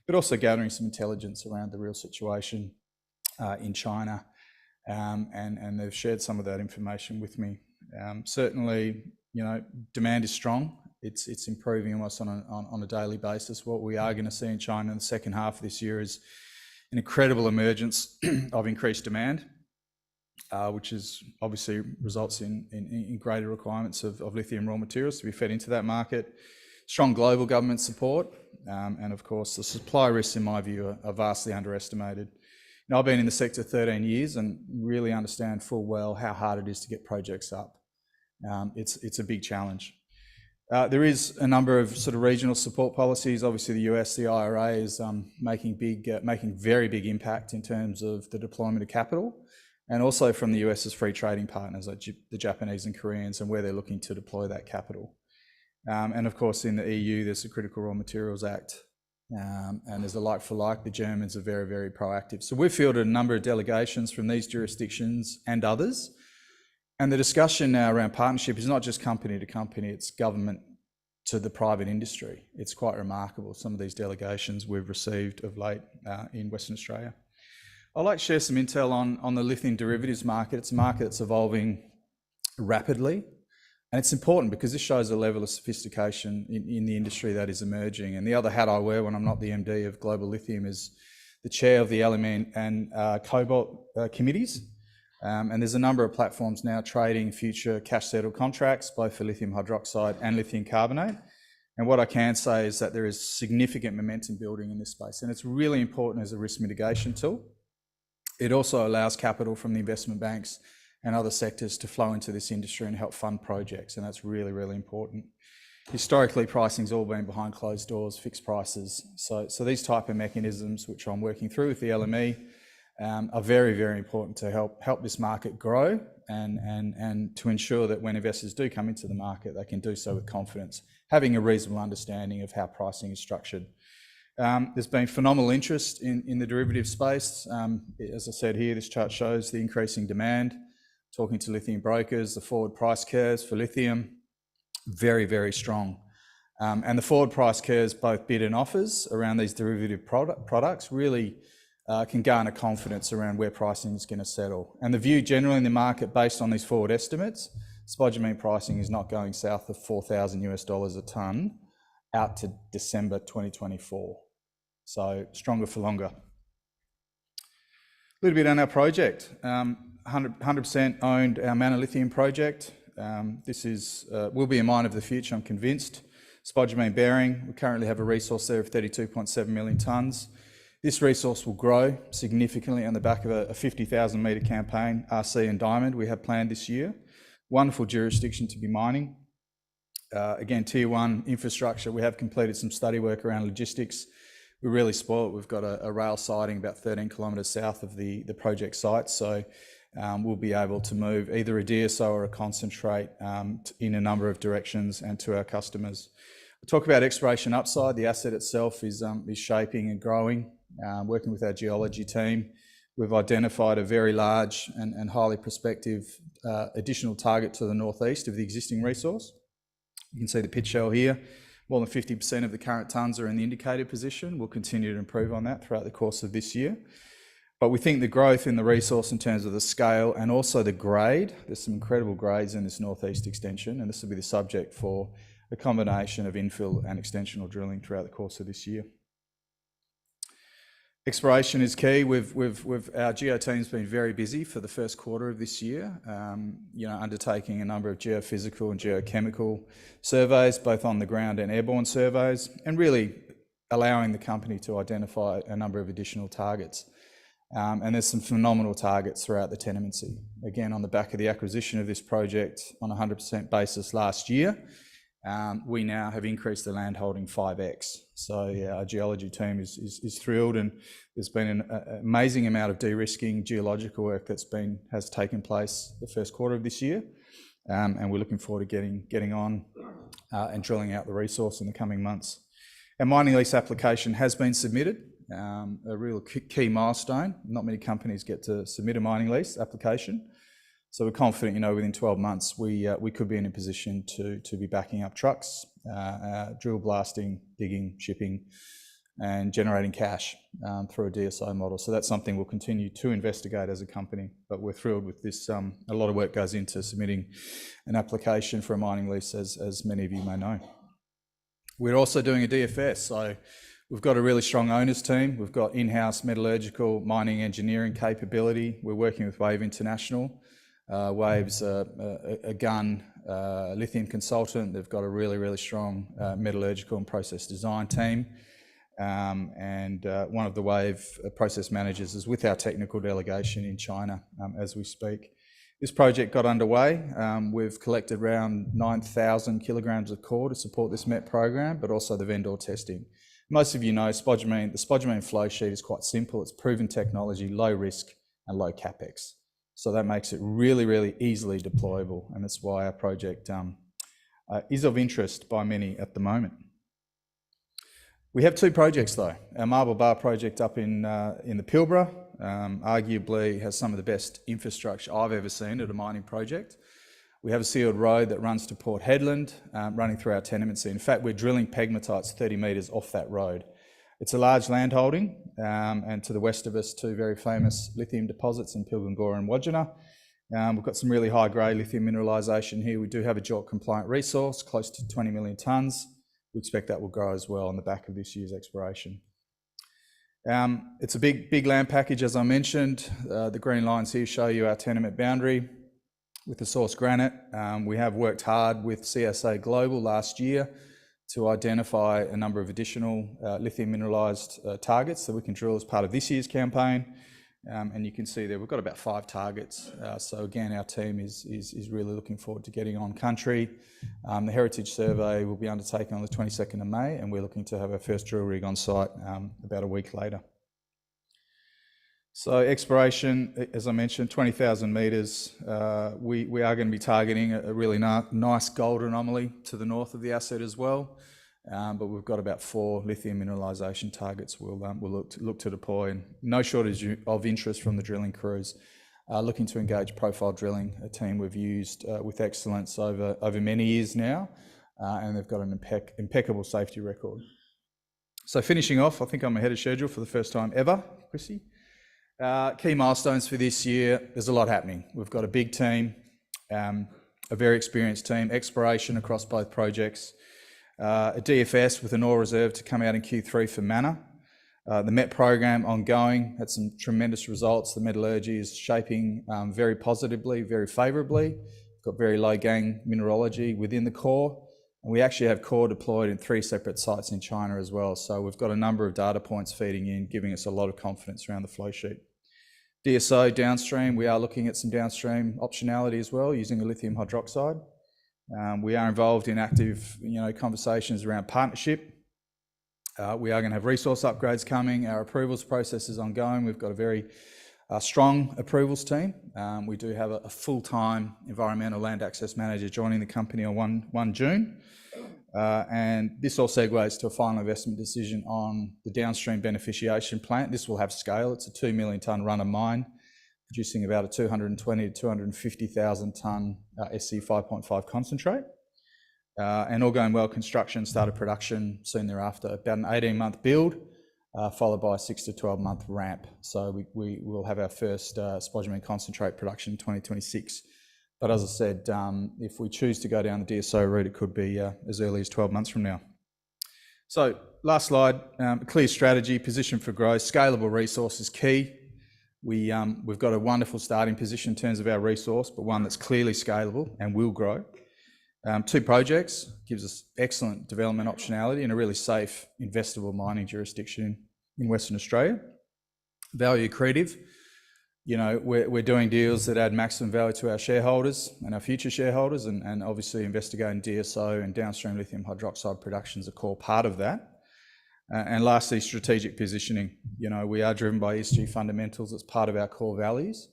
but also gathering some intelligence around the real situation in China. And they've shared some of that information with me. Certainly, demand is strong. It's improving almost on a daily basis. What we are going to see in China in the second half of this year is an incredible emergence of increased demand, which is obviously results in greater requirements of lithium raw materials to be fed into that market. Strong global government support, and of course the supply risks, in my view, are vastly underestimated. I've been in the sector 13 years and really understand full well how hard it is to get projects up. It's a big challenge. There is a number of sort of regional support policies. Obviously, the US, the IRA is making very big impact in terms of the deployment of capital, and also from the US's free trading partners like the Japanese and Koreans, and where they're looking to deploy that capital. And of course, in the EU, there's the Critical Raw Materials Act, and there's a like for like. The Germans are very, very proactive. So we've fielded a number of delegations from these jurisdictions and others. And the discussion now around partnership is not just company to company, it's government to the private industry. It's quite remarkable, some of these delegations we've received of late in Western Australia. I'd like to share some intel on the lithium derivatives market. It's a market that's evolving rapidly, and it's important because this shows a level of sophistication in the industry that is emerging. And the other hat I wear when I'm not the MD of Global Lithium is the chair of the LME and Cobalt committees. And there's a number of platforms now trading future cash-settled contracts, both for lithium hydroxide and lithium carbonate. And what I can say is that there is significant momentum building in this space, and it's really important as a risk mitigation tool. It also allows capital from the investment banks and other sectors to flow into this industry and help fund projects, and that's really, really important. Historically, pricing's all been behind closed doors, fixed prices. So these type of mechanisms, which I'm working through with the LME, are very, very important to help this market grow and to ensure that when investors do come into the market, they can do so with confidence, having a reasonable understanding of how pricing is structured. There's been phenomenal interest in the derivative space. As I said here, this chart shows the increasing demand. Talking to lithium brokers, the forward price curves for lithium, very, very strong. And the forward price curves, both bid and offers around these derivative products, really can garner confidence around where pricing is going to settle. And the view generally in the market based on these forward estimates, spodumene pricing is not going south of $4,000 a tonne out to December 2024. So stronger for longer. A little bit on our project. 100% owned our Mana Lithium project. This will be a mine of the future, I'm convinced. Spodumene bearing, we currently have a resource there of 32.7 million tonnes. This resource will grow significantly on the back of a 50,000 metre campaign, RC and diamond we have planned this year. Wonderful jurisdiction to be mining. Again, tier one infrastructure, we have completed some study work around logistics. We're really spoiled. We've got a rail siding about 13 kilometres south of the project site. So we'll be able to move either a DSO or a concentrate in a number of directions and to our customers. We'll talk about exploration upside. The asset itself is shaping and growing. Working with our geology team, we've identified a very large and highly prospective additional target to the northeast of the existing resource. You can see the pit shell here. More than 50% of the current tonnes are in the indicated position. We'll continue to improve on that throughout the course of this year. But we think the growth in the resource in terms of the scale and also the grade, there's some incredible grades in this northeast extension, and this will be the subject for a combination of infill and extensional drilling throughout the course of this year. Exploration is key. Our geo team's been very busy for the first quarter of this year, undertaking a number of geophysical and geochemical surveys, both on the ground and airborne surveys, and really allowing the company to identify a number of additional targets. And there's some phenomenal targets throughout the tenemency. Again, on the back of the acquisition of this project on a 100% basis last year, we now have increased the land holding 5x. So yeah, our geology team is thrilled, and there's been an amazing amount of de-risking geological work has taken place the first quarter of this year, and we're looking forward to getting on and drilling out the resource in the coming months. Our mining lease application has been submitted, a real key milestone. Not many companies get to submit a mining lease application. So we're confident, within 12 months, we could be in a position to be backing up trucks, drill blasting, digging, shipping, and generating cash through a DSO model. So that's something we'll continue to investigate as a company, but we're thrilled with this. A lot of work goes into submitting an application for a mining lease, as many of you may know. We're also doing a DFS. So we've got a really strong owners team. We've got in-house metallurgical mining engineering capability. We're working with Wave International. Wave's a gun lithium consultant. They've got a really, really strong metallurgical and process design team. And one of the Wave process managers is with our technical delegation in China as we speak. This project got underway. We've collected around 9,000 kilograms of core to support this MET program, but also the vendor testing. Most of you know the spodumene flow sheet is quite simple. It's proven technology, low risk and low capex. So that makes it really, really easily deployable, and that's why our project is of interest by many at the moment. We have two projects though. Our Marble Bar project up in the Pilbara arguably has some of the best infrastructure I've ever seen at a mining project. We have a sealed road that runs to Port Hedland, running through our tenemency. In fact, we're drilling pegmatites 30 metres off that road. It's a large land holding, and to the west of us, two very famous lithium deposits in Pilgangoora and Wodgina. We've got some really high-grade lithium mineralisation here. We do have a JORC-compliant resource, close to 20 million tonnes. We expect that will grow as well on the back of this year's exploration. It's a big land package, as I mentioned. The green lines here show you our tenement boundary with the source granite. We have worked hard with CSA Global last year to identify a number of additional lithium mineralised targets that we can drill as part of this year's campaign. And you can see there we've got about 5 targets. So again, our team is really looking forward to getting on country. The heritage survey will be undertaken on the 22nd of May, and we're looking to have our first drill rig on site about a week later. So exploration, as I mentioned, 20,000 metres. We are going to be targeting a really nice gold anomaly to the north of the asset as well. But we've got about 4 lithium mineralisation targets we'll look to deploy, and no shortage of interest from the drilling crews. Looking to engage Profile Drilling, a team we've used with excellence over many years now, and they've got an impeccable safety record. So finishing off, I think I'm ahead of schedule for the first time ever, Chrissy. Key milestones for this year, there's a lot happening. We've got a big team, a very experienced team, exploration across both projects, a DFS with an ore reserve to come out in Q3 for Mana. The MET program ongoing, had some tremendous results. The metallurgy is shaping very positively, very favourably. We've got very low gang mineralogy within the core. And we actually have core deployed in 3 separate sites in China as well. So we've got a number of data points feeding in, giving us a lot of confidence around the flow sheet. DSO downstream, we are looking at some downstream optionality as well, using a lithium hydroxide. We are involved in active, conversations around partnership. We are going to have resource upgrades coming. Our approvals process is ongoing. We've got a very strong approvals team. We do have a full-time environmental land access manager joining the company on 1 June. And this all segues to a final investment decision on the downstream beneficiation plant. This will have scale. It's a 2 million tonne run of mine, producing about a 220 to 250,000 tonne SC 5.5 concentrate. And all going well, construction, started production soon thereafter. About an 18-month build, followed by a 6 to 12-month ramp. So we will have our first spodumene concentrate production in 2026. But as I said, if we choose to go down the DSO route, it could be as early as 12 months from now. So last slide, clear strategy, position for growth, scalable resource is key. We've got a wonderful starting position in terms of our resource, but one that's clearly scalable and will grow. 2 projects gives us excellent development optionality in a really safe, investable mining jurisdiction in Western Australia. Value accretive. We're doing deals that add maximum value to our shareholders and our future shareholders, and obviously investigating DSO and downstream lithium hydroxide production is a core part of that. And lastly, strategic positioning. We are driven by ESG fundamentals. It's part of our core values.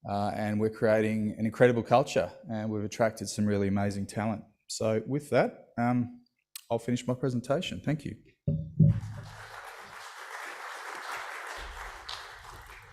And we're creating an incredible culture, and we've attracted some really amazing talent. So with that, I'll finish my presentation. Thank you.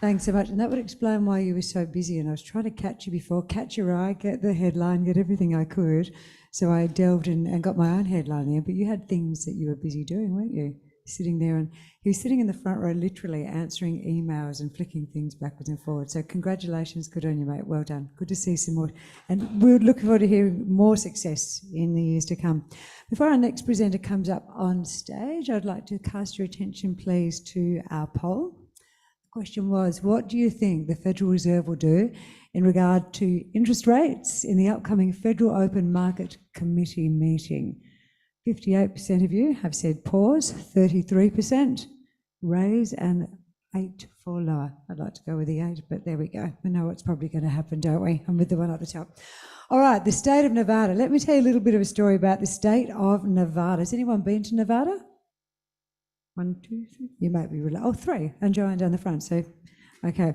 Thanks so much. And that would explain why you were so busy. And I was trying to catch you before, catch your eye, get the headline, get everything I could. So I delved in and got my own headline there. But you had things that you were busy doing, weren't you? Sitting there, and he was sitting in the front row literally answering emails and flicking things backwards and forwards. So congratulations, good on you, mate. Well done. Good to see some more. And we're looking forward to hearing more success in the years to come. Before our next presenter comes up on stage, I'd like to cast your attention, please, to our poll. The question was, what do you think the Federal Reserve will do in regard to interest rates in the upcoming Federal Open Market Committee meeting? 58% of you have said pause, 33% raise, and 8 for lower. I'd like to go with the 8, but there we go. We know what's probably going to happen, don't we? I'm with the one at the top. All right, the state of Nevada. Let me tell you a little bit of a story about the state of Nevada. Has anyone been to Nevada? 1, 2, 3. You might be really. Oh, 3. And Joanne down the front. So, okay.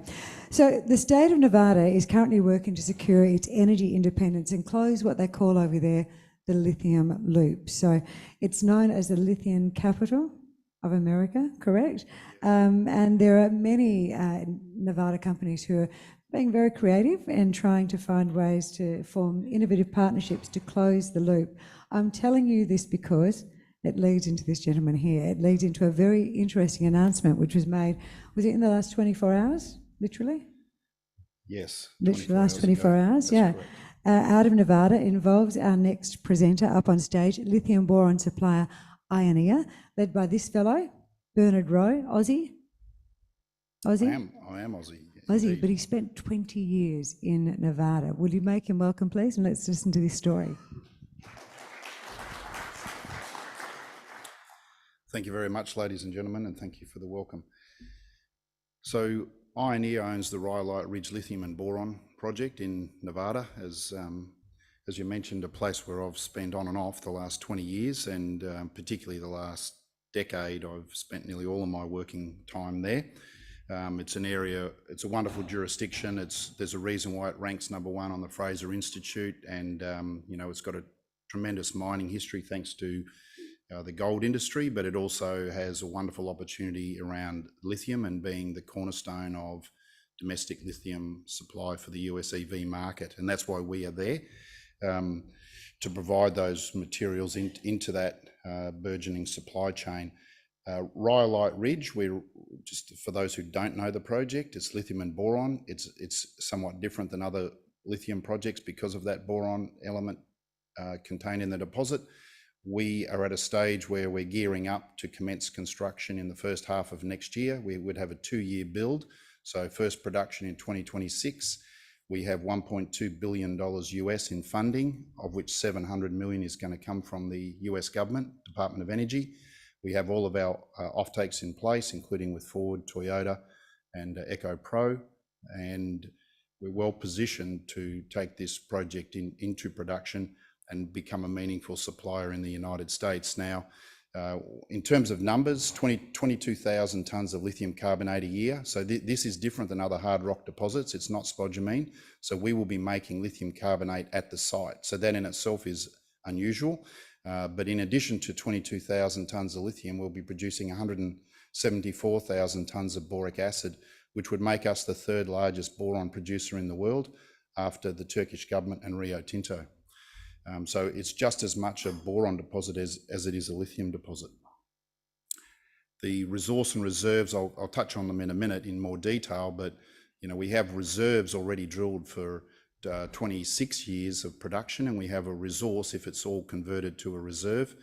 So the state of Nevada is currently working to secure its energy independence and close what they call over there the lithium loop. So it's known as the lithium capital of America, correct? And there are many Nevada companies who are being very creative and trying to find ways to form innovative partnerships to close the loop. I'm telling you this because it leads into this gentleman here. It leads into a very interesting announcement which was made, was it in the last 24 hours, literally? Yes. Literally the last 24 hours, yeah. Out of Nevada, involves our next presenter up on stage, lithium boron supplier Ioneer, led by this fellow, Bernard Rowe, Aussie. I am Aussie. Aussie, indeed. but he spent 20 years in Nevada. Will you make him welcome, please? And let's listen to this story. Thank you very much, ladies and gentlemen, and thank you for the welcome. So Ioneer owns the Rhyolite Ridge Lithium and Boron project in Nevada, as you mentioned, a place where I've spent on and off the last 20 years, and particularly the last decade, I've spent nearly all of my working time there. It's an area, it's a wonderful jurisdiction. There's a reason why it ranks #1 on the Fraser Institute, and it's got a tremendous mining history thanks to the gold industry, but it also has a wonderful opportunity around lithium and being the cornerstone of domestic lithium supply for the US EV market. And that's why we are there, to provide those materials into that burgeoning supply chain. Rhyolite Ridge, we're just, for those who don't know the project, it's lithium and boron. It's somewhat different than other lithium projects because of that boron element contained in the deposit. We are at a stage where we're gearing up to commence construction in the first half of next year. We would have a 2-year build, so first production in 2026. We have $1.2 billion US in funding, of which 700 million is going to come from the US government, Department of Energy. We have all of our offtakes in place, including with Ford, Toyota, and EcoPro, and we're well positioned to take this project into production and become a meaningful supplier in the United States. Now, in terms of numbers, 22,000 tonnes of lithium carbonate a year. So this is different than other hard rock deposits. It's not spodumene. So we will be making lithium carbonate at the site. So that in itself is unusual. But in addition to 22,000 tonnes of lithium, we'll be producing 174,000 tonnes of boric acid, which would make us the third largest boron producer in the world after the Turkish government and Rio Tinto. So it's just as much a boron deposit as it is a lithium deposit. The resource and reserves, I'll touch on them in a minute in more detail, but we have reserves already drilled for 26 years of production, and we have a resource, if it's all converted to a reserve,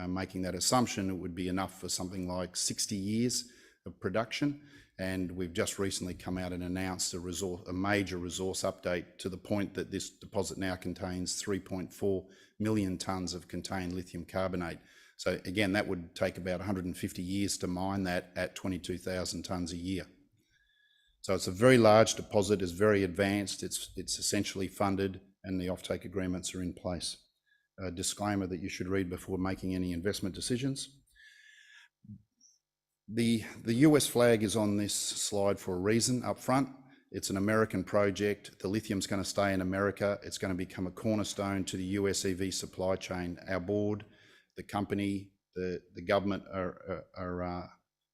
making that assumption, it would be enough for something like 60 years of production. And we've just recently come out and announced a major resource update to the point that this deposit now contains 3.4 million tonnes of contained lithium carbonate. So again, that would take about 150 years to mine that at 22,000 tonnes a year. So it's a very large deposit, it's very advanced, it's essentially funded, and the offtake agreements are in place. A disclaimer that you should read before making any investment decisions. The US flag is on this slide for a reason up front. It's an American project. The lithium's going to stay in America. It's going to become a cornerstone to the US EV supply chain. Our board, the company, the government are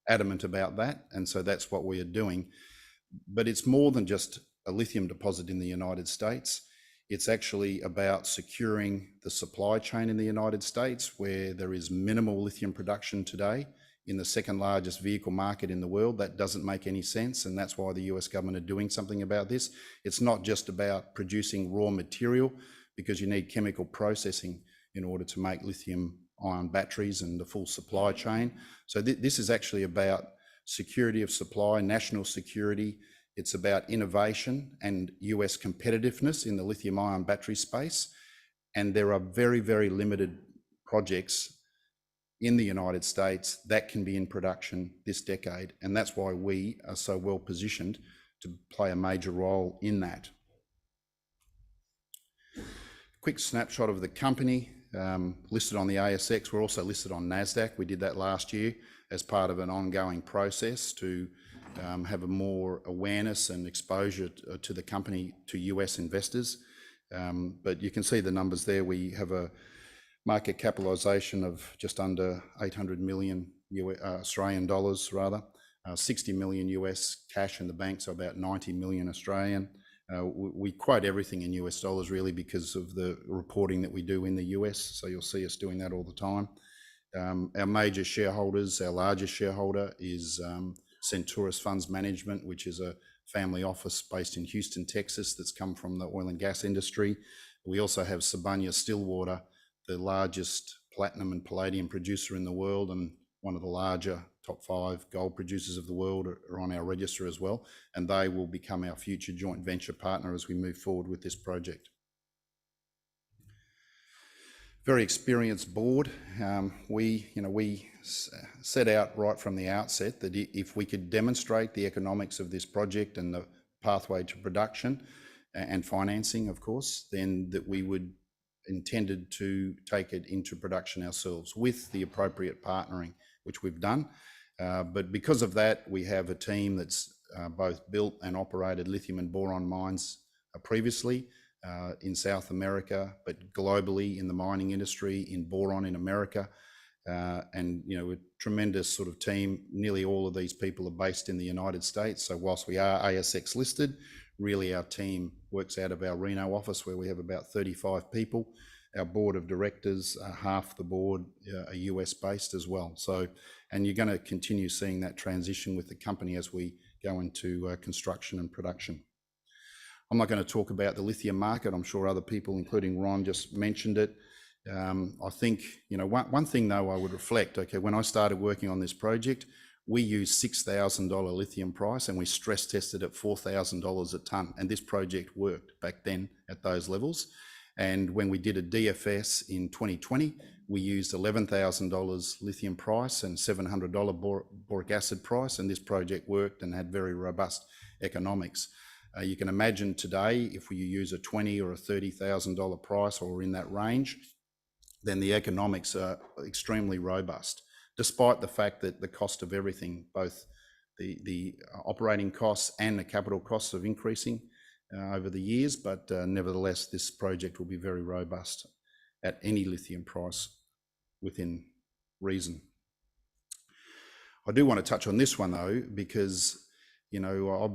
adamant about that, and so that's what we are doing. But it's more than just a lithium deposit in the United States. It's actually about securing the supply chain in the United States, where there is minimal lithium production today in the second largest vehicle market in the world. That doesn't make any sense, and that's why the US government are doing something about this. It's not just about producing raw material, because you need chemical processing in order to make lithium ion batteries and the full supply chain. So this is actually about security of supply, national security. It's about innovation and US competitiveness in the lithium ion battery space. And there are very, very limited projects in the United States that can be in production this decade. And that's why we are so well positioned to play a major role in that. Quick snapshot of the company, listed on the ASX. We're also listed on NASDAQ. We did that last year as part of an ongoing process to have a more awareness and exposure to the company to US investors. But you can see the numbers there. We have a market capitalisation of just under 800 million Australian dollars, rather, 60 million US cash in the bank, so about 90 million Australian. We quote everything in US dollars really because of the reporting that we do in the US, so you'll see us doing that all the time. Our major shareholders, our largest shareholder is Centurus Funds Management, which is a family office based in Houston, Texas, that's come from the oil and gas industry. We also have Sibanye-Stillwater, the largest platinum and palladium producer in the world, and one of the larger top 5 gold producers of the world are on our register as well, and they will become our future joint venture partner as we move forward with this project. Very experienced board. We set out right from the outset that if we could demonstrate the economics of this project and the pathway to production and financing, of course, then that we would intended to take it into production ourselves with the appropriate partnering, which we've done. But because of that, we have a team that's both built and operated lithium and boron mines previously in South America, but globally in the mining industry, in boron in America. And, a tremendous sort of team. Nearly all of these people are based in the United States. So whilst we are ASX listed, really our team works out of our Reno office, where we have about 35 people. Our board of directors, half the board are US based as well. So, and you're going to continue seeing that transition with the company as we go into construction and production. I'm not going to talk about the lithium market. I'm sure other people, including Ron, just mentioned it. I think, one thing though I would reflect, okay, when I started working on this project, we used $6,000 lithium price and we stress tested at $4,000 a tonne, and this project worked back then at those levels. And when we did a DFS in 2020, we used $11,000 lithium price and $700 boric acid price, and this project worked and had very robust economics. You can imagine today, if we use a $20,000 or a $30,000 price or in that range, then the economics are extremely robust, despite the fact that the cost of everything, both the operating costs and the capital costs of increasing over the years, but nevertheless, this project will be very robust at any lithium price within reason. I do want to touch on this one though, because you know I've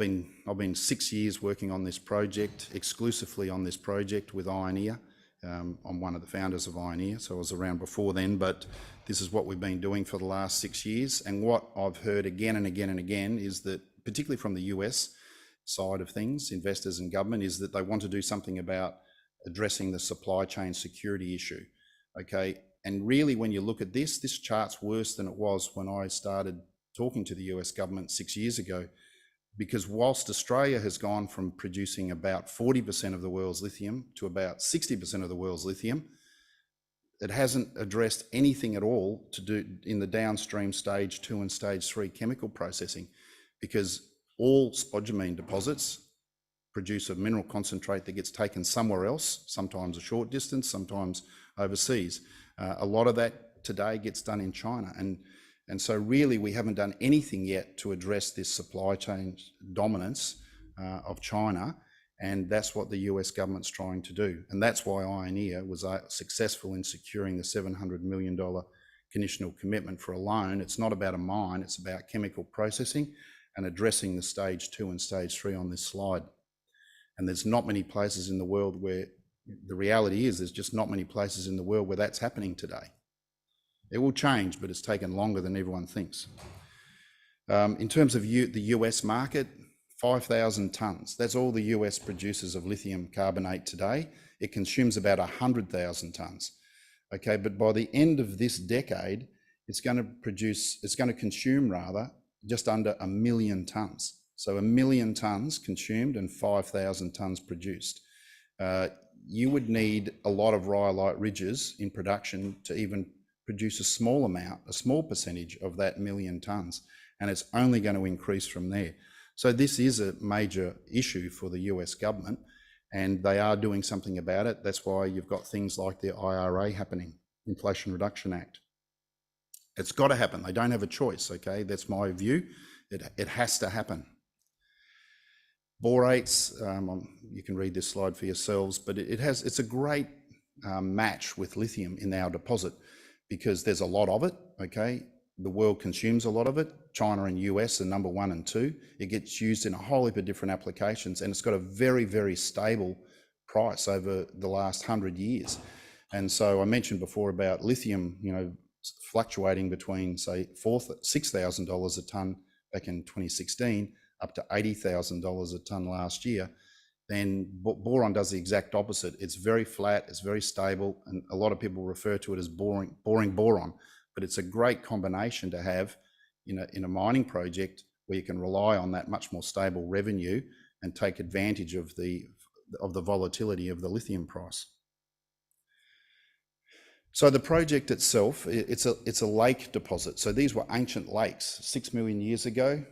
been 6 years working on this project, exclusively on this project with Ioneer. I'm one of the founders of Ioneer, so I was around before then, but this is what we've been doing for the last 6 years. And what I've heard again and again and again is that, particularly from the US side of things, investors and government, is that they want to do something about addressing the supply chain security issue. Okay, and really when you look at this chart's worse than it was when I started talking to the US government 6 years ago, because whilst Australia has gone from producing about 40% of the world's lithium to about 60% of the world's lithium, it hasn't addressed anything at all to do in the downstream stage 2 and stage 3 chemical processing, because all spodumene deposits produce a mineral concentrate that gets taken somewhere else, sometimes a short distance, sometimes overseas. A lot of that today gets done in China. And so really we haven't done anything yet to address this supply chain dominance of China. And that's what the US government's trying to do. And that's why Ioneer was successful in securing the $700 million conditional commitment for a loan. It's not about a mine, it's about chemical processing and addressing the stage 2 and stage 3 on this slide. And there's not many places in the world where, the reality is there's just not many places in the world where that's happening today. It will change, but it's taken longer than everyone thinks. In terms of the US market, 5,000 tonnes. That's all the US produces of lithium carbonate today. It consumes about 100,000 tonnes. Okay, but by the end of this decade, it's going to consume rather just under 1 million tonnes. So 1 million tonnes consumed and 5,000 tonnes produced. You would need a lot of rhyolite ridges in production to even produce a small amount, a small percentage of that 1 million tonnes, and it's only going to increase from there. So this is a major issue for the US government, and they are doing something about it. That's why you've got things like the IRA happening, Inflation Reduction Act. It's got to happen. They don't have a choice, okay? That's my view. It has to happen. Borates, you can read this slide for yourselves, but it's a great match with lithium in our deposit because there's a lot of it, okay? The world consumes a lot of it. China and US are number 1 and 2. It gets used in a whole heap of different applications, and it's got a very, very stable price over the last 100 years. And so I mentioned before about lithium, you know, fluctuating between say $6,000 a tonne back in 2016 up to $80,000 a tonne last year. Then boron does the exact opposite. It's very flat, it's very stable, and a lot of people refer to it as boring boron, but it's a great combination to have in a mining project where you can rely on that much more stable revenue and take advantage of the volatility of the lithium price. So the project itself, it's a lake deposit. So these were ancient lakes 6 million years ago,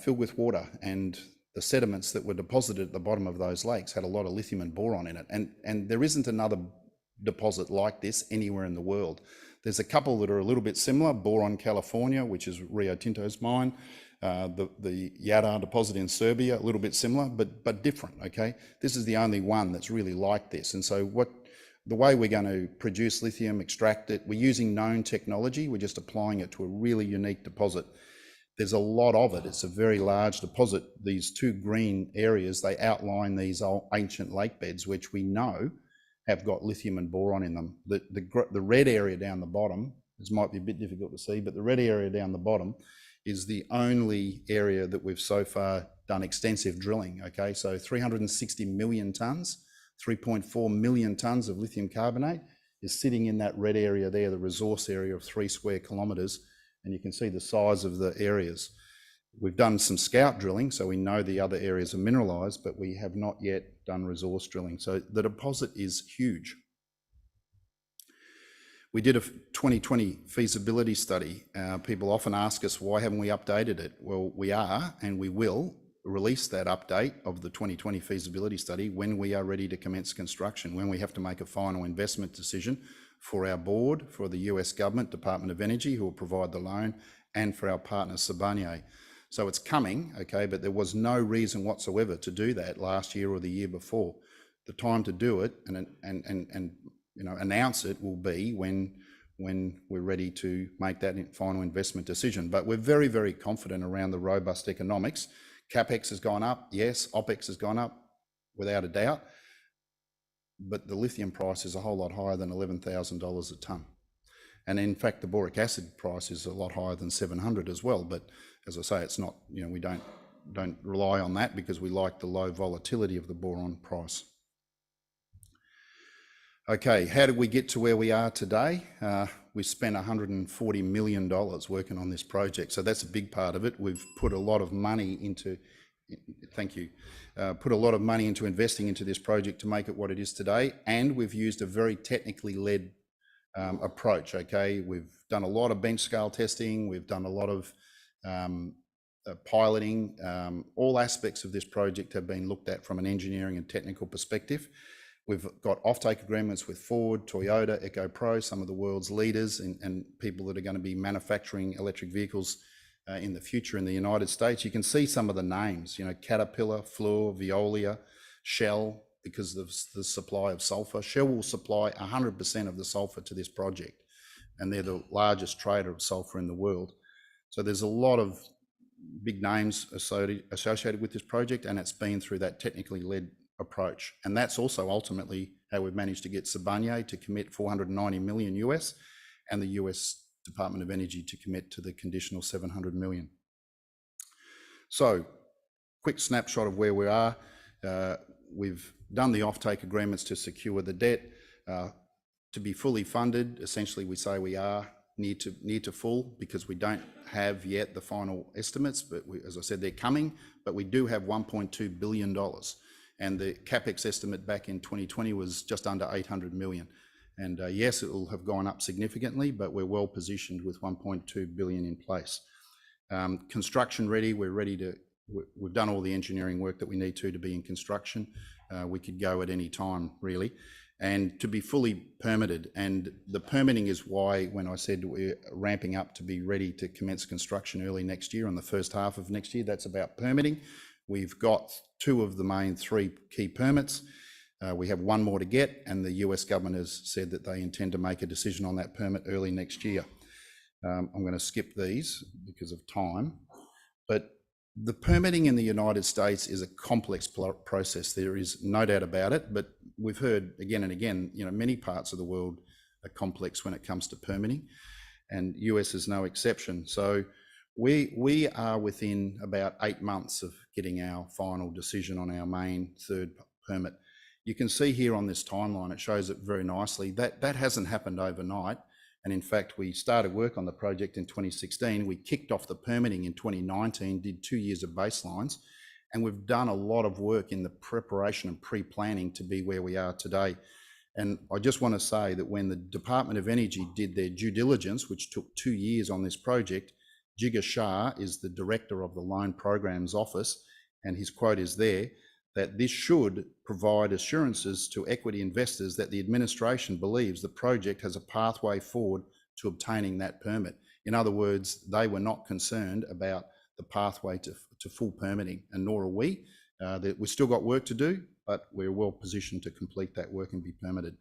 filled with water, and the sediments that were deposited at the bottom of those lakes had a lot of lithium and boron in it. And there isn't another deposit like this anywhere in the world. There's a couple that are a little bit similar, Boron, California, which is Rio Tinto's mine, the Jadar deposit in Serbia, a little bit similar, but different, okay? This is the only one that's really like this. And so the way we're going to produce lithium, extract it, we're using known technology, we're just applying it to a really unique deposit. There's a lot of it, it's a very large deposit. These two green areas, they outline these old ancient lake beds, which we know have got lithium and boron in them. The red area down the bottom, this might be a bit difficult to see, but the red area down the bottom is the only area that we've so far done extensive drilling, okay? So 360 million tonnes, 3.4 million tonnes of lithium carbonate is sitting in that red area there, the resource area of 3 square kilometres, and you can see the size of the areas. We've done some scout drilling, so we know the other areas are mineralised, but we have not yet done resource drilling. So the deposit is huge. We did a 2020 feasibility study. People often ask us, why haven't we updated it? Well, we are, and we will. release that update of the 2020 feasibility study when we are ready to commence construction, when we have to make a final investment decision for our board, for the US government, Department of Energy, who will provide the loan, and for our partner Sibanye. So it's coming, okay, but there was no reason whatsoever to do that last year or the year before. The time to do it and you know, announce it will be when we're ready to make that final investment decision. But we're very, very confident around the robust economics. CapEx has gone up, yes. OpEx has gone up, without a doubt. But the lithium price is a whole lot higher than $11,000 a tonne. And in fact, the boric acid price is a lot higher than 700 as well. But as I say, it's not, you know, we don't rely on that because we like the low volatility of the boron price. Okay, how did we get to where we are today? We spent $140 million working on this project. So that's a big part of it. We've put a lot of money into, thank you, put a lot of money into investing into this project to make it what it is today. And we've used a very technically led approach, okay? We've done a lot of bench scale testing. We've done a lot of piloting. All aspects of this project have been looked at from an engineering and technical perspective. We've got offtake agreements with Ford, Toyota, EcoPro, some of the world's leaders and people that are going to be manufacturing electric vehicles in the future in the United States. You can see some of the names, you know, Caterpillar, Fluor, Veolia, Shell, because of the supply of sulfur. Shell will supply 100% of the sulfur to this project, and they're the largest trader of sulfur in the world. So there's a lot of big names associated with this project, and it's been through that technically led approach. And that's also ultimately how we've managed to get Sibanye to commit $490 million US and the US Department of Energy to commit to the conditional $700 million. So quick snapshot of where we are. We've done the offtake agreements to secure the debt. To be fully funded, essentially we say we are near to full because we don't have yet the final estimates, but as I said, they're coming, but we do have $1.2 billion. And the CapEx estimate back in 2020 was just under 800 million. And yes, it will have gone up significantly, but we're well positioned with 1.2 billion in place. Construction ready, we've done all the engineering work that we need to be in construction. We could go at any time, really. And to be fully permitted. And the permitting is why, when I said we're ramping up to be ready to commence construction early next year, on the first half of next year, that's about permitting. We've got 2 of the main 3 key permits. We have 1 more to get, and the US government has said that they intend to make a decision on that permit early next year. I'm going to skip these because of time, but the permitting in the United States is a complex process. There is no doubt about it, but we've heard again and again, you know, many parts of the world are complex when it comes to permitting, and US is no exception. So we are within about 8 months of getting our final decision on our main 3rd permit. You can see here on this timeline, it shows it very nicely. That hasn't happened overnight. And in fact, we started work on the project in 2016. We kicked off the permitting in 2019, did 2 years of baselines, and we've done a lot of work in the preparation and pre-planning to be where we are today. And I just want to say that when the Department of Energy did their due diligence, which took 2 years on this project, Jigar Shah is the director of the Loan Programs Office, and his quote is there, that this should provide assurances to equity investors that the administration believes the project has a pathway forward to obtaining that permit. In other words, they were not concerned about the pathway to full permitting, and nor are we. We've still got work to do, but we're well positioned to complete that work and be permitted.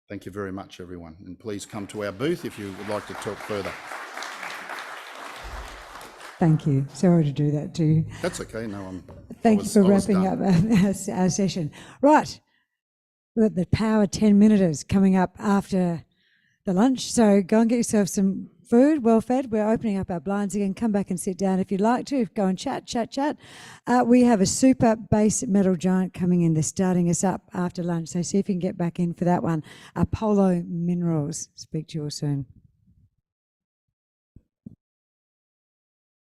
Thank you very much, everyone. And please come to our booth if you would like to talk further. Thank you. Sorry to do that to you. That's okay. No, Thank you for wrapping up our session. Right. We've got the power 10-minuters coming up after the lunch. So go and get yourself some food, well fed. We're opening up our blinds again. Come back and sit down if you'd like to. Go and chat. We have a super base metal giant coming in. They're starting us up after lunch. So see if you can get back in for that one. Apollo Minerals. Speak to you all soon.